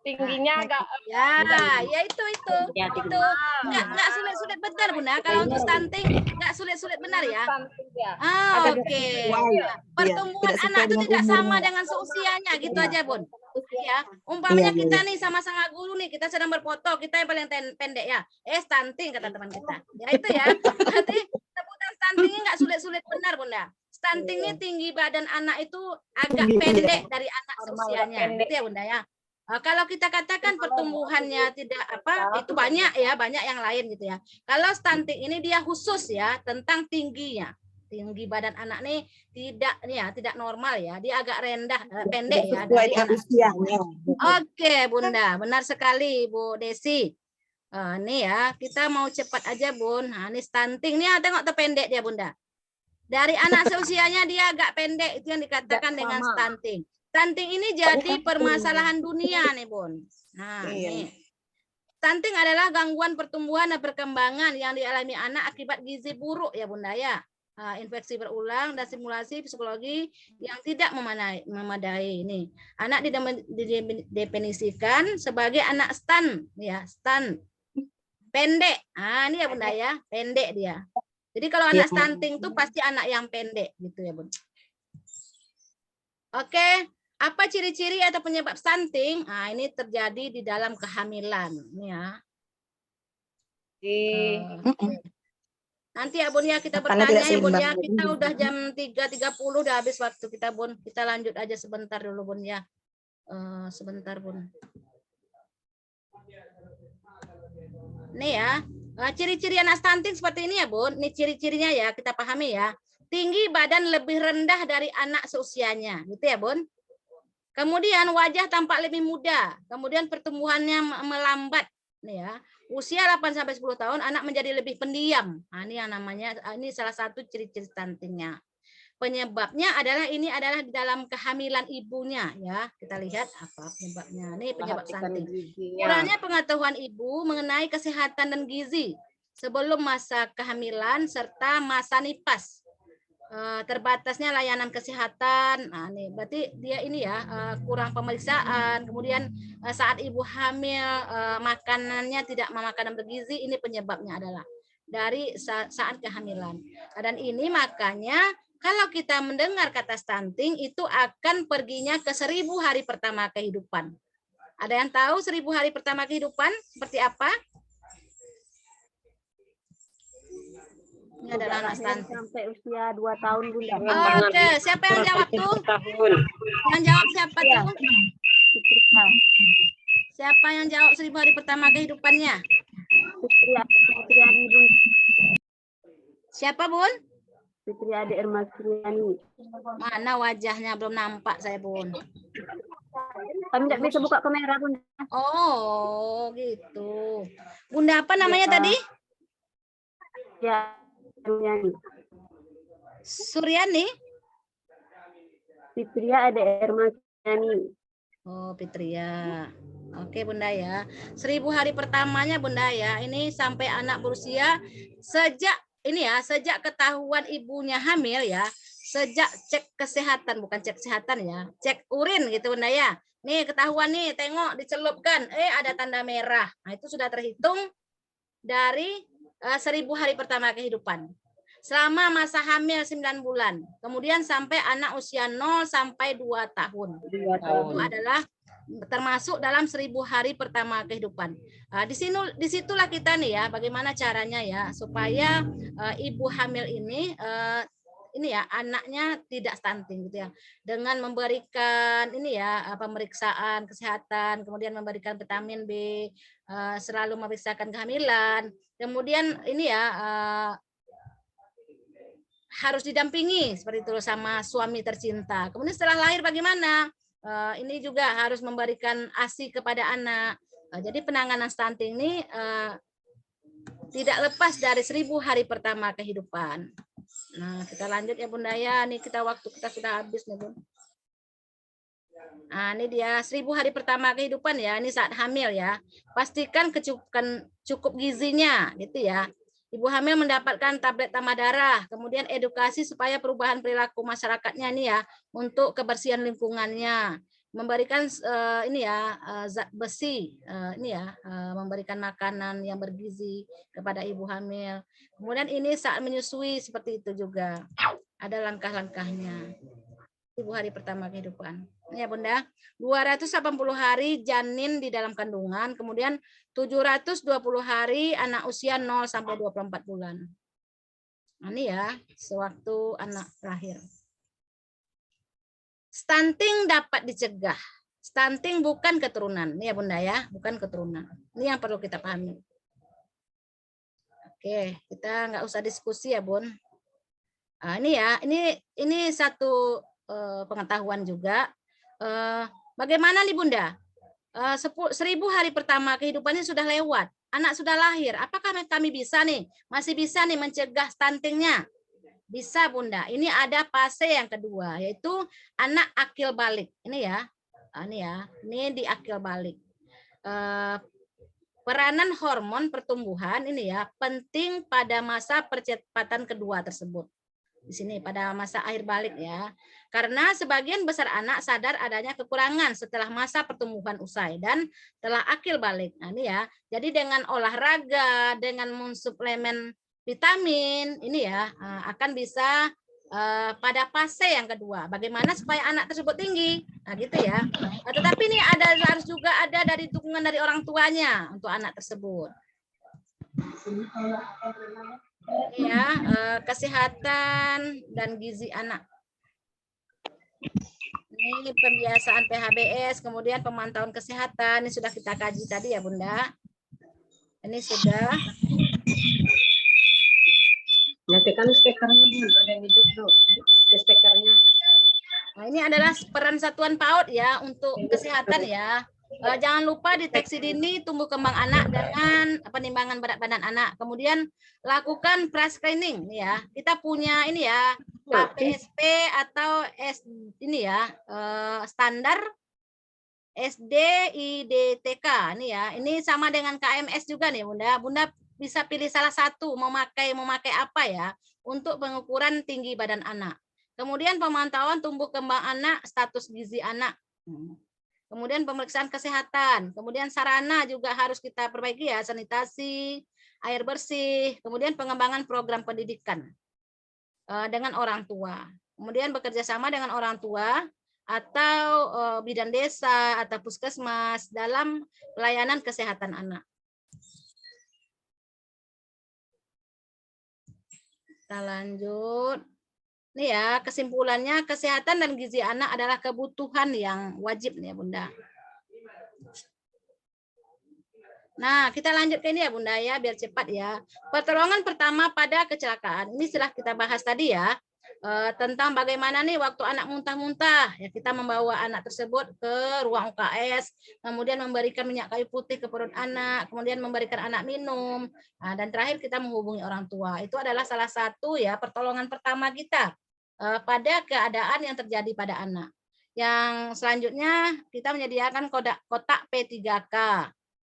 Tingginya agak ya itu nggak sulit-sulit benar Bunda. Kalau untuk stunting nggak sulit-sulit benar ya. Oke. Pertumbuhan anak itu tidak sama dengan seusianya gitu aja Bun. Ya, umpamanya kita nih sama-sama guru nih, kita sedang berfoto, kita yang paling pendek ya. Stunting kata teman kita. Ya itu ya. Berarti sebutan stunting ini nggak sulit-sulit benar Bunda. Stunting ini tinggi badan anak itu agak pendek dari anak seusianya. Gitu ya Bunda ya. Kalau kita katakan pertumbuhannya tidak itu banyak ya, banyak yang lain gitu ya. Kalau stunting ini dia khusus ya tentang tingginya. Tinggi badan anak nih tidak normal ya, dia agak rendah, pendek ya dari anak usianya. Oke Bunda, benar sekali Bu Desi. Nih ya, kita mau cepat aja Bun. Nah, ini stunting nih, tengok terpendek dia Bunda. Dari anak seusianya dia agak pendek, itu yang dikatakan dengan stunting. Stunting ini jadi permasalahan dunia nih Bun. Nah, ini. Stunting adalah gangguan pertumbuhan dan perkembangan yang dialami anak akibat gizi buruk ya Bunda ya. Infeksi berulang dan simulasi psikologi yang tidak memadai ini. Anak didefinisikan sebagai anak stun ya, stun. Pendek. Ini ya Bunda ya, pendek dia. Jadi kalau anak stunting itu pasti anak yang pendek gitu ya Bun. Oke. Apa ciri-ciri atau penyebab stunting? Ini terjadi di dalam kehamilan, ya. Nanti ya Bun ya kita bertanya ya Bun ya. Kita udah jam 3.30 udah habis waktu kita Bun. Kita lanjut aja sebentar dulu Bun ya. Sebentar Bun. Nih ya. Ciri-ciri anak stunting seperti ini ya Bun. Ini ciri-cirinya ya kita pahami ya. Tinggi badan lebih rendah dari anak seusianya, gitu ya Bun. Kemudian wajah tampak lebih muda, kemudian pertumbuhannya melambat, nih ya. Usia 8-10 tahun anak menjadi lebih pendiam. Ini yang namanya, ini salah satu ciri-ciri stuntingnya. Penyebabnya adalah ini adalah di dalam kehamilan ibunya ya. Kita lihat apa penyebabnya. Ini penyebab stunting. Kurangnya pengetahuan ibu mengenai kesehatan dan gizi sebelum masa kehamilan serta masa nifas. Terbatasnya layanan kesehatan. Nah, nih berarti dia ini ya kurang pemeriksaan. Kemudian saat ibu hamil makanannya tidak makanan bergizi. Ini penyebabnya adalah dari saat kehamilan. Dan ini makanya kalau kita mendengar kata stunting itu akan perginya ke 1000 hari pertama kehidupan. Ada yang tahu 1000 hari pertama kehidupan seperti apa? Ini adalah anak stunting. Sampai usia 2 tahun Bunda. Oke, siapa yang jawab tuh? Yang jawab siapa tuh? Siapa yang jawab 1000 hari pertama kehidupannya? Siapa Bun? Fitri Ade Ermasriani. Mana wajahnya belum nampak saya Bun. Kami tidak bisa buka kamera Bunda. Oh gitu. Bunda apa namanya tadi? Ya. Suryani? Fitria Ade Ermasriani. Oh, Fitria. Oke, Bunda ya. 1000 hari pertamanya Bunda ya. Ini sampai anak berusia sejak ketahuan ibunya hamil ya. Sejak cek kesehatan, bukan cek kesehatan ya. Cek urin gitu Bunda ya. Nih ketahuan nih, tengok dicelupkan, ada tanda merah. Nah, itu sudah terhitung dari 1000 hari pertama kehidupan. Selama masa hamil 9 bulan. Kemudian sampai anak usia 0 sampai 2 tahun. Itu adalah termasuk dalam 1000 hari pertama kehidupan. Disitulah kita nih ya, bagaimana caranya ya supaya ibu hamil ini ya anaknya tidak stunting gitu ya, dengan memberikan ini ya pemeriksaan kesehatan, kemudian memberikan vitamin B, selalu memeriksakan kehamilan, kemudian ini ya harus didampingi seperti itu sama suami tercinta. Kemudian setelah lahir bagaimana? Ini juga harus memberikan ASI kepada anak. Jadi penanganan stunting ini tidak lepas dari 1000 hari pertama kehidupan. Nah, kita lanjut ya Bunda ya. Nih waktu kita sudah habis nih Bun. Nah, ini dia 1000 hari pertama kehidupan ya. Ini saat hamil ya. Pastikan cukup gizinya gitu ya. Ibu hamil mendapatkan tablet tambah darah, kemudian edukasi supaya perubahan perilaku masyarakatnya nih ya untuk kebersihan lingkungannya, memberikan ini ya zat besi, ini ya memberikan makanan yang bergizi kepada ibu hamil. Kemudian ini saat menyusui seperti itu juga ada langkah-langkahnya. 1000 hari pertama kehidupan. Ya Bunda, 280 hari janin di dalam kandungan, kemudian 720 hari anak usia 0 sampai 24 bulan. Nah, ini ya, sewaktu anak lahir. Stunting dapat dicegah. Stunting bukan keturunan. Ini ya Bunda ya, bukan keturunan. Ini yang perlu kita pahami. Oke, kita nggak usah diskusi ya Bun. Nah, ini ya, ini satu pengetahuan juga. Bagaimana nih Bunda? 1000 hari pertama kehidupannya sudah lewat, anak sudah lahir. Apakah kami bisa nih, masih bisa nih mencegah stuntingnya? Bisa Bunda. Ini ada fase yang kedua, yaitu anak akil balik. Ini ya, ini di akil balik. Peranan hormon pertumbuhan ini ya penting pada masa percepatan kedua tersebut. Di sini pada masa akhir balik ya. Karena sebagian besar anak sadar adanya kekurangan setelah masa pertumbuhan usai dan telah akil balik. Nah ini ya. Jadi dengan olahraga, dengan mensuplemen vitamin ini ya akan bisa pada fase yang kedua. Bagaimana supaya anak tersebut tinggi? Nah gitu ya. Tetapi ini harus juga ada dari dukungan dari orang tuanya untuk anak tersebut. Ya, kesehatan dan gizi anak. Ini pembiasaan PHBS, kemudian pemantauan kesehatan, ini sudah kita kaji tadi ya Bunda. Ini sudah. Nyatikan speakernya Bu, ada yang hidup tuh, speakernya. Nah, ini adalah peran satuan PAUD ya untuk kesehatan ya. Jangan lupa deteksi dini tumbuh kembang anak dengan penimbangan berat badan anak. Kemudian lakukan pre-screening ya. Kita punya ini ya KPSP atau ini ya standar SDIDTK ini ya. Ini sama dengan KMS juga nih Bunda. Bunda bisa pilih salah satu mau memakai apa ya untuk pengukuran tinggi badan anak. Kemudian pemantauan tumbuh kembang anak, status gizi anak. Kemudian pemeriksaan kesehatan, kemudian sarana juga harus kita perbaiki ya, sanitasi, air bersih, kemudian pengembangan program pendidikan dengan orang tua. Kemudian bekerja sama dengan orang tua atau bidan desa atau puskesmas dalam pelayanan kesehatan anak. Kita lanjut. Nih ya, kesimpulannya kesehatan dan gizi anak adalah kebutuhan yang wajib nih ya Bunda. Nah, kita lanjut ke ini ya Bunda ya, biar cepat ya. Pertolongan pertama pada kecelakaan. Ini setelah kita bahas tadi ya, tentang bagaimana nih waktu anak muntah-muntah. Ya, kita membawa anak tersebut ke ruang UKS, kemudian memberikan minyak kayu putih ke perut anak, kemudian memberikan anak minum. Nah, dan terakhir kita menghubungi orang tua. Itu adalah salah satu ya pertolongan pertama kita pada keadaan yang terjadi pada anak. Yang selanjutnya kita menyediakan kotak P3K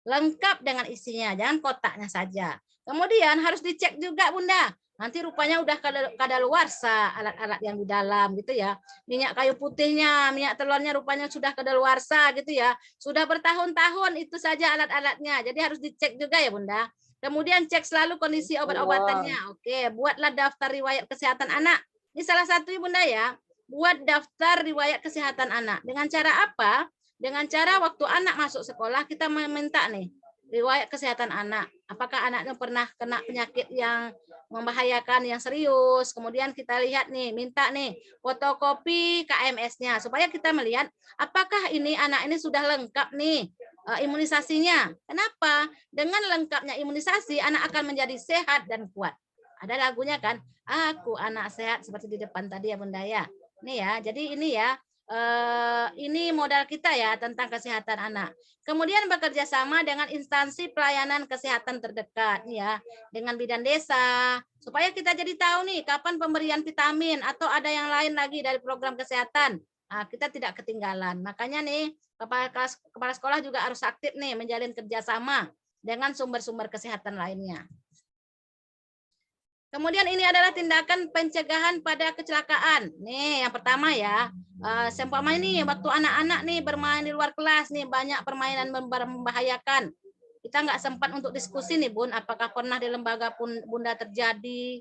lengkap dengan isinya, jangan kotaknya saja. Kemudian harus dicek juga Bunda. Nanti rupanya udah kadaluarsa alat-alat yang di dalam gitu ya. Minyak kayu putihnya, minyak telurnya rupanya sudah kadaluarsa gitu ya. Sudah bertahun-tahun itu saja alat-alatnya. Jadi harus dicek juga ya Bunda. Kemudian cek selalu kondisi obat-obatannya. Oke, buatlah daftar riwayat kesehatan anak. Ini salah satu Bunda ya. Buat daftar riwayat kesehatan anak. Dengan cara apa? Dengan cara waktu anak masuk sekolah kita meminta nih riwayat kesehatan anak. Apakah anaknya pernah kena penyakit yang membahayakan, yang serius. Kemudian kita lihat nih, minta nih fotokopi KMS-nya supaya kita melihat apakah ini anak ini sudah lengkap nih imunisasinya. Kenapa? Dengan lengkapnya imunisasi, anak akan menjadi sehat dan kuat. Ada lagunya kan? Aku anak sehat, seperti di depan tadi ya Bunda ya. Ini ya, jadi ini ya, ini modal kita ya tentang kesehatan anak. Kemudian bekerja sama dengan instansi pelayanan kesehatan terdekat ya, dengan bidan desa, supaya kita jadi tahu nih kapan pemberian vitamin atau ada yang lain lagi dari program kesehatan. Nah, kita tidak ketinggalan. Makanya nih kepala sekolah juga harus aktif nih menjalin kerjasama dengan sumber-sumber kesehatan lainnya. Kemudian ini adalah tindakan pencegahan pada kecelakaan. Nih yang pertama ya, seumpama ini waktu anak-anak nih bermain di luar kelas nih banyak permainan membahayakan. Kita nggak sempat untuk diskusi nih Bun, apakah pernah di lembaga pun Bunda terjadi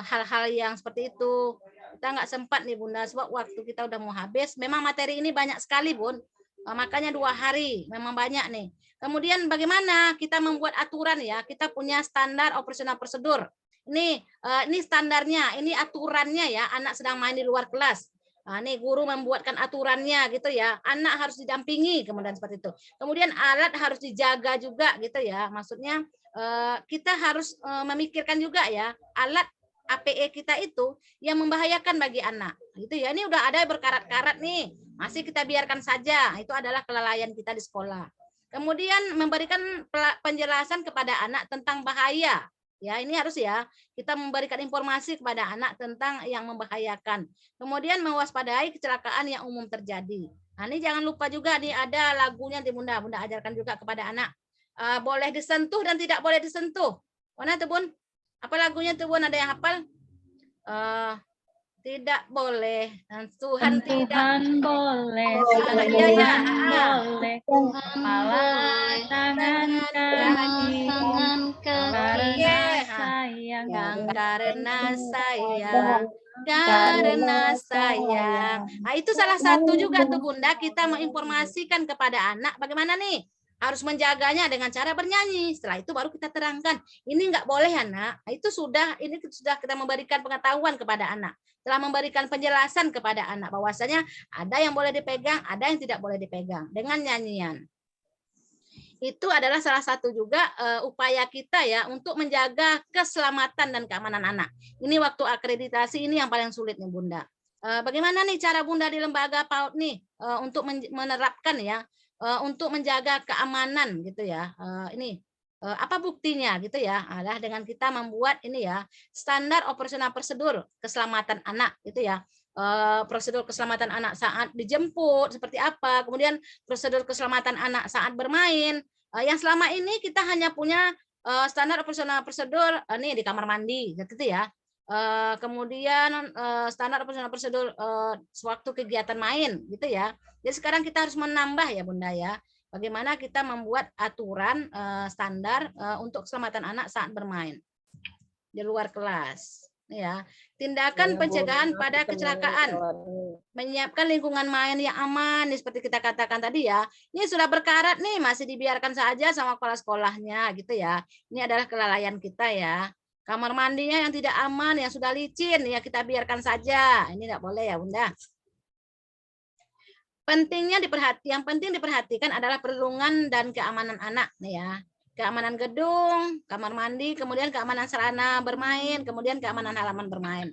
hal-hal yang seperti itu. Kita nggak sempat nih Bunda, sebab waktu kita udah mau habis. Memang materi ini banyak sekali Bun, makanya 2 hari, memang banyak nih. Kemudian bagaimana kita membuat aturan ya, kita punya standar operasional prosedur. Ini standarnya, ini aturannya ya, anak sedang main di luar kelas. Nah, nih guru membuatkan aturannya gitu ya, anak harus didampingi, kemudian seperti itu. Kemudian alat harus dijaga juga gitu ya, maksudnya kita harus memikirkan juga ya, alat APE kita itu yang membahayakan bagi anak. Gitu ya, ini udah ada berkarat-karat nih, masih kita biarkan saja, itu adalah kelalaian kita di sekolah. Kemudian memberikan penjelasan kepada anak tentang bahaya. Ya, ini harus ya, kita memberikan informasi kepada anak tentang yang membahayakan. Kemudian mewaspadai kecelakaan yang umum terjadi. Nah, ini jangan lupa juga nih ada lagunya di Bunda ajarkan juga kepada anak. Boleh disentuh dan tidak boleh disentuh. Mana tuh Bun? Apa lagunya tuh Bun? Ada yang hafal? Tidak boleh, Tuhan tidak boleh, iya, boleh, kepala, tangan, kaki, karena sayang, karena sayang. Nah, itu salah satu juga tuh Bunda, kita menginformasikan kepada anak bagaimana nih harus menjaganya dengan cara bernyanyi. Setelah itu baru kita terangkan, ini nggak boleh anak. Nah, itu sudah kita memberikan pengetahuan kepada anak, telah memberikan penjelasan kepada anak bahwasanya ada yang boleh dipegang, ada yang tidak boleh dipegang dengan nyanyian. Itu adalah salah satu juga upaya kita ya untuk menjaga keselamatan dan keamanan anak. Ini waktu akreditasi ini yang paling sulit nih Bunda. Bagaimana nih cara Bunda di lembaga PAUD nih untuk menerapkan ya, untuk menjaga keamanan gitu ya. Ini apa buktinya gitu ya? Adalah dengan kita membuat ini ya standar operasional prosedur keselamatan anak gitu ya. Prosedur keselamatan anak saat dijemput seperti apa, kemudian prosedur keselamatan anak saat bermain. Yang selama ini kita hanya punya standar operasional prosedur nih di kamar mandi gitu ya. Kemudian standar operasional prosedur sewaktu kegiatan main gitu ya. Jadi sekarang kita harus menambah ya Bunda ya. Bagaimana kita membuat aturan standar untuk keselamatan anak saat bermain di luar kelas. Ya, tindakan pencegahan pada kecelakaan, menyiapkan lingkungan main yang aman, seperti kita katakan tadi ya. Ini sudah berkarat nih, masih dibiarkan saja sama kepala sekolahnya gitu ya. Ini adalah kelalaian kita ya. Kamar mandinya yang tidak aman, yang sudah licin ya kita biarkan saja. Ini tidak boleh ya Bunda. Yang penting diperhatikan adalah perlindungan dan keamanan anak nih ya. Keamanan gedung, kamar mandi, kemudian keamanan sarana bermain, kemudian keamanan halaman bermain.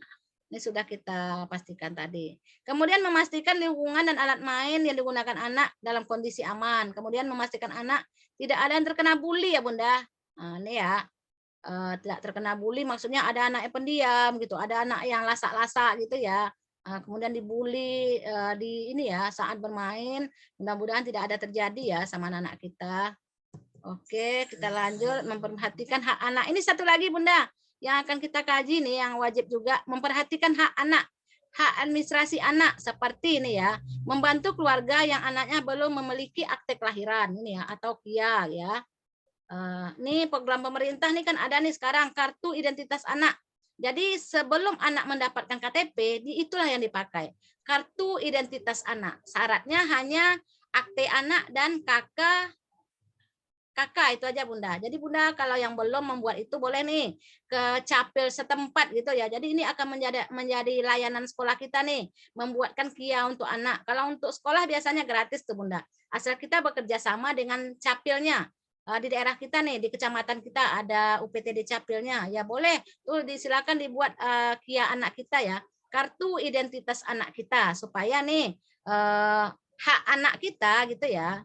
Ini sudah kita pastikan tadi. Kemudian memastikan lingkungan dan alat main yang digunakan anak dalam kondisi aman. Kemudian memastikan anak tidak ada yang terkena bully ya Bunda. Nah, ini ya, tidak terkena bully maksudnya ada anak yang pendiam gitu, ada anak yang lasak-lasak gitu ya. Kemudian dibully di ini ya saat bermain. Mudah-mudahan tidak ada terjadi ya sama anak-anak kita. Oke, kita lanjut memperhatikan hak anak. Ini satu lagi Bunda yang akan kita kaji nih yang wajib juga memperhatikan hak anak, hak administrasi anak seperti ini ya, membantu keluarga yang anaknya belum memiliki akte kelahiran ini ya atau KIA ya. Nih program pemerintah nih kan ada nih sekarang kartu identitas anak. Jadi sebelum anak mendapatkan KTP, itulah yang dipakai. Kartu identitas anak. Syaratnya hanya akte anak dan kakak itu aja Bunda. Jadi Bunda kalau yang belum membuat itu boleh nih ke capil setempat gitu ya. Jadi ini akan menjadi layanan sekolah kita nih, membuatkan KIA untuk anak. Kalau untuk sekolah biasanya gratis tuh Bunda. Asal kita bekerja sama dengan capilnya. Di daerah kita nih, di kecamatan kita ada UPTD capilnya. Ya boleh tuh disilakan dibuat KIA anak kita ya. Kartu identitas anak kita supaya nih hak anak kita gitu ya.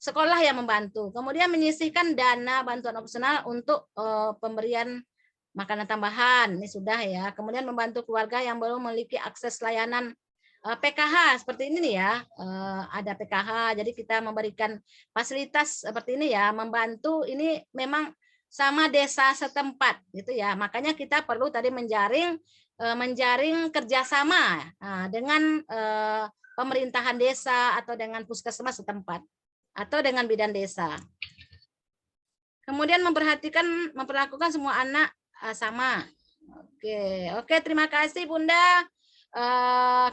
Sekolah yang membantu. Kemudian menyisihkan dana bantuan opsional untuk pemberian makanan tambahan. Ini sudah ya. Kemudian membantu keluarga yang belum memiliki akses layanan PKH seperti ini nih ya. Ada PKH, jadi kita memberikan fasilitas seperti ini ya, membantu ini memang sama desa setempat gitu ya. Makanya kita perlu tadi menjaring kerjasama dengan pemerintahan desa atau dengan puskesmas setempat atau dengan bidan desa. Kemudian memperlakukan semua anak sama. Oke, terima kasih Bunda.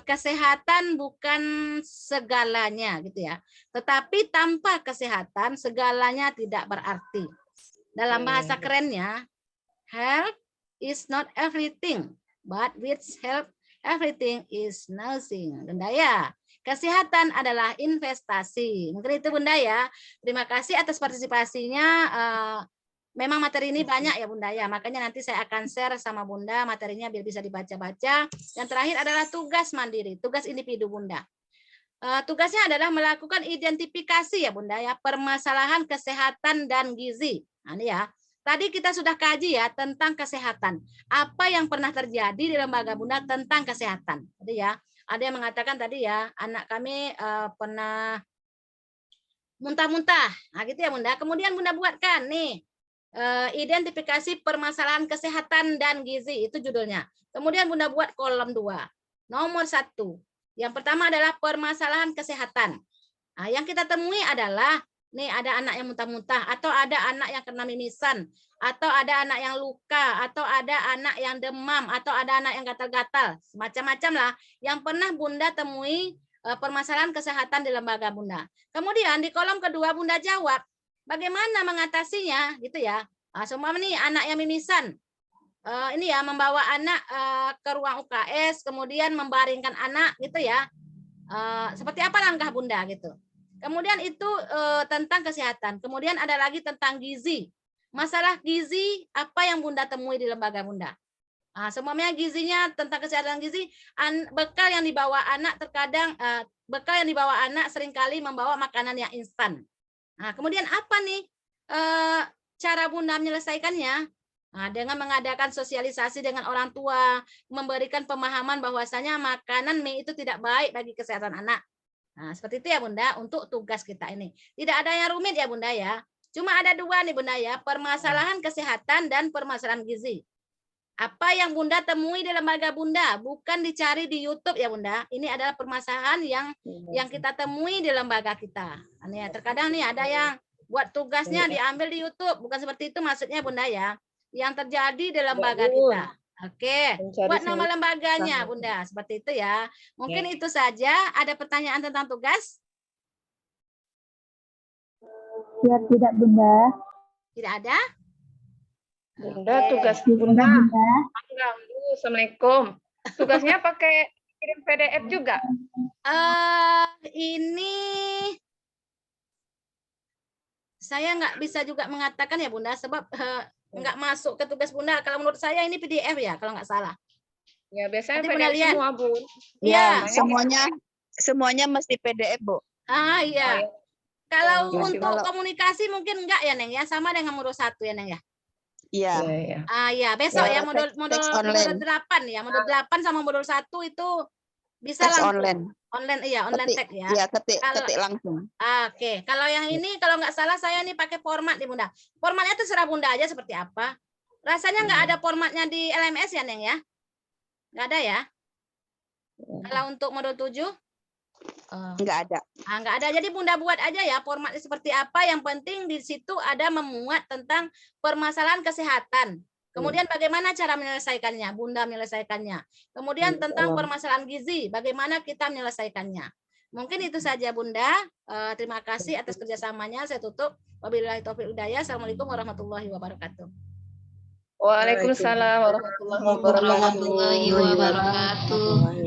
Kesehatan bukan segalanya gitu ya. Tetapi tanpa kesehatan segalanya tidak berarti. Dalam bahasa kerennya, health is not everything, but with health everything is nothing. Bunda ya. Kesehatan adalah investasi. Mungkin itu Bunda ya. Terima kasih atas partisipasinya. Memang materi ini banyak ya Bunda ya. Makanya nanti saya akan share sama Bunda materinya biar bisa dibaca-baca. Yang terakhir adalah tugas mandiri, tugas individu Bunda. Tugasnya adalah melakukan identifikasi ya Bunda ya, permasalahan kesehatan dan gizi. Nah, ini ya. Tadi kita sudah kaji ya tentang kesehatan. Apa yang pernah terjadi di lembaga Bunda tentang kesehatan. Jadi ya. Ada yang mengatakan tadi ya, anak kami pernah muntah-muntah. Nah, gitu ya Bunda. Kemudian Bunda buatkan nih, identifikasi permasalahan kesehatan dan gizi. Itu judulnya. Kemudian Bunda buat kolom 2. Nomor 1. Yang pertama adalah permasalahan kesehatan. Nah, yang kita temui adalah, nih ada anak yang muntah-muntah, atau ada anak yang kena mimisan, atau ada anak yang luka, atau ada anak yang demam, atau ada anak yang gatal-gatal, macam-macam lah yang pernah Bunda temui permasalahan kesehatan di lembaga Bunda. Kemudian di kolom kedua Bunda jawab bagaimana mengatasinya, gitu ya. Semua nih anak yang mimisan, ini ya membawa anak ke ruang UKS, kemudian membaringkan anak, gitu ya. Seperti apa langkah Bunda gitu. Kemudian itu tentang kesehatan. Kemudian ada lagi tentang gizi. Masalah gizi, apa yang Bunda temui di lembaga Bunda? Semuanya gizinya tentang kesehatan gizi, bekal yang dibawa anak terkadang, bekal yang dibawa anak seringkali membawa makanan yang instan. Nah, kemudian apa nih cara Bunda menyelesaikannya? Nah, dengan mengadakan sosialisasi dengan orang tua, memberikan pemahaman bahwasanya makanan mie itu tidak baik bagi kesehatan anak. Nah, seperti itu ya Bunda untuk tugas kita ini. Tidak ada yang rumit ya Bunda ya. Cuma ada 2 nih Bunda ya, permasalahan kesehatan dan permasalahan gizi. Apa yang Bunda temui di lembaga Bunda, bukan dicari di YouTube ya Bunda. Ini adalah permasalahan yang kita temui di lembaga kita. Ini ya, terkadang nih ada yang buat tugasnya diambil di YouTube, bukan seperti itu maksudnya Bunda ya. Yang terjadi di lembaga kita. Oke, buat nama lembaganya Bunda, seperti itu ya. Mungkin itu saja. Ada pertanyaan tentang tugas? Ya, tidak Bunda. Tidak ada? Bunda, tugas Bunda. Assalamualaikum. Tugasnya pakai kirim PDF juga? Ini saya nggak bisa juga mengatakan ya Bunda, sebab nggak masuk ke tugas Bunda. Kalau menurut saya ini PDF ya, kalau nggak salah. Ya, biasanya Nanti PDF Bunda lihat. semua, Bu. Ya, semuanya mesti PDF, Bu. Iya. Kalau Ya, untuk komunikasi mungkin enggak ya Neng ya, sama dengan modul 1 ya Neng ya. Iya. Ya, besok ya modul teks online. 8 ya, modul 8 sama modul 1 itu bisa Teks langsung. online. Iya, online Ketik, tag ya. Iya, ketik langsung. Oke, kalau yang ini kalau nggak salah saya nih pakai format nih Bunda. Formatnya terserah Bunda aja seperti apa. Rasanya nggak ada formatnya di LMS ya Neng ya? Nggak ada ya? Kalau untuk modul 7? Nggak ada. Nggak ada. Jadi Bunda buat aja ya formatnya seperti apa. Yang penting di situ ada memuat tentang permasalahan kesehatan. Kemudian bagaimana cara menyelesaikannya, Bunda menyelesaikannya. Kemudian tentang permasalahan gizi, bagaimana kita menyelesaikannya. Mungkin itu saja Bunda. Terima kasih atas kerjasamanya. Saya tutup. Wabillahi taufiq hidayah. Assalamualaikum warahmatullahi wabarakatuh. Waalaikumsalam warahmatullahi wabarakatuh.